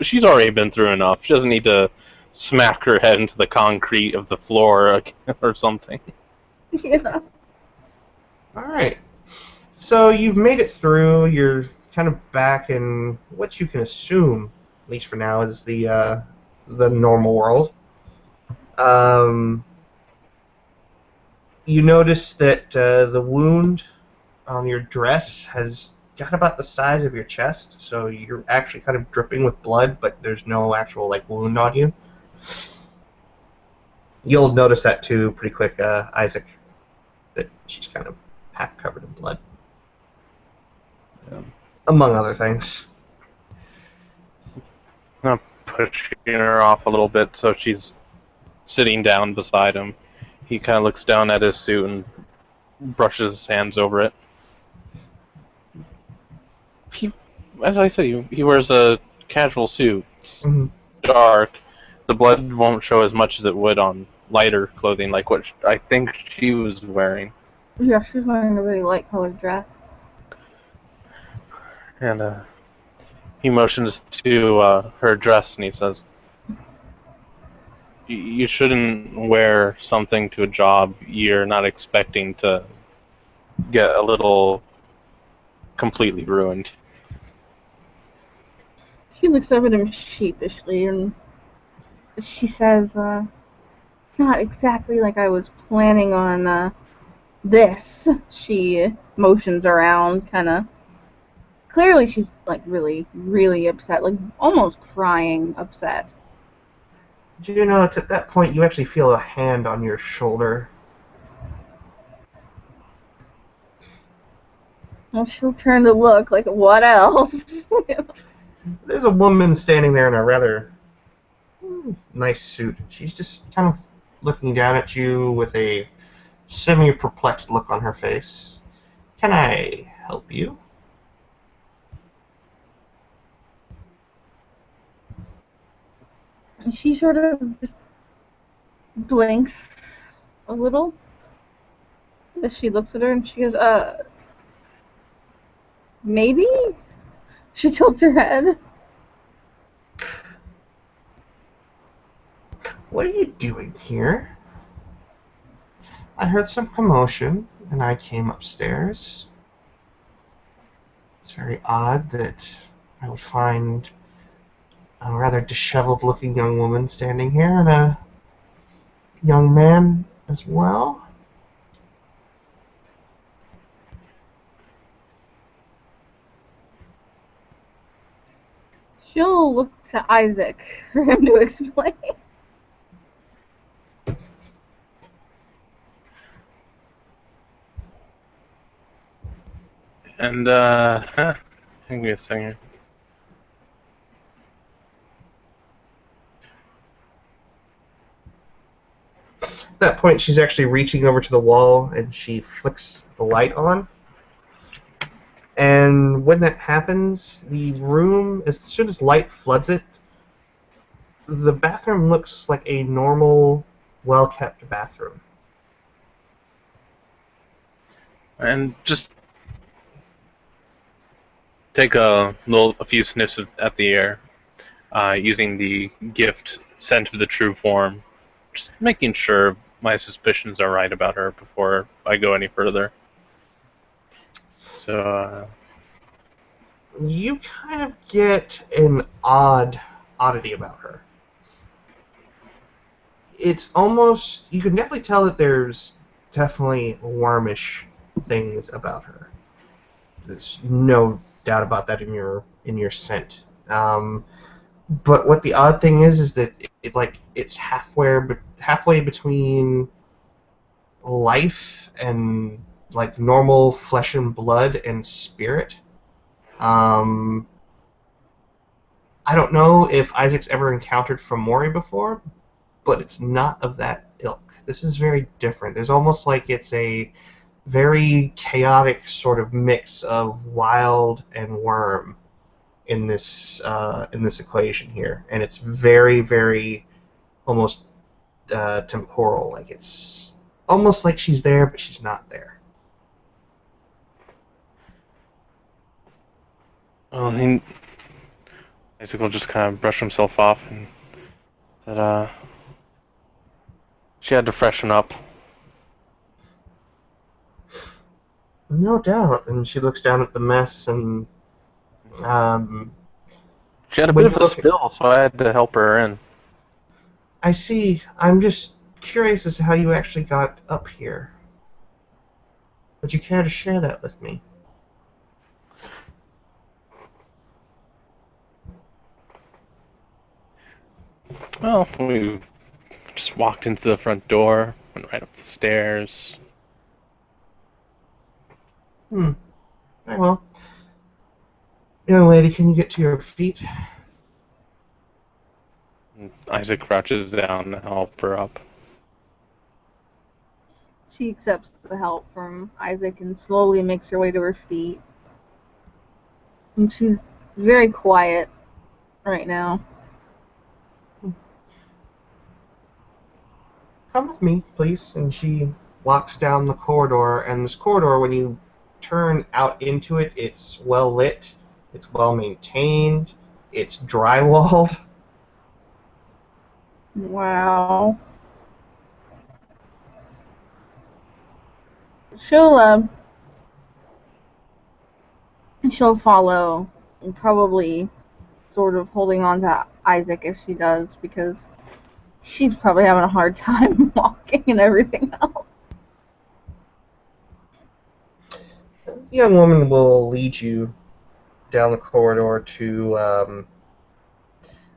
she's already been through enough. She doesn't need to smack her head into the concrete of the floor or something. Yeah. Alright. So you've made it through. You're kind of back in what you can assume, at least for now, is the normal world. You notice that the wound on your dress has got about the size of your chest, so you're actually kind of dripping with blood, but there's no actual like wound on you. You'll notice that too pretty quick, Isaac, that she's kind of half covered in blood. Yeah. Among other things. I'm pushing her off a little bit so she's sitting down beside him. He kind of looks down at his suit and brushes his hands over it. As I said, he wears a casual suit. It's dark. The blood won't show as much as it would on lighter clothing, like what I think she was wearing. Yeah, she's wearing a really light colored dress. And he motions to her dress and he says, "You shouldn't wear something to a job you're not expecting to get a little completely ruined." She looks up at him sheepishly and she says, it's not exactly like I was planning on this. She motions around, kind of. Clearly she's like really, really upset, like almost crying upset. Do you know, it's at that point you actually feel a hand on your shoulder. Well, she'll turn to look, like, what else? There's a woman standing there in a rather nice suit. She's just kind of looking down at you with a semi-perplexed look on her face. Can I help you? And she sort of just blinks a little as she looks at her, and she goes, maybe? She tilts her head. What are you doing here? I heard some commotion, and I came upstairs. It's very odd that I would find a rather disheveled-looking young woman standing here, and a young man as well. She'll look to Isaac for him to explain. And, give me a second. At that point, she's actually reaching over to the wall, and she flicks the light on. And when that happens, the room, as soon as light floods it, the bathroom looks like a normal, well-kept bathroom. And just take a few sniffs at the air, using the gift scent of the true form, just making sure my suspicions are right about her before I go any further. So, You kind of get an oddity about her. It's almost, you can definitely tell that there's definitely wormish things about her. There's no doubt about that in your scent. But what the odd thing is that it's halfway between life and like normal flesh and blood and spirit. I don't know if Isaac's ever encountered Fomori before, but it's not of that ilk. This is very different. There's almost like it's a very chaotic sort of mix of wild and worm in this equation here, and it's very, very almost temporal. Like it's almost like she's there, but she's not there. well, Isaac will just kind of brush himself off, and that she had to freshen up. No doubt. And she looks down at the mess, and She had a when bit you of a look, spill, so I had to help her in. I see. I'm just curious as to how you actually got up here. Would you care to share that with me? Well, we just walked into the front door, went right up the stairs. Very well. Young lady, can you get to your feet? And Isaac crouches down to help her up. She accepts the help from Isaac and slowly makes her way to her feet. And she's very quiet right now. Come with me, please. And she walks down the corridor, and this corridor, when you turn out into it, it's well lit, it's well maintained, it's drywalled. Wow. She'll she'll follow, and probably sort of holding on to Isaac as she does, because she's probably having a hard time walking and everything else. The young woman will lead you down the corridor to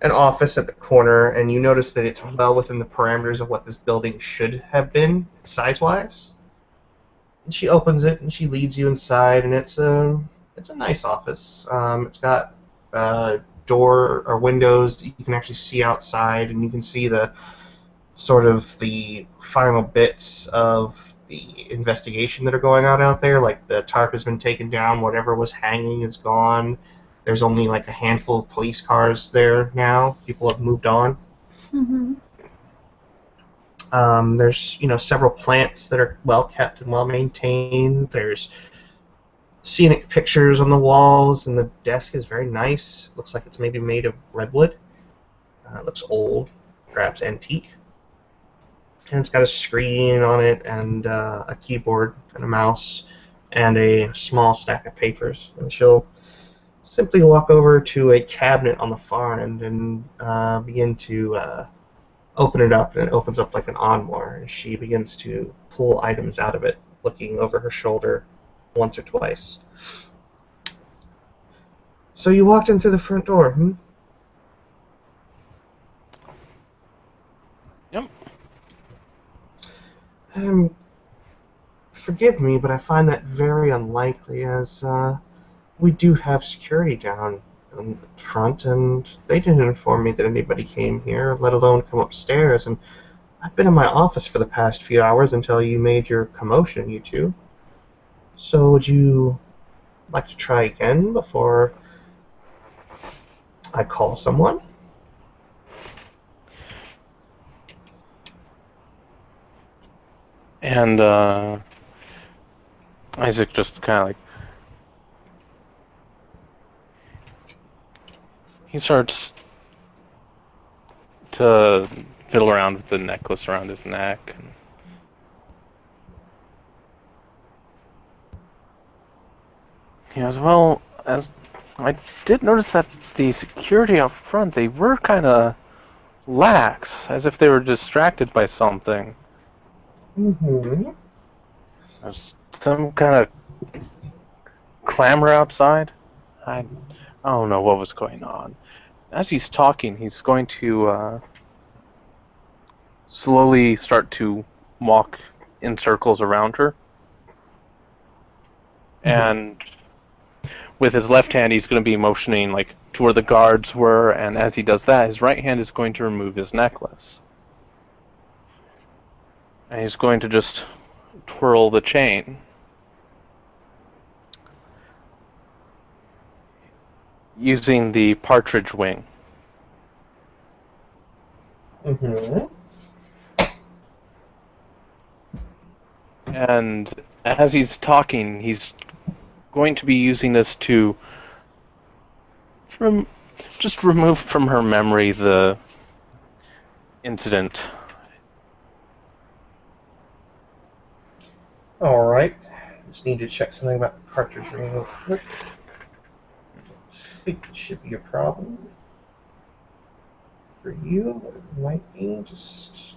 an office at the corner, and you notice that it's well within the parameters of what this building should have been, size-wise. And she opens it, and she leads you inside, and it's a nice office. It's got door or windows that you can actually see outside, and you can see the sort of the final bits of the investigation that are going on out there. Like the tarp has been taken down, whatever was hanging is gone. There's only like a handful of police cars there now. People have moved on. Mhm. There's several plants that are well kept and well maintained. There's scenic pictures on the walls, and the desk is very nice. Looks like it's maybe made of redwood. It looks old, perhaps antique. And it's got a screen on it, and a keyboard, and a mouse, and a small stack of papers. And she'll simply walk over to a cabinet on the far end and begin to open it up, and it opens up like an armoire, and she begins to pull items out of it, looking over her shoulder once or twice. So you walked in through the front door, hmm? Yep. Forgive me, but I find that very unlikely, as we do have security down in the front, and they didn't inform me that anybody came here, let alone come upstairs, and I've been in my office for the past few hours until you made your commotion, you two. So would you like to try again before I call someone? And Isaac just kind of like he starts to fiddle around with the necklace around his neck. And he goes, well, as I did notice that the security up front, they were kind of lax, as if they were distracted by something. Mm-hmm. There's some kind of clamor outside. I don't know what was going on. As he's talking, he's going to slowly start to walk in circles around her. And with his left hand, he's going to be motioning like to where the guards were, and as he does that, his right hand is going to remove his necklace. And he's going to just twirl the chain. Using the partridge wing. Mm-hmm. And as he's talking, he's going to be using this to just remove from her memory the incident. Alright. Just need to check something about the cartridge ring real quick. I think it should be a problem. For you, it might be just...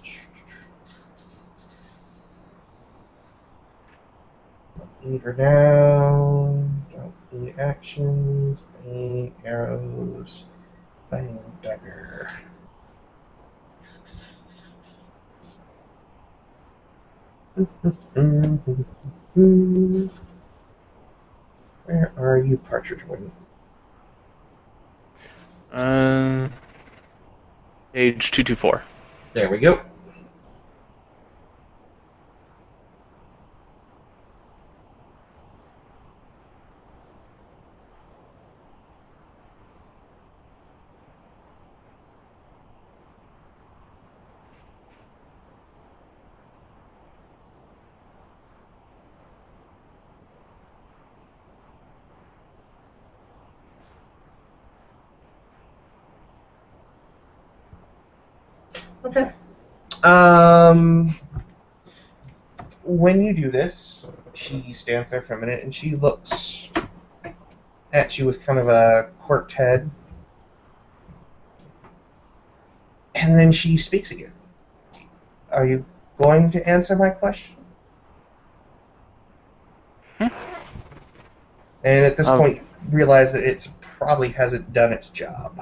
Leave her down. Don't need actions. Bang, arrows. Bang, dagger. Where are you, Partridge Wing? Page 224. There we go. Okay. When you do this, she stands there for a minute and she looks at you with kind of a quirked head. And then she speaks again. Are you going to answer my question? And at this point, realize that it probably hasn't done its job.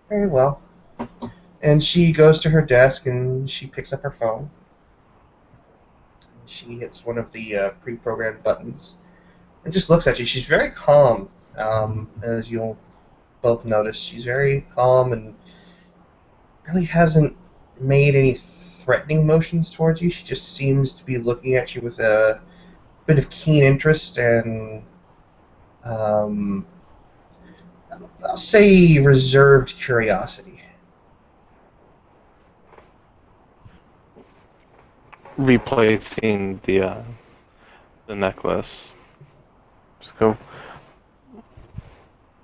Very well. And she goes to her desk and she picks up her phone. She hits one of the pre-programmed buttons and just looks at you. She's very calm, as you'll both notice. She's very calm and really hasn't made any threatening motions towards you. She just seems to be looking at you with a bit of keen interest and, um, I'll say, reserved curiosity. Replacing the necklace. Just go.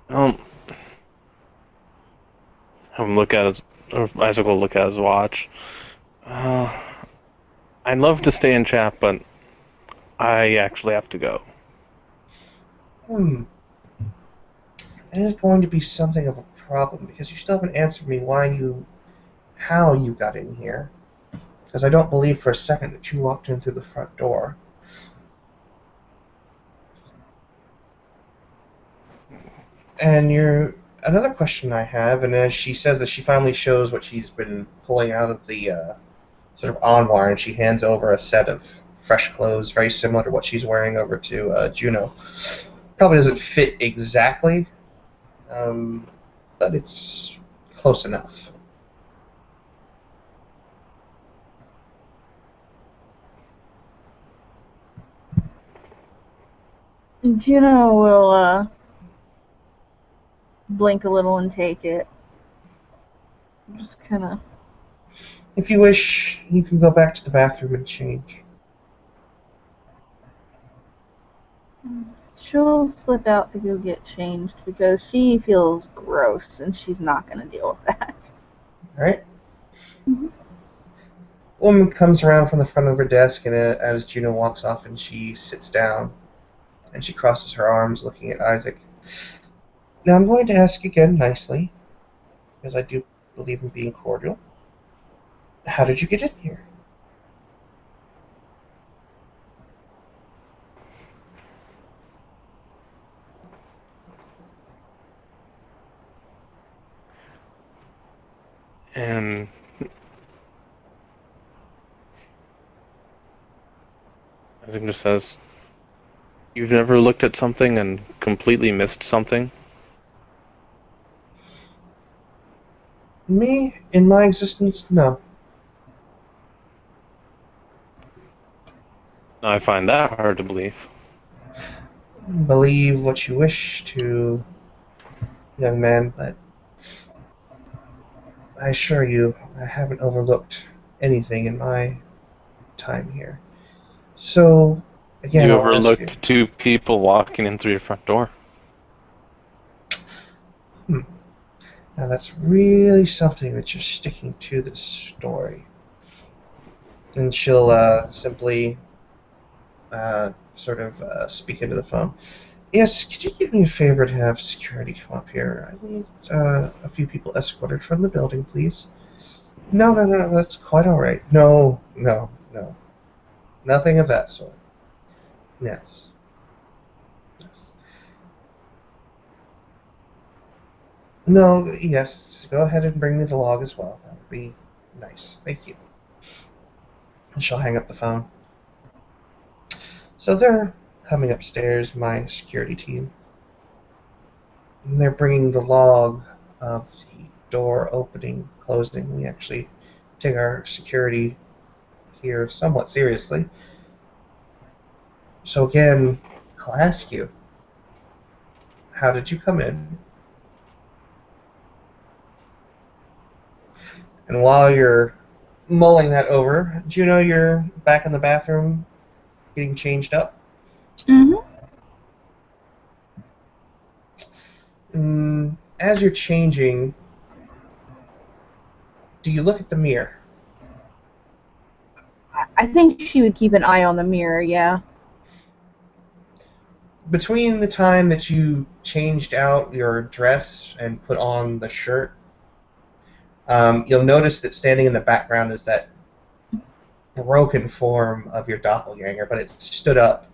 Um, have him look at his, or Isaac will look at his watch. Uh, I'd love to stay and chat, but I actually have to go. Hmm. It is going to be something of a problem because you still haven't answered me how you got in here. Because I don't believe for a second that you walked in through the front door. And another question I have, and as she says that, she finally shows what she's been pulling out of the sort of armoire, and she hands over a set of fresh clothes, very similar to what she's wearing over to Juno. Probably doesn't fit exactly, but it's close enough. Juno will blink a little and take it. Just kind of. If you wish, you can go back to the bathroom and change. She'll slip out to go get changed because she feels gross and she's not going to deal with that. Alright? Mhm. Woman comes around from the front of her desk, and as Juno walks off, and she sits down, and she crosses her arms, looking at Isaac. Now I'm going to ask again nicely, because I do believe in being cordial. How did you get in here? And Isaac just says, "You've never looked at something and completely missed something?" Me, in my existence, no. I find that hard to believe. Believe what you wish to, young man, but I assure you, I haven't overlooked anything in my time here. So, again, You I'll ask you. overlooked two people walking in through your front door. Now that's really something that you're sticking to this story. And she'll simply speak into the phone. Yes, could you do me a favor to have security come up here? I need a few people escorted from the building, please. No, no, no, no, that's quite all right. No, no, no. Nothing of that sort. Yes. Yes. No, yes, go ahead and bring me the log as well. That would be nice. Thank you. And she'll hang up the phone. So they're coming upstairs, my security team. And they're bringing the log of the door opening, closing. We actually take our security here somewhat seriously. So again, I'll ask you, how did you come in? And while you're mulling that over, Juno, you're back in the bathroom getting changed up. Mm-hmm. As you're changing, do you look at the mirror? I think she would keep an eye on the mirror, yeah. Between the time that you changed out your dress and put on the shirt, you'll notice that standing in the background is that broken form of your doppelganger, but it's stood up.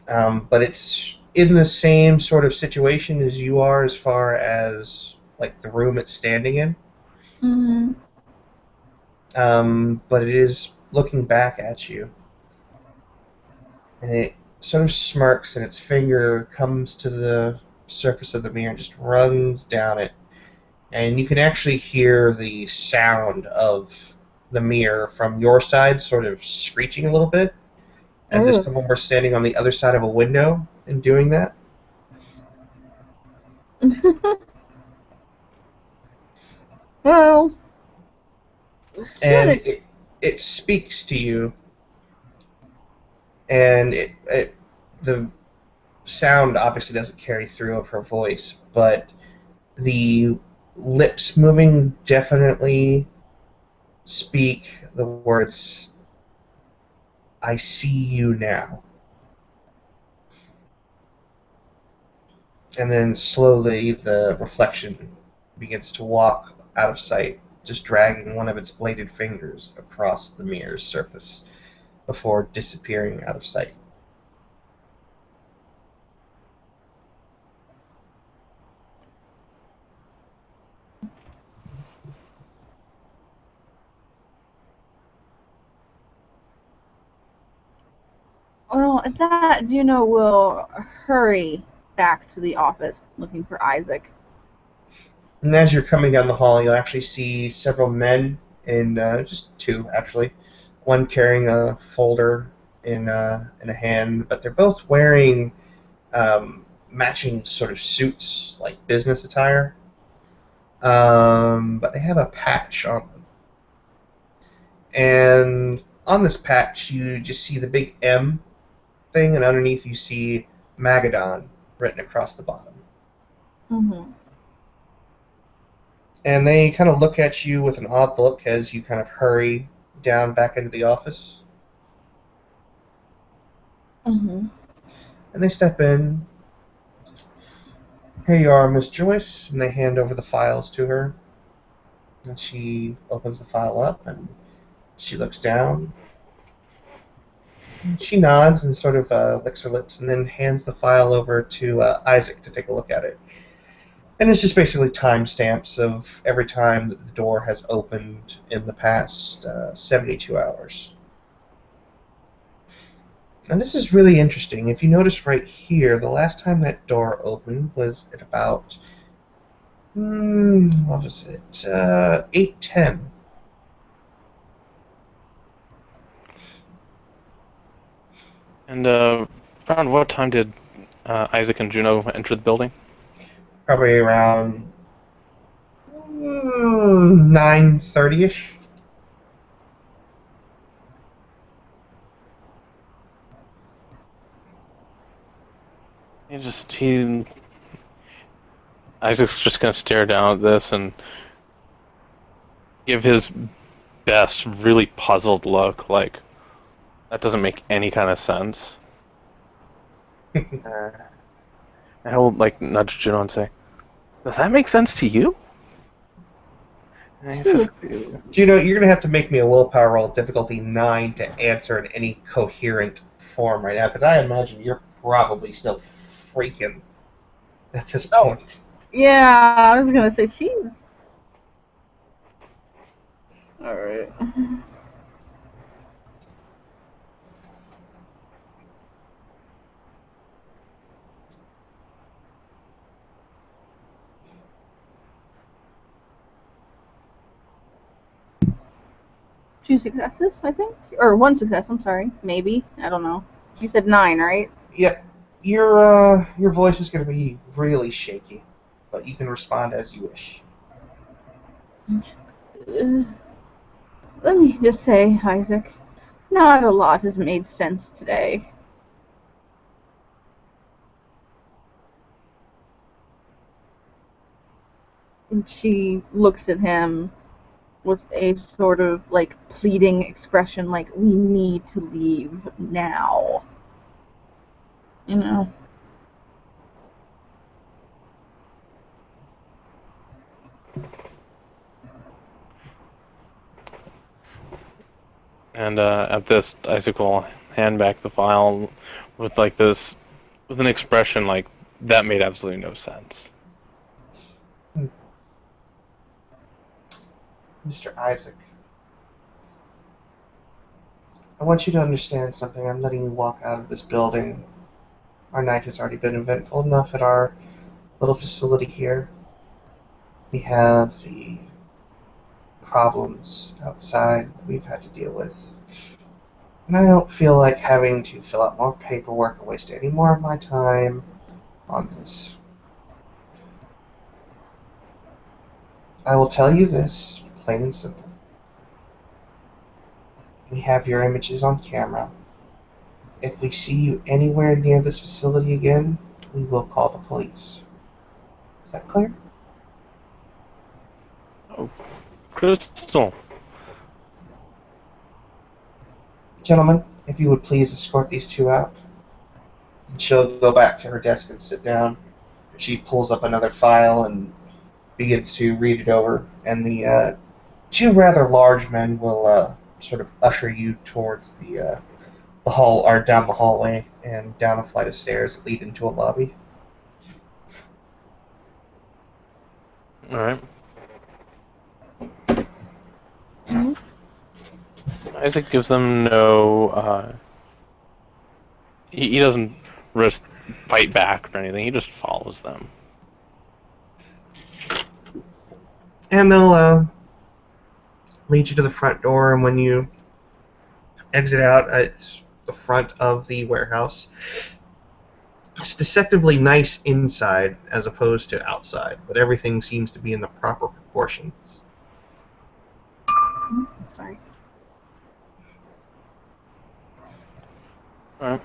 But it's in the same sort of situation as you are as far as like the room it's standing in. Mm-hmm. But it is looking back at you. And it sort of smirks, and its finger comes to the surface of the mirror and just runs down it and you can actually hear the sound of the mirror from your side sort of screeching a little bit, as if Ugh. someone were standing on the other side of a window and doing that. Well, And shouldn't. it speaks to you, and the sound obviously doesn't carry through of her voice, but the lips moving definitely speak the words, "I see you now." And then slowly the reflection begins to walk out of sight, just dragging one of its bladed fingers across the mirror's surface before disappearing out of sight. Well, at that, Juno will hurry back to the office looking for Isaac. And as you're coming down the hall, you'll actually see several men, in just two actually, one carrying a folder in a hand, but they're both wearing matching sort of suits, like business attire. But they have a patch on them, and on this patch you just see the big M thing, and underneath you see Magadon written across the bottom. Mm-hmm. And they kind of look at you with an odd look as you kind of hurry down back into the office. Mm-hmm. And they step in. "Here you are, Miss Joyce," and they hand over the files to her. And she opens the file up, and she looks down. And she nods and sort of licks her lips, and then hands the file over to Isaac to take a look at it. And it's just basically timestamps of every time that the door has opened in the past 72 hours. And this is really interesting. If you notice right here, the last time that door opened was at about, what was it, 8:10. And around what time did Isaac and Juno enter the building? Probably around 9:30ish. He Isaac's just gonna stare down at this and give his best, really puzzled look, like that doesn't make any kind of sense. Uh, and he'll like nudge Juno and say, "Does that make sense to you?" And he says, You know, you're going to have to make me a willpower roll difficulty 9 to answer in any coherent form right now, because I imagine you're probably still freaking at this point. Yeah, I was gonna say she's. Alright. Two successes, I think? Or one success, I'm sorry. Maybe. I don't know. You said 9, right? Yeah, your voice is going to be really shaky, but you can respond as you wish. Let me just say, Isaac, not a lot has made sense today. And she looks at him with a sort of like pleading expression, like, we need to leave now. You know? and at this, Isaac will hand back the file with like this, with an expression like that made absolutely no sense. Mr. Isaac, I want you to understand something. I'm letting you walk out of this building. Our night has already been eventful enough at our little facility here. We have the problems outside that we've had to deal with. And I don't feel like having to fill out more paperwork or waste any more of my time on this. I will tell you this, plain and simple. We have your images on camera. If we see you anywhere near this facility again, we will call the police. Is that clear? Oh, Crystal. Gentlemen, if you would please escort these two out. And she'll go back to her desk and sit down. She pulls up another file and begins to read it over, and the two rather large men will sort of usher you towards the hall, or down the hallway and down a flight of stairs that lead into a lobby. All right. Isaac gives them no. He doesn't risk fight back or anything. He just follows them. And they'll lead you to the front door, and when you exit out, it's the front of the warehouse. It's deceptively nice inside as opposed to outside, but everything seems to be in the proper proportions. Sorry. All right.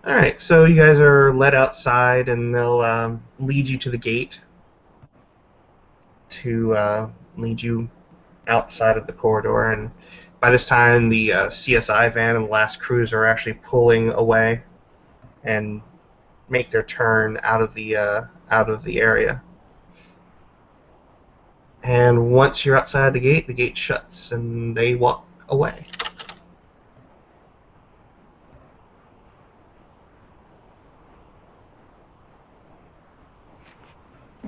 Alright, so you guys are led outside, and they'll lead you to the gate to lead you outside of the corridor. And by this time, the CSI van and the last cruiser are actually pulling away and make their turn out of the area. And once you're outside the gate shuts, and they walk away.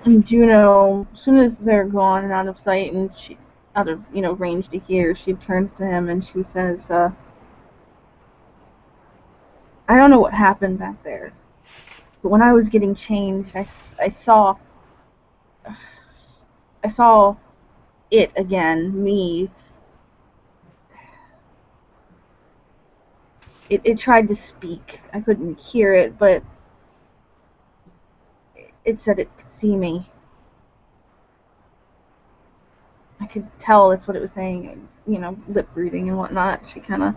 And Juno, as soon as they're gone and out of sight and she, out of range to hear, she turns to him and she says, "I don't know what happened back there, but when I was getting changed, I saw it again, me. It tried to speak. I couldn't hear it, but it said it could see me. I could tell that's what it was saying, lip reading and whatnot." She kind of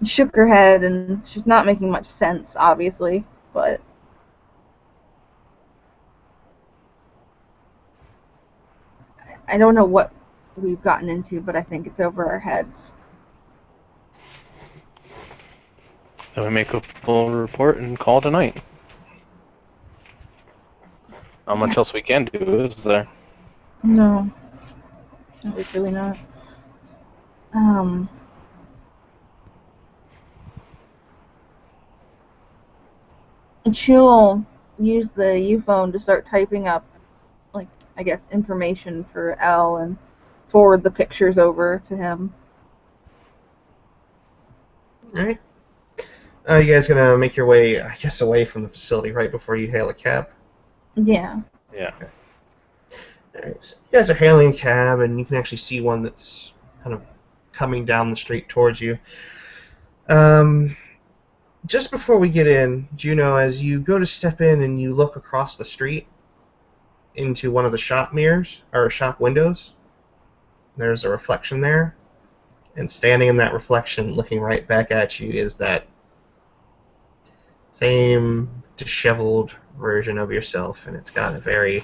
shook her head, and she's not making much sense, obviously, but I don't know what we've gotten into, but I think it's over our heads. Then we make a full report and call tonight. Not much else we can do, is there? No, it's really not. And she'll use the U-phone to start typing up, like, I guess, information for Elle and forward the pictures over to him. Alright. You guys gonna make your way, I guess, away from the facility right before you hail a cab? Yeah. Yeah. Okay. Alright, so you guys are hailing a cab, and you can actually see one that's kind of coming down the street towards you. Just before we get in, Juno, as you go to step in and you look across the street into one of the shop mirrors, or shop windows, there's a reflection there, and standing in that reflection, looking right back at you, is that same disheveled version of yourself, and it's got a very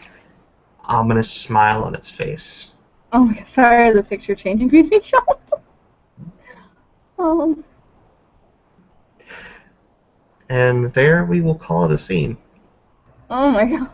ominous smile on its face. Oh my god, sorry, the picture changing made me shocked. And there we will call it a scene. Oh my god.